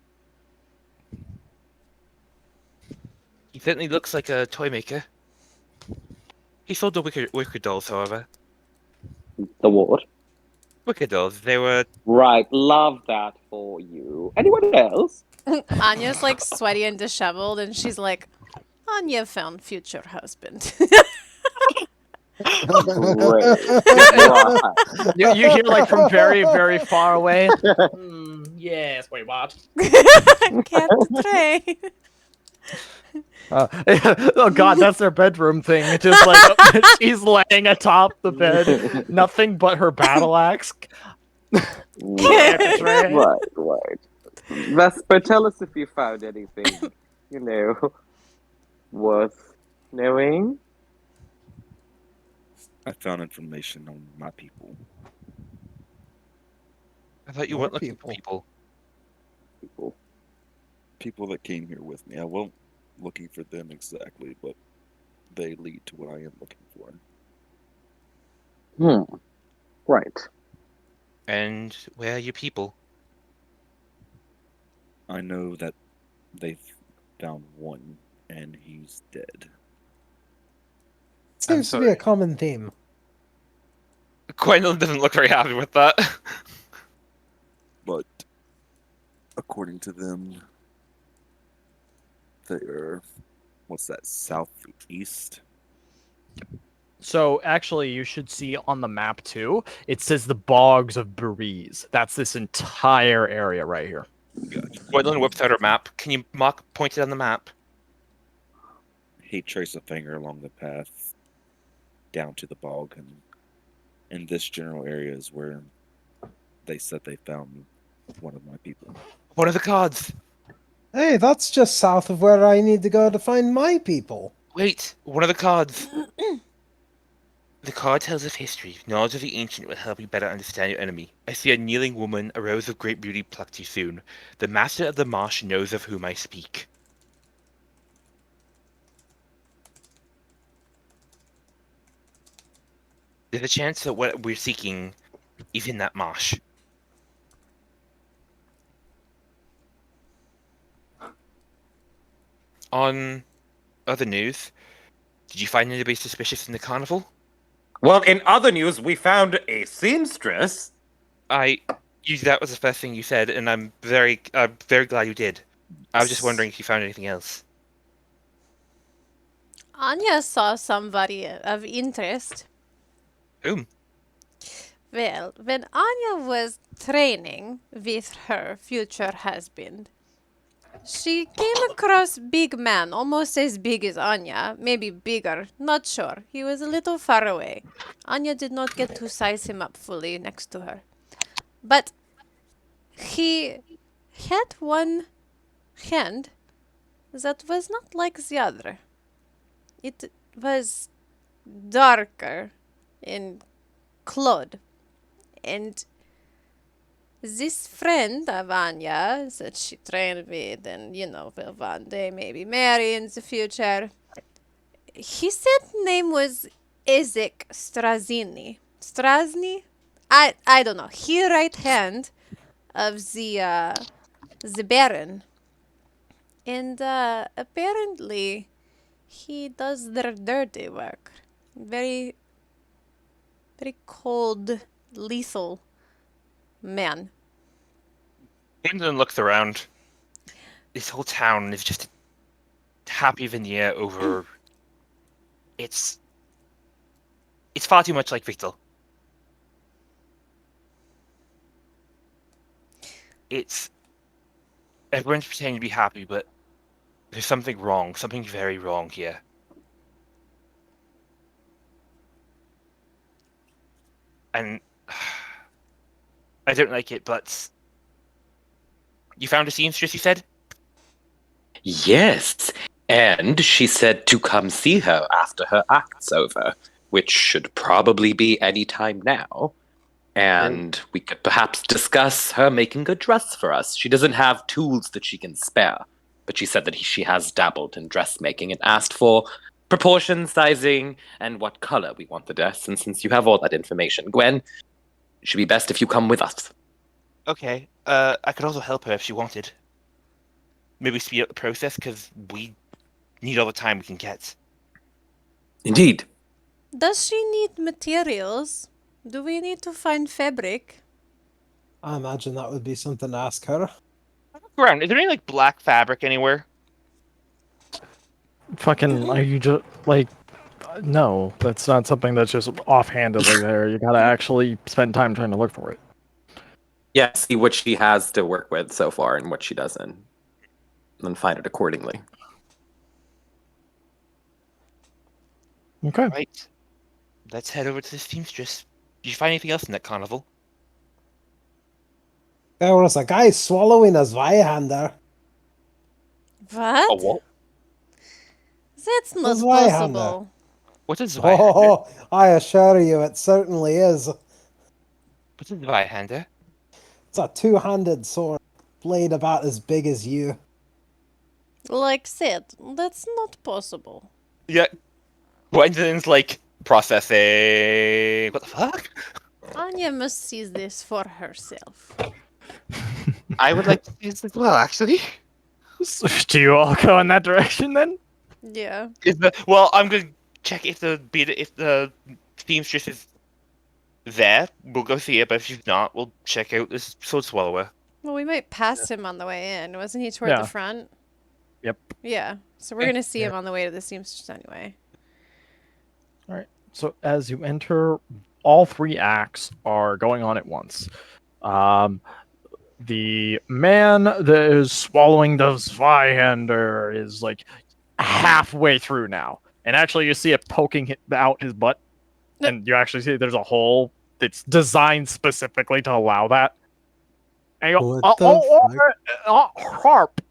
He certainly looks like a toy maker. He sold the wicker dolls, however. The what? Wicker dolls. They were. Right, love that for you. Anyone else? Anya's like sweaty and disheveled, and she's like, Anya found future husband. Great. Right. You hear like from very, very far away. Yes. Wait, what? Can't pray. Oh god, that's their bedroom thing. It's just like she's laying atop the bed, nothing but her battle axe. Right. Vesper, tell us if you found anything, worth knowing. I found information on my people. I thought you More weren't looking for people. People that came here with me. I wasn't looking for them exactly, but they lead to what I am looking for. Right. And where are your people? I know that they've found one, and he's dead. Seems to be a common theme. Gwendolyn doesn't look very happy with that. But according to them, they're southeast? So actually, you should see on the map too. It says the Bogs of Breeze. That's this entire area right here. Gotcha. Gwendolyn whips out her map. Can you point it on the map? He traced a finger along the path down to the bog, and in this general area is where they said they found one of my people. One of the gods. Hey, that's just south of where I need to go to find my people. Wait, one of the cards. The card tells of history. Knowledge of the ancient will help you better understand your enemy. I see a kneeling woman, a rose of great beauty plucked you soon. The master of the marsh knows of whom I speak. There's a chance that what we're seeking is in that marsh. On other news, did you find anybody suspicious in the carnival? Well, in other news, we found a seamstress. That was the first thing you said, and I'm very glad you did. I was just wondering if you found anything else. Anya saw somebody of interest. Whom? Well, when Anya was training with her future husband, she came across big man, almost as big as Anya, maybe bigger, not sure. He was a little far away. Anya did not get to size him up fully next to her. But he had one hand that was not like the other. It was darker and clawed. And this friend of Anya that she trained with and, will one day maybe marry in the future, he said name was Ezek Strazini. Strazni? I don't know. He right hand of the Baron. And apparently he does their dirty work. Very, very cold, lethal man. Gwendolyn looks around. This whole town is just happy veneer over. It's far too much like Victor. It's everyone's pretending to be happy, but there's something wrong, something very wrong here. And I don't like it, but you found a seamstress, you said? Yes, and she said to come see her after her act's over, which should probably be any time now. And we could perhaps discuss her making a dress for us. She doesn't have tools that she can spare, but she said that she has dabbled in dressmaking and asked for proportion, sizing, and what color we want the dress. And since you have all that information, Gwen, it should be best if you come with us. Okay. I could also help her if she wanted. Maybe speed up the process, because we need all the time we can get. Indeed. Does she need materials? Do we need to find fabric? I imagine that would be something to ask her. Look around. Is there any, like, black fabric anywhere? Fucking, are you just like? No, that's not something that's just offhandedly there. You gotta actually spend time trying to look for it. Yeah, see what she has to work with so far and what she doesn't. And then find it accordingly. Okay. Right. Let's head over to the seamstress. Did you find anything else in that carnival? There was a guy swallowing a Zweihander. What? A what? That's not Zweihander. possible. What is Zweihander? Oh, I assure you, it certainly is. What's a Zweihander? It's a two-handed sword, blade about as big as you. Like said, that's not possible. Yeah. Gwendolyn's like, processing. What the fuck? Anya must see this for herself. I would like to see this as well, actually. So, do you all go in that direction then? Yeah. Well, I'm gonna check if the seamstress is there. We'll go see it, but if she's not, we'll check out this sword swallower. Well, we might pass him on the way in. Wasn't he toward Yeah. the front? Yep. Yeah. So we're gonna see him on the way to the seamstress anyway. All right. So as you enter, all three acts are going on at once. The man that is swallowing the Zweihander is like halfway through now, and actually you see it poking out his butt, and you actually see there's a hole that's designed specifically to allow that. And you go, What the harp,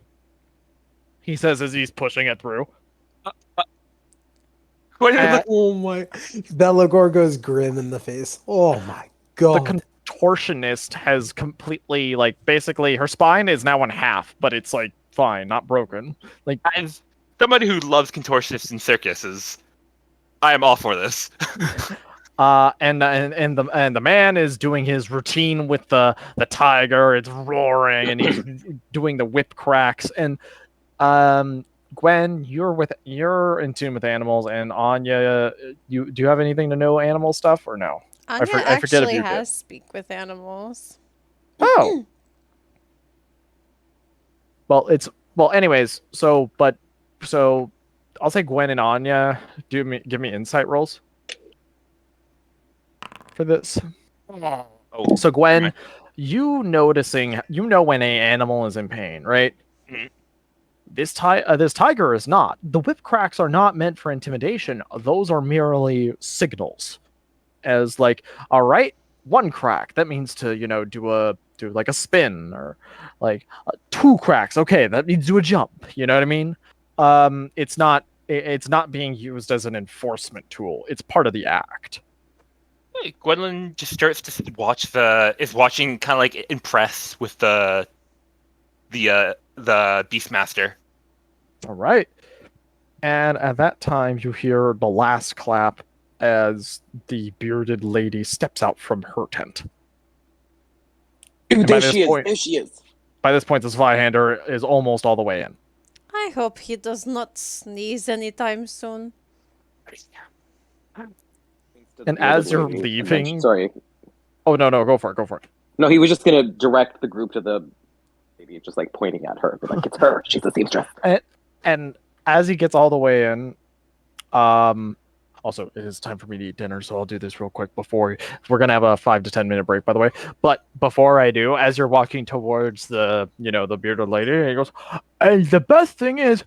he says as he's pushing it through. Oh my. Belagor goes grim in the face. Oh my god. The contortionist has completely, like, basically her spine is now in half, but it's like fine, not broken. Like, As somebody who loves contortionists and circuses, I am all for this. and the man is doing his routine with the tiger. It's roaring, and he's doing the whip cracks. And Gwen, you're in tune with animals, and Anya, do you have anything to know animal stuff or no? Anya I forget if actually you has speak with animals. Oh. Anyways, so I'll say Gwen and Anya give me insight rolls for this. Oh, So Gwen, you know when a animal is in pain, right? Mhm. This tiger is not. The whip cracks are not meant for intimidation. Those are merely signals. As like, all right, one crack, that means to, do like a spin, or like two cracks. Okay, that means do a jump. You know what I mean? It's not being used as an enforcement tool. It's part of the act. Hey, Gwendolyn just starts to is watching, kind of like impressed with the Beastmaster. All right. And at that time, you hear the last clap as the bearded lady steps out from her tent. Ooh, And there she is. By this point, the Zweihander is almost all the way in. I hope he does not sneeze anytime soon. And as you're leaving... Sorry. Oh, no, go for it. No, he was just going to direct the group to the lady, just like pointing at her, but like it's her. She's a seamstress. And as he gets all the way in, also it is time for me to eat dinner, so I'll do this real quick before we're gonna have a 5 to 10 minute break, by the way. But before I do, as you're walking towards the bearded lady, he goes, and the best thing is,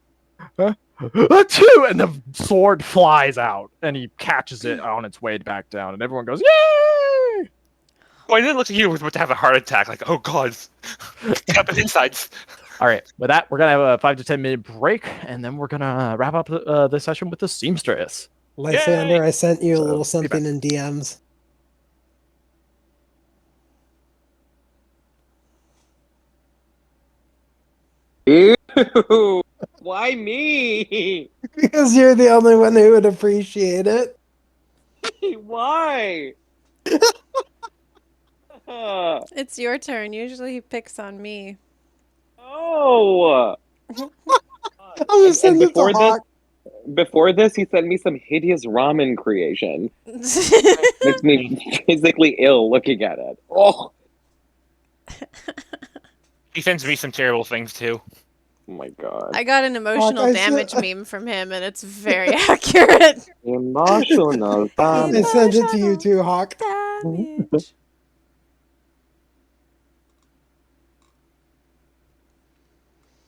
achoo! And the sword flies out, and he catches it on its way back down, and everyone goes, yay! Well, I didn't look like he was about to have a heart attack. Like, oh god, up his insides. All right, with that, we're gonna have a 5 to 10 minute break, and then we're gonna wrap up this session with the seamstress. Lysander, Yay! I sent you a So, little be something in DMs. Ew! Why me? Because you're the only one who would appreciate it. Why? It's your turn. Usually he picks on me. Oh! I'm gonna send it to Hawk. Before this, he sent me some hideous ramen creation. Makes me physically ill looking at it. Oh! He sends me some terrible things too. Oh my god. I got an emotional I damage said- meme from him, and it's very accurate. Emotional I damage. sent it to you too, Hawk. Damage.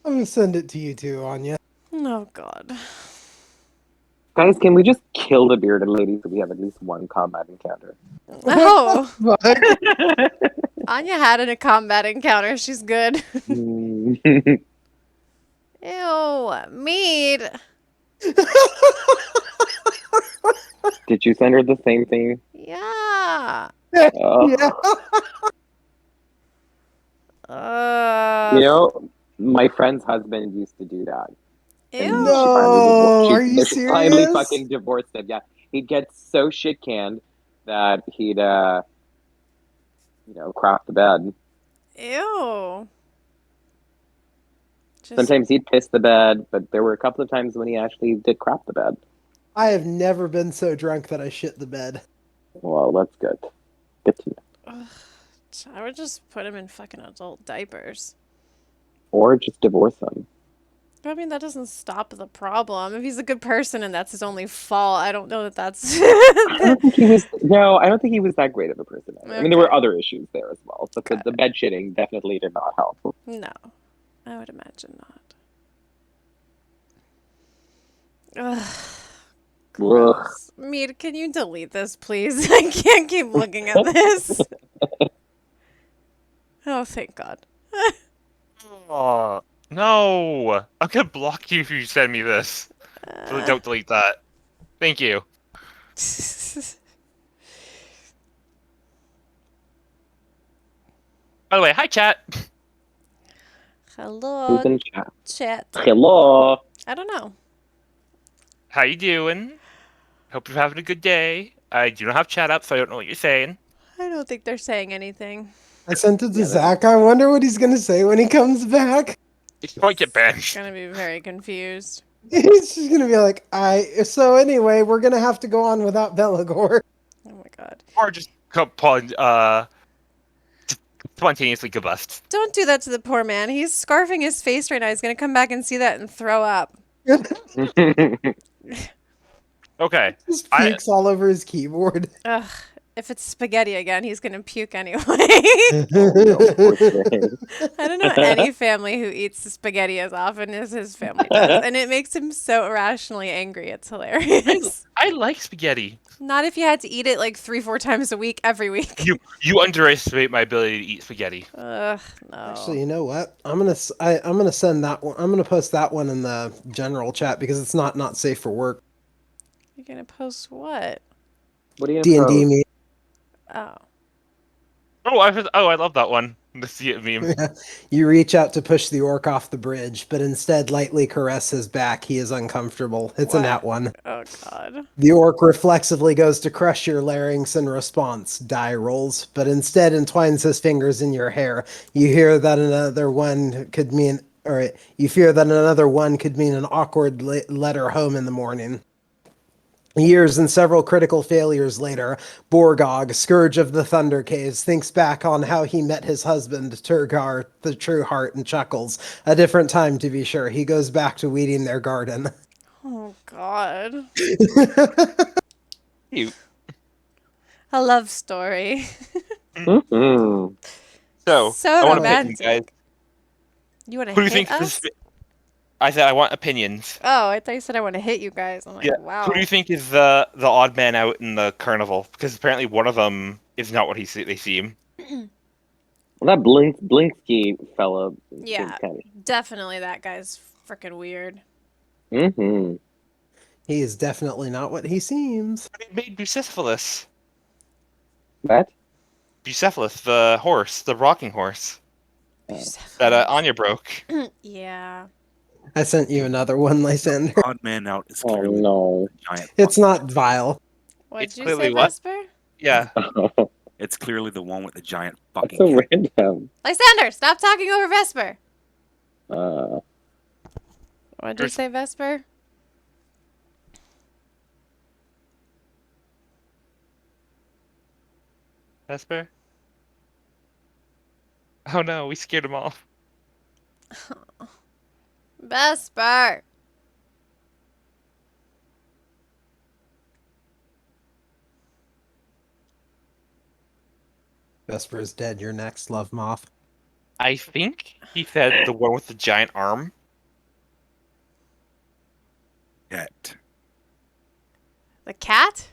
I'm gonna send it to you too, Anya. Oh god. Guys, can we just kill the bearded lady so we have at least one combat encounter? Oh, Fuck. Anya had a combat encounter. She's good. Ew, mead. Did you send her the same thing? Yeah. Oh. Yeah. You know, my friend's husband used to do that. And Ew. No, are you she finally serious? fucking divorced him. Yeah, he'd get so shit canned that he'd, crap the bed. Ew. Just, Sometimes he'd piss the bed, but there were a couple of times when he actually did crap the bed. I have never been so drunk that I shit the bed. Well, that's good. Good to know. ugh, I would just put him in fucking adult diapers. Or just divorce him. I mean, that doesn't stop the problem. If he's a good person and that's his only fault, I don't know that that's. I don't think he was. No, I don't think he was that great of a person. I mean, there were Okay. other issues there as well. But the bed shitting definitely did not help. No, I would imagine not. Ugh. Ugh. Gross. Mead, can you delete this, please? I can't keep looking at this. Oh, thank God. Oh no! I'm gonna block you if you send me this. So don't delete that. Thank you. By the way, hi chat. Hello, Who's in chat? chat. Hello. I don't know. How you doing? Hope you're having a good day. I do not have chat up, so I don't know what you're saying. I don't think they're saying anything. I sent it to Yeah, Zach. I wonder what he's gonna say when he comes back. It's going to get banned. Gonna be very confused. He's just gonna be like, so anyway, we're gonna have to go on without Belagor. Oh my God. Or just spontaneously combust. Don't do that to the poor man. He's scarfing his face right now. He's gonna come back and see that and throw up. Okay. Just pukes all over his keyboard. Ugh. If it's spaghetti again, he's gonna puke anyway. Oh, no, poor thing. I don't know any family who eats spaghetti as often as his family does, and it makes him so irrationally angry. It's hilarious. I like spaghetti. Not if you had to eat it like 3-4 times a week, every week. You underestimate my ability to eat spaghetti. Ugh, no. Actually, you know what? I'm gonna send that one. I'm gonna post that one in the general chat because it's not safe for work. You're gonna post what? What do you D&D me. Oh. I love that one. The see it meme. You reach out to push the orc off the bridge, but instead lightly caress his back. He is uncomfortable. It's a What? nat one. Oh God. The orc reflexively goes to crush your larynx in response. Die rolls, but instead entwines his fingers in your hair. You hear that another one could mean, or you fear that another one could mean an awkward letter home in the morning. Years and several critical failures later, Borgog, Scourge of the Thunder Caves, thinks back on how he met his husband, Turgar, the True Heart, and chuckles. A different time, to be sure. He goes back to weeding their garden. Oh God. Cute. A love story. Mm-hmm. So, So I want to pit you guys. romantic. You want to Who do you hit think us? I said I want opinions. Oh, I thought you said I want to hit you guys. I'm like, Yeah. wow. Who do you think is the odd man out in the carnival? Because apparently one of them is not what they seem. Well, that Blinksky fella. Yeah, definitely that guy's freaking weird. Mm-hmm. He is definitely not what he seems. But he made Bucephalus. What? Bucephalus, the horse, the rocking horse that Anya broke. Yeah. I sent you another one, Lysander. Odd man out is Oh clearly no. a giant. It's not vile. What'd It's you clearly say, what? Vesper? Yeah. It's clearly the one with the giant That's fucking. so cat. random. Lysander, stop talking over Vesper. Uh, What'd you say, Vesper? Vesper? Oh no, we scared him off. Vesper. Vesper is dead. You're next, Love Moth. I think he said the one with the giant arm. Cat. The cat?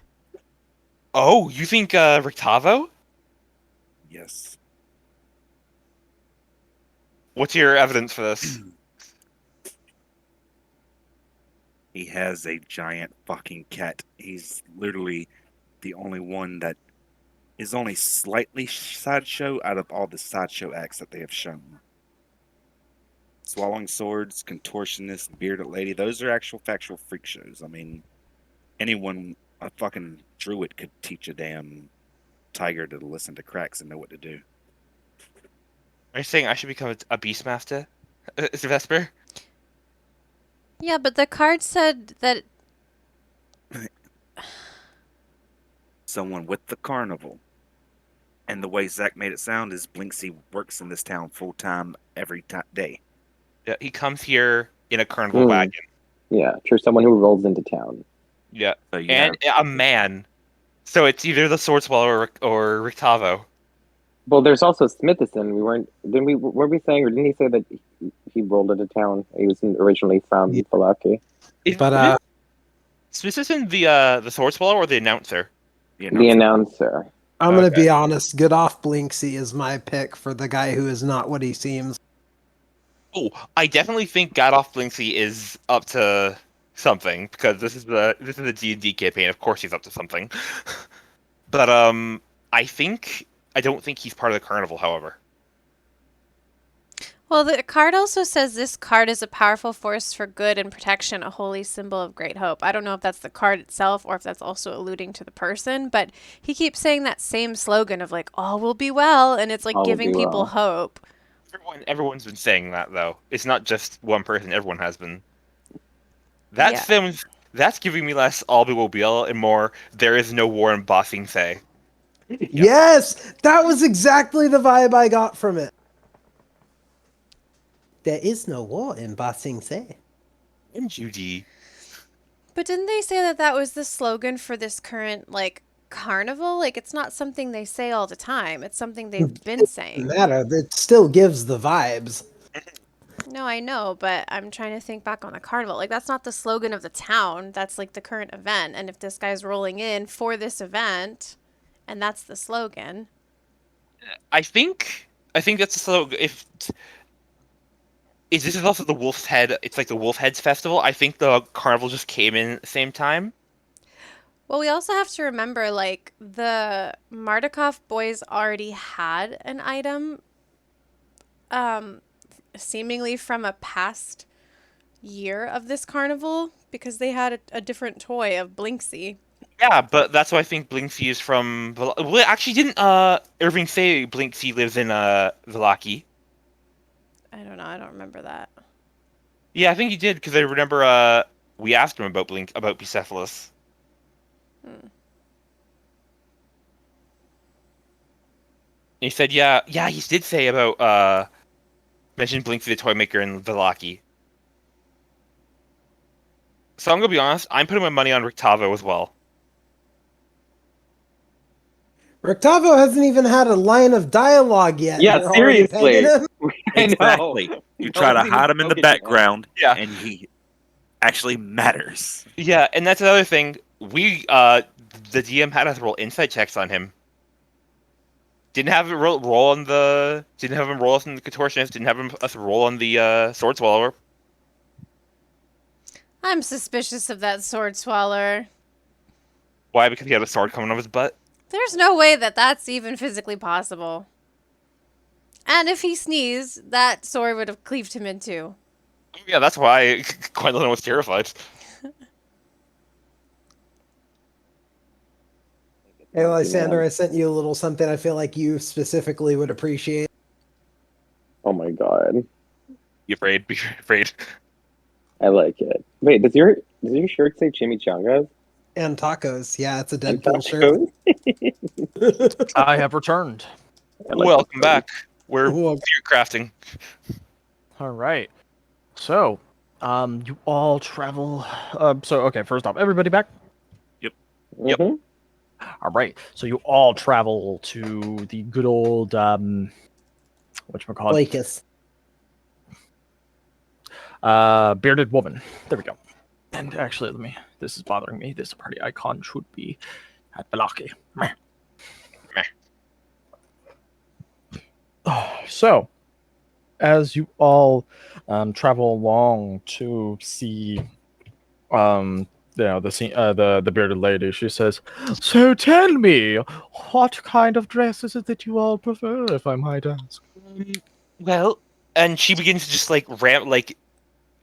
Oh, you think Rictavo? Yes. What's your evidence for this? He has a giant fucking cat. He's literally the only one that is only slightly sideshow out of all the sideshow acts that they have shown. Swallowing swords, contortionist, bearded lady, those are actual factual freak shows. I mean, anyone, a fucking druid could teach a damn tiger to listen to cracks and know what to do. Are you saying I should become a beastmaster? Is it Vesper? Yeah, but the card said that. Someone with the carnival. And the way Zach made it sound is Blinksy works in this town full time every day. Yeah, he comes here in a carnival Hmm. wagon. yeah, true. Someone who rolls into town. Yeah, So you and a man. So it's either the Sword Swallower or Rictavo. Well, there's also Smithison. Were we saying, or didn't he say that he rolled into town? He was originally from Yeah. Villaki. But Smithison the Sword Swallower or the announcer? The The announcer. announcer. I'm gonna Okay. be honest. Good off Blinksy is my pick for the guy who is not what he seems. Oh, I definitely think Gadoff Blinksy is up to something because this is a D&D campaign. Of course, he's up to something. But I don't think he's part of the carnival. However, Well, the card also says this card is a powerful force for good and protection, a holy symbol of great hope. I don't know if that's the card itself or if that's also alluding to the person, but he keeps saying that same slogan of like, all will be well, and it's like All will giving be people well. hope. everyone's been saying that though. It's not just one person. Everyone has been. That's Yeah. them. That's giving me less all will be well and more. There is no war in Ba Sing Se. Yes, that was exactly the vibe I got from it. There is no war in Ba Sing Se. And Judy. But didn't they say that that was the slogan for this current like carnival? Like it's not something they say all the time. It's something they've been saying. Matter. It still gives the vibes. No, I know, but I'm trying to think back on the carnival. Like that's not the slogan of the town. That's like the current event. And if this guy's rolling in for this event, and that's the slogan. I think that's the slogan. This is also the Wolf's Head. It's like the Wolf Heads Festival. I think the carnival just came in at the same time. Well, we also have to remember, like, the Mardukov boys already had an item, seemingly from a past year of this carnival, because they had a different toy of Blinksy. Yeah, but that's why I think Blinksy is from. Well, actually, didn't Irving say Blinksy lives in Villaki? I don't know. I don't remember that. Yeah, I think he did because I remember we asked him about Bucephalus. He said, yeah, he did say about, mentioned Blinksy the Toy Maker and Villaki. So I'm gonna be honest, I'm putting my money on Rictavo as well. Rictavo hasn't even had a line of dialogue yet. Yeah, You're already pegging seriously. him? I know. Exactly. You No try to one's even hide him in the spoken to him. background, Yeah. and he actually matters. Yeah, and that's another thing. We, the DM had us roll insight checks on him. Didn't have him roll on the. Didn't have him roll us on the contortionist. Didn't have us roll on the sword swallower. I'm suspicious of that sword swallower. Why? Because he had a sword coming out of his butt. There's no way that that's even physically possible. And if he sneezed, that sword would have cleaved him in two. Yeah, that's why Gwendolyn was terrified. Hey, Lysander, I sent you a little something I feel like you specifically would appreciate. Oh my god. Be afraid. Be afraid. I like it. Wait, does your shirt say chimichangas? And tacos. Yeah, it's a And Deadpool shirt. tacos? I have returned. I like Welcome this back. We're Well, beer crafting. All right. So, you all travel. Okay, first off, everybody back? Yep. Mhm. All right. So, you all travel to the good old, whatchamacallit? Blakis. Bearded woman. There we go. And actually, this is bothering me. This party icon should be at Villaki. Meh. So, as you all travel along to see the bearded lady, she says, "So tell me, what kind of dress is it that you all prefer, if I might ask?" Well, and she begins to just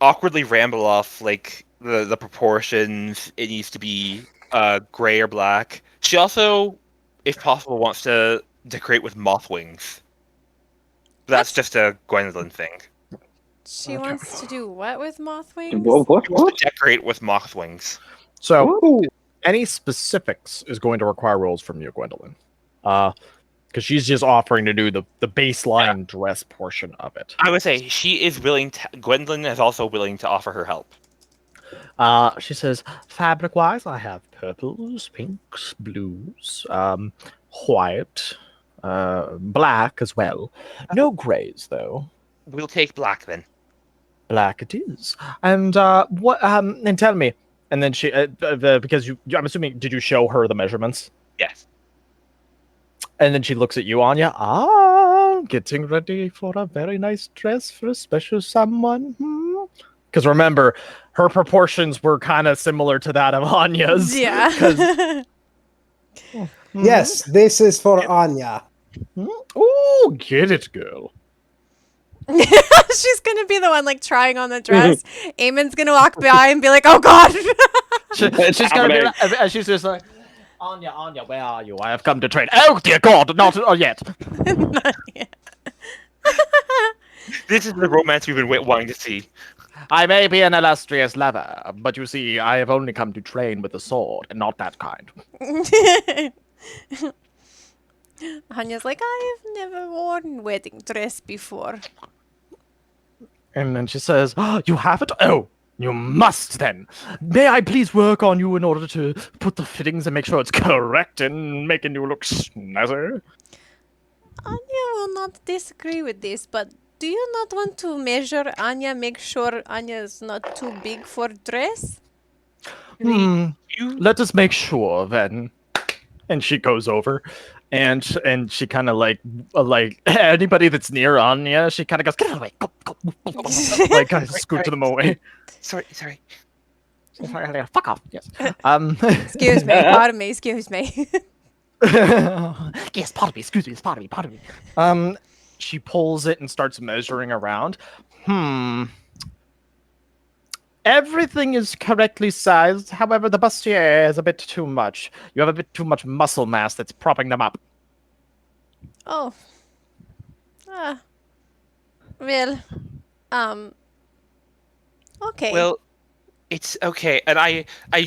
awkwardly ramble off like the proportions. It needs to be gray or black. She also, if possible, wants to decorate with moth wings. That's just a Gwendolyn thing. She wants to do what with moth wings? What? She wants to decorate with moth wings. So, Ooh. any specifics is going to require rolls from you, Gwendolyn. Because she's just offering to do the baseline dress portion of it. I would say she is willing to. Gwendolyn is also willing to offer her help. She says, fabric-wise, I have purples, pinks, blues, white, black as well. No grays, though. We'll take black then. Black it is. And what? And tell me. And then she, because I'm assuming, did you show her the measurements? Yes. And then she looks at you, Anya. Getting ready for a very nice dress for a special someone. Because remember, her proportions were kind of similar to that of Anya's. Yeah. Yes, this is for Anya. Ooh, get it, girl. She's gonna be the one like trying on the dress. Eamon's gonna walk by and be like, "Oh God!" She's gonna be. She's just like, Anya, where are you? I have come to trade. Oh dear God, not yet. Not yet. This is the romance we've been wanting to see. I may be an illustrious lover, but you see, I have only come to train with the sword, and not that kind. Anya's like, "I have never worn wedding dress before." And then she says, oh, you haven't? Oh, you must then. May I please work on you in order to put the fittings and make sure it's correct and making you look snazzy? Anya will not disagree with this, but do you not want to measure Anya, make sure Anya is not too big for dress? Let us make sure then. And she goes over, and she kind of like anybody that's near Anya, she kind of goes, get out of the way, go, like kind of scoot them away. Sorry. Fuck off. Yes. Excuse me, pardon me, excuse me. Yes, pardon me. Excuse me. Pardon me. She pulls it and starts measuring around. Everything is correctly sized. However, the bustier is a bit too much. You have a bit too much muscle mass that's propping them up. Oh. Well, okay. Well, it's okay. And I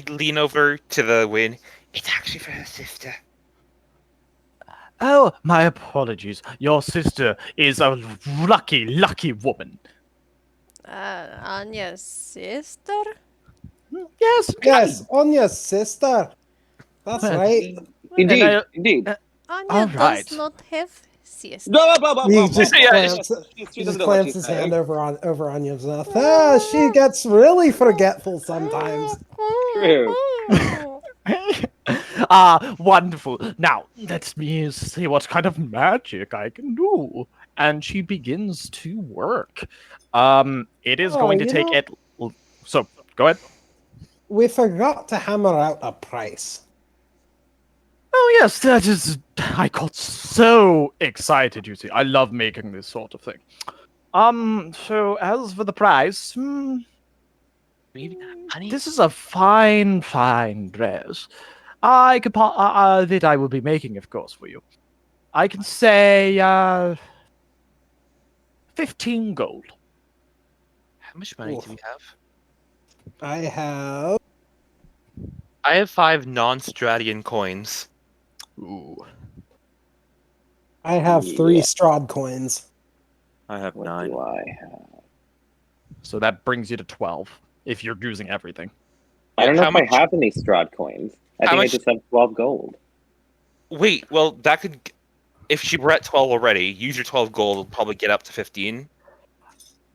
lean over to the wind. It's actually for her sister. Oh, my apologies. Your sister is a lucky, lucky woman. Anya's sister? Yes, Yes, Anya's sister. That's Well, right. Indeed, I- indeed. Anya All does right. not have sister. Blah, blah, blah, He blah, just blah, blah. clamps, She he doesn't just know what clamps she's his saying. hand over Anya's mouth. Ah, she gets really forgetful sometimes. True. Wonderful. Now, let me see what kind of magic I can do. And she begins to work. It is Oh, going to you take know- it. So, go ahead. We forgot to hammer out a price. Oh, yes, that is. I got so excited, you see. I love making this sort of thing. So as for the price, Maybe not honey. this is a fine, fine dress. That I will be making, of course, for you. I can say 15 gold. How much money Oof. do we have? I have. I have 5 non-Stradian coins. Ooh. I have 3 Yeah. Strahd coins. I have What 9. do I have? So that brings you to 12 if you're using everything. I don't know How if much- I have any Strahd coins. I how think I much- just have 12 gold. Wait, well, that could... If she were at 12 already, use your 12 gold, will probably get up to 15.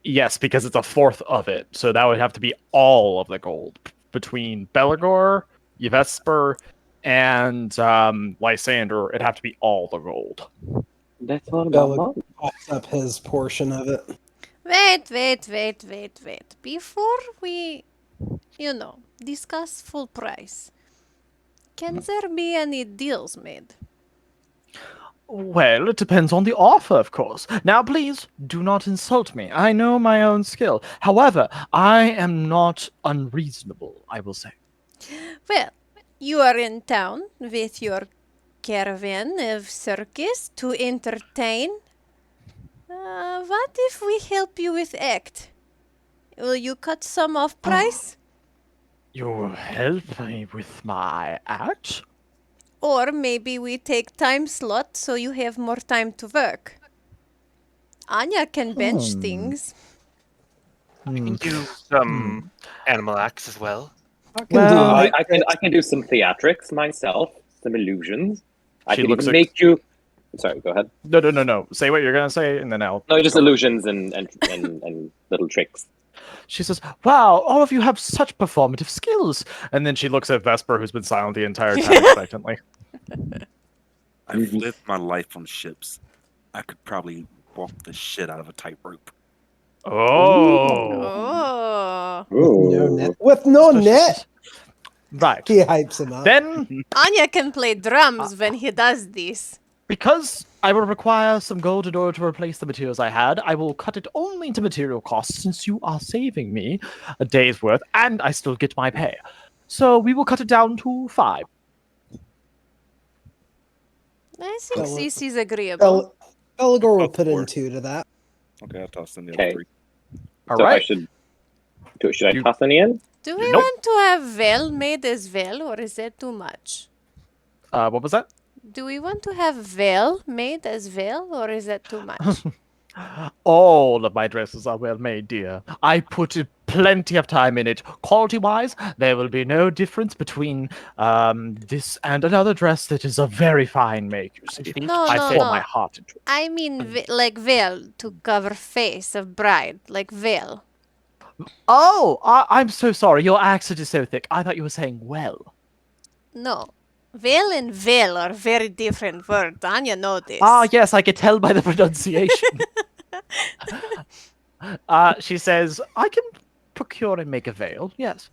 Yes, because it's a fourth of it. So that would have to be all of the gold between Belagor, Yvesper, and Lysander. It'd have to be all the gold. That's all about Bella money. pops up his portion of it. Wait. Before we, discuss full price, can there be any deals made? Well, it depends on the offer, of course. Now, please, do not insult me. I know my own skill. However, I am not unreasonable, I will say. Well, you are in town with your caravan of circus to entertain. What if we help you with act? Will you cut some off price? You help me with my act? Or maybe we take time slot so you have more time to work. Anya can bench things. We can do some animal acts as well. I can Well, do I light can tricks. do some theatrics myself, some illusions. I She can looks even ex- make you. Sorry, go ahead. No. Say what you're gonna say, and then I'll. No, just go. illusions and little tricks. She says, "Wow, all of you have such performative skills." And then she looks at Vesper, who's been silent the entire time, expectantly. I've lived my life on ships. I could probably walk the shit out of a tightrope. Oh. Oh. With no net, Right. he hypes him up. Then, Anya can play drums when he does this. because I will require some gold in order to replace the materials I had, I will cut it only to material costs since you are saving me a day's worth and I still get my pay. So we will cut it down to 5. I think Bella- this is agreeable. Belagor will Up put in four. 2 to that. Okay, I'll toss in the Okay. other 3. All So right. should I You- toss any in? Do we Nope. want to have veil made as veil, or is that too much? What was that? Do we want to have veil made as veil, or is that too much? All of my dresses are well made, dear. I put plenty of time in it. Quality-wise, there will be no difference between this and another dress that is a very fine make, you see. No, I no, pour no. my heart into it. I mean, like veil to cover face of bride, like veil. Oh, I'm so sorry. Your accent is so thick. I thought you were saying well. No, veil and veil are very different words. Anya know this. Yes, I could tell by the pronunciation. She says, I can procure and make a veil, yes.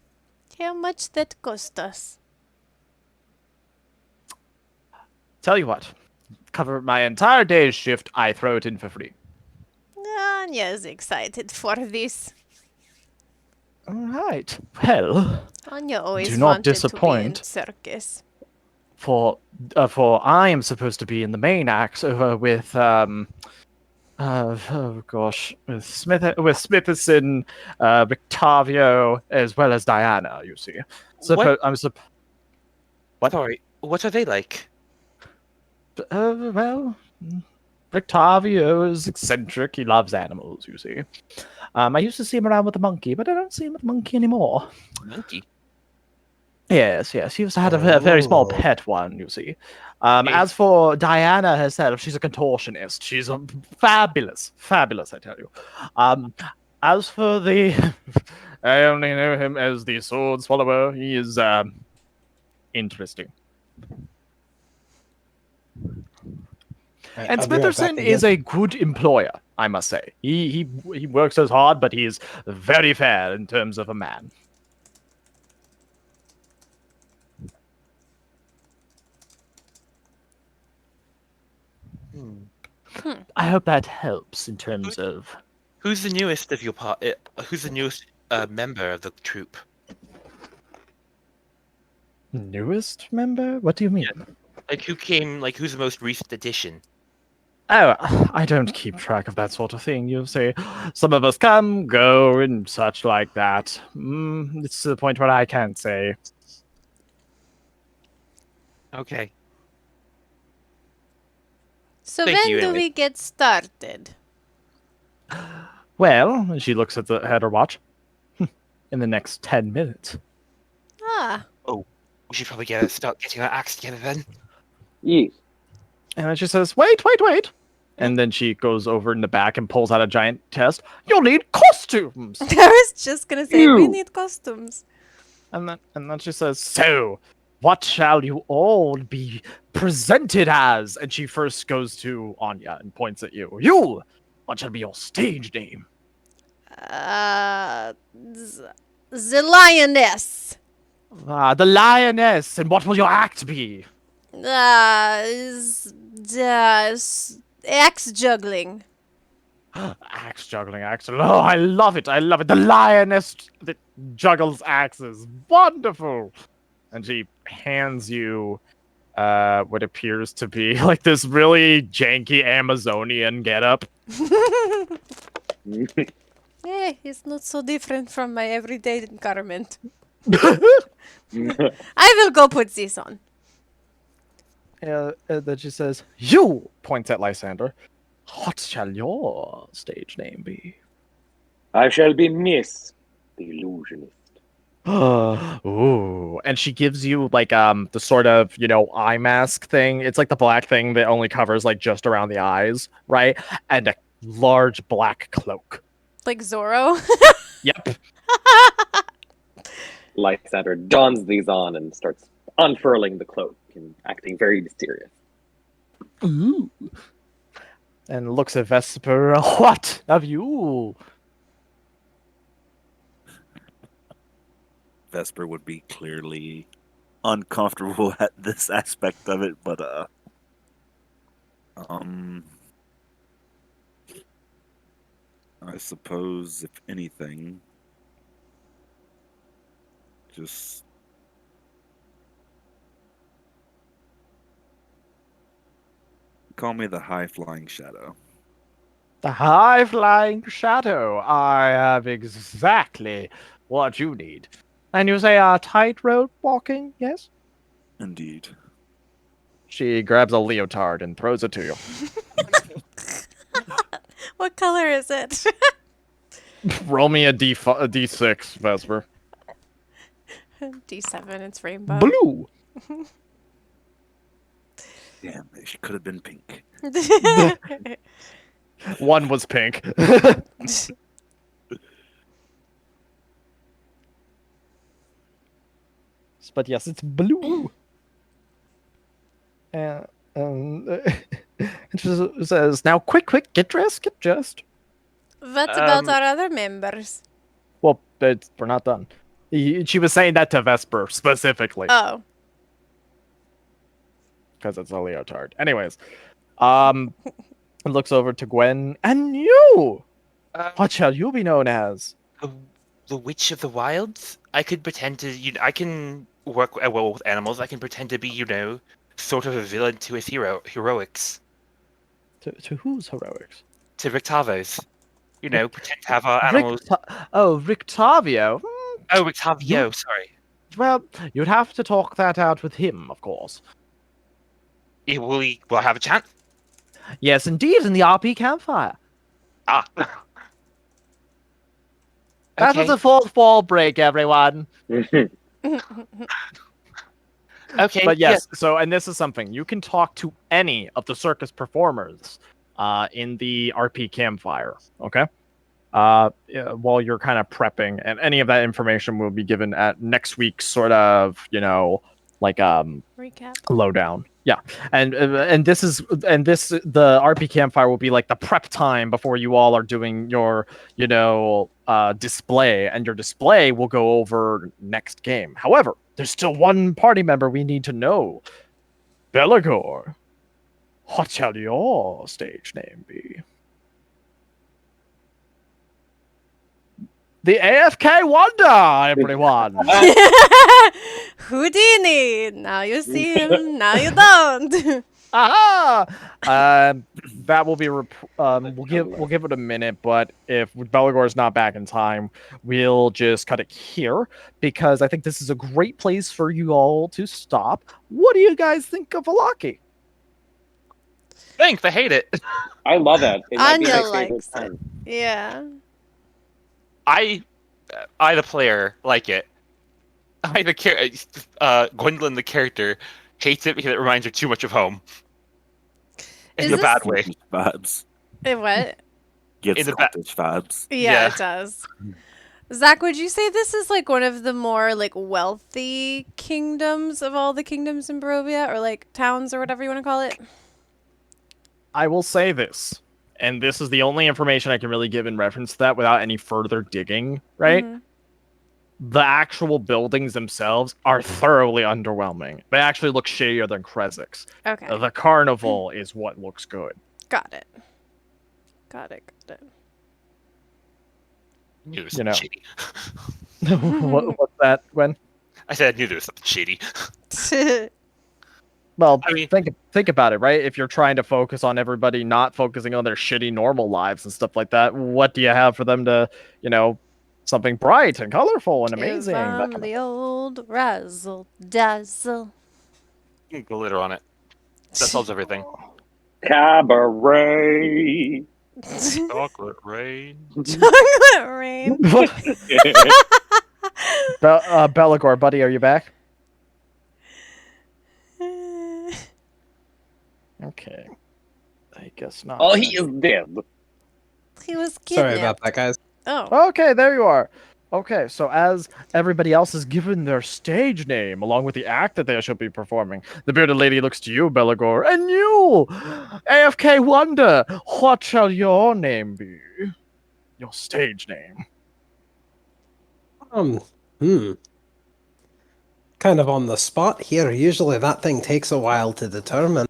How much that cost us? Tell you what, cover my entire day's shift, I throw it in for free. Anya's excited for this. All right, well, Anya always Do not wanted disappoint. to be in circus. for I am supposed to be in the main act over with with Smithison, Victavio, as well as Diana. You see, What? I'm What? Sorry, what are they like? Well, Rictavio is eccentric. He loves animals, you see. I used to see him around with a monkey, but I don't see him with a monkey anymore. Monkey. Yes, he used to have a very small Oh. pet one, you see. Hey. As for Diana herself, she's a contortionist. She's fabulous, I tell you. As for the, I only know him as the sword swallower. He is interesting. And I'll be right back Smitherson again. is a good employer, I must say. He works as hard, but he is very fair in terms of a man. I hope that helps in terms of. Who's the newest of your part? Who's the newest member of the troop? Newest member? What do you mean? Like who came? Like who's the most recent addition? Oh, I don't keep track of that sort of thing. You see, some of us come, go, and such like that. It's to the point where I can't say. Okay. So Thank when you, do anyway. we get started? Well, she looks at her watch. In the next 10 minutes. Ah, We should probably start getting our acts together then. Yes. And then she says, wait. And then she goes over in the back and pulls out a giant chest. You'll need costumes! I was just gonna say we Ew. need costumes. And then she says, so, what shall you all be presented as? And she first goes to Anya and points at you. You! What shall be your stage name? The lioness. The lioness. And what will your act be? Axe juggling. Axe juggling, axe. Oh, I love it. The lioness that juggles axes. Wonderful. And she hands you what appears to be like this really janky Amazonian getup. It's not so different from my everyday garment. I will go put this on. And then she says, you, points at Lysander, what shall your stage name be? I shall be Miss the Illusionist. Ooh. And she gives you like the sort of, eye mask thing. It's like the black thing that only covers like just around the eyes, right? And a large black cloak. Like Zorro. Yep. Lysander dons these on and starts unfurling the cloak and acting very mysterious. Ooh. And looks at Vesper. What of you? Vesper would be clearly uncomfortable at this aspect of it, but I suppose if anything, just call me the High Flying Shadow. The high flying shadow. I have exactly what you need. And you say tightrope walking, yes? Indeed. She grabs a leotard and throws it to you. What color is it? Roll me a D6, Vesper. D7, it's rainbow. Blue. Damn, it could have been pink. One was pink. But yes, it's blue. And she says, now quick, get dressed. What about our other members? Well, we're not done. She was saying that to Vesper specifically. Oh. Because it's a leotard. Anyways, looks over to Gwen. And you! What shall you be known as? The Witch of the Wilds? I could pretend to, I can work well with animals. I can pretend to be, sort of a villain to his heroics. To whose heroics? To Rictavo's. Pretend to have our animals. Rictavio. Oh, Rictavio, sorry. Well, you'd have to talk that out with him, of course. Will I have a chance? Yes, indeed, in the RP campfire. Ah. That was Okay. a fourth wall break, everyone. Okay. But yes, so, and this is something, you can talk to any of the circus performers in the RP campfire, okay? While you're kind of prepping, and any of that information will be given at next week's sort of, like Recap. lowdown. Yeah, and this the RP campfire will be like the prep time before you all are doing your display, and your display will go over next game. However, there's still one party member we need to know. Belagor, what shall your stage name be? The AFK Wonder, everyone. Houdini. Now you see him. Now you don't. Aha! That will be. We'll give it a minute, but if Belagor is not back in time, we'll just cut it here because I think this is a great place for you all to stop. What do you guys think of Villaki? Thanks. I hate it. I love it. It might be Anya my favorite likes it. time. Yeah. I the player, like it. Gwendolyn, the character, hates it because it reminds her too much of home. Is In a bad this- way. Vibes. What? Gets In the Scottish vibes. Yeah, Yeah. it does. Zach, would you say this is like one of the more like wealthy kingdoms of all the kingdoms in Barovia, or like towns, or whatever you want to call it? I will say this, and this is the only information I can really give in reference to that without any further digging, right? Mhm. The actual buildings themselves are thoroughly underwhelming. They actually look shittier than Krezek's. Okay. The carnival is what looks good. Got it. Got it. Got it. Knew there was You know. something shady. What's that, Gwen? I said I knew there was something shady. Well, I mean- think about it, right? If you're trying to focus on everybody not focusing on their shitty normal lives and stuff like that, what do you have for them to, something bright and colorful and amazing? Give that 'em kind of- the old razzle dazzle. Glitter on it. That solves everything. Cabaret. Chocolate rain. Chocolate rain. Belagor, buddy, are you back? Okay. I guess not. Oh, he is dead. He was kidnapped. Sorry about that, guys. Oh. Okay, there you are. Okay, so as everybody else is given their stage name along with the act that they shall be performing, the bearded lady looks to you, Belagor, and you, AFK Wonder. What shall your name be? Your stage name. Kind of on the spot here. Usually that thing takes a while to determine.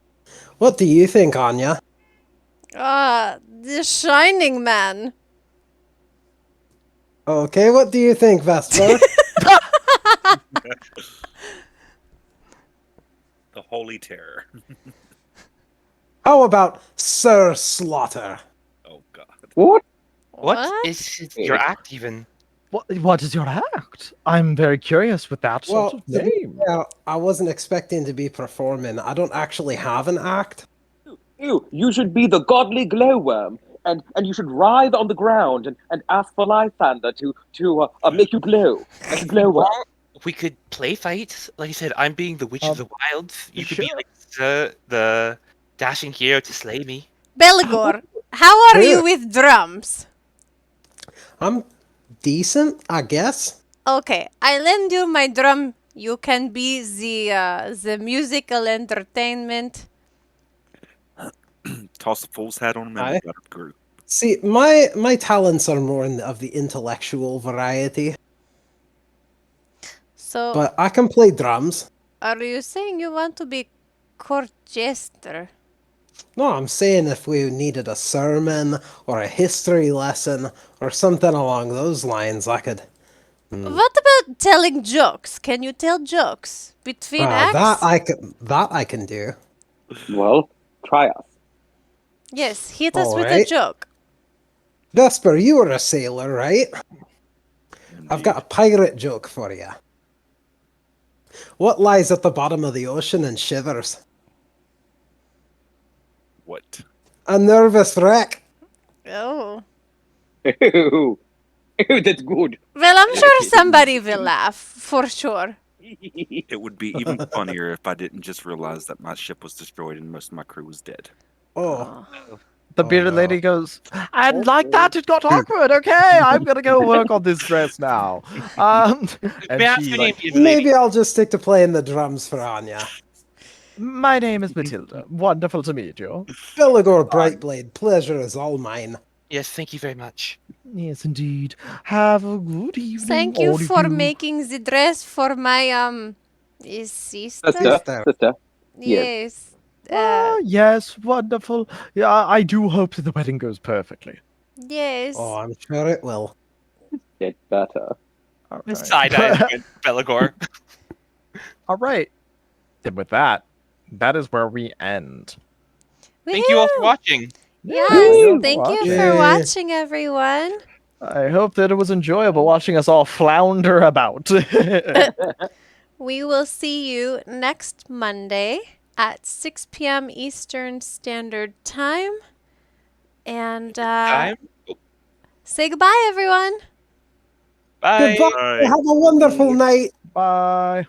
What do you think, Anya? The Shining Man. Okay, what do you think, Vesper? The Holy Terror. How about Sir Slaughter? Oh God. What? What is your act even? What is your act? I'm very curious with that sort Well, of name. yeah, I wasn't expecting to be performing. I don't actually have an act. You should be the godly glowworm, and you should writhe on the ground and ask for Lysander to make you glow like a glowworm. Well, we could play fight. Like I said, I'm being the Witch of the Wilds. You could be sure. like the dashing hero to slay me. Belagor, how are you with drums? I'm decent, I guess. Okay, I lend you my drum. You can be the musical entertainment. Toss a fool's hat on him and Aye. we got a group. See, my talents are more of the intellectual variety, So, but I can play drums. are you saying you want to be court jester? No, I'm saying if we needed a sermon or a history lesson or something along those lines, I could. What about telling jokes? Can you tell jokes between acts? That I can do. Well, try us. Yes, hit us with a Alright. joke. Vesper, you were a sailor, right? I've got a pirate joke for you. What lies at the bottom of the ocean and shivers? What? A nervous wreck. Oh. Ew. Ew, that's good. Well, I'm sure somebody will laugh, for sure. It would be even funnier if I didn't just realize that my ship was destroyed and most of my crew was dead. Oh. The Oh, bearded no. lady goes, and like that, it got awkward. Okay, I'm gonna go work on this dress now. And May I ask she, your like, name, bearded lady? Maybe I'll just stick to playing the drums for Anya. my name is Matilda. Wonderful to meet you. Belagor Brightblade, pleasure is all mine. Yes, thank you very much. Yes, indeed. Have a good evening. Thank you all of for making the dress for my, sister? Sister. Yes. Yes, wonderful. Yeah, I do hope that the wedding goes perfectly. Yes. Oh, I'm sure it will. Get better. All right. Side-eye Belagor. All right. And with that, that is where we end. Thank you all for Woohoo! watching. Yes, thank you for Yay. watching, everyone. I hope that it was enjoyable watching us all flounder about. We will see you next Monday at 6 p.m. Eastern Standard Time. And Time. say goodbye, everyone. Bye. Goodbye. Have a wonderful night. Bye.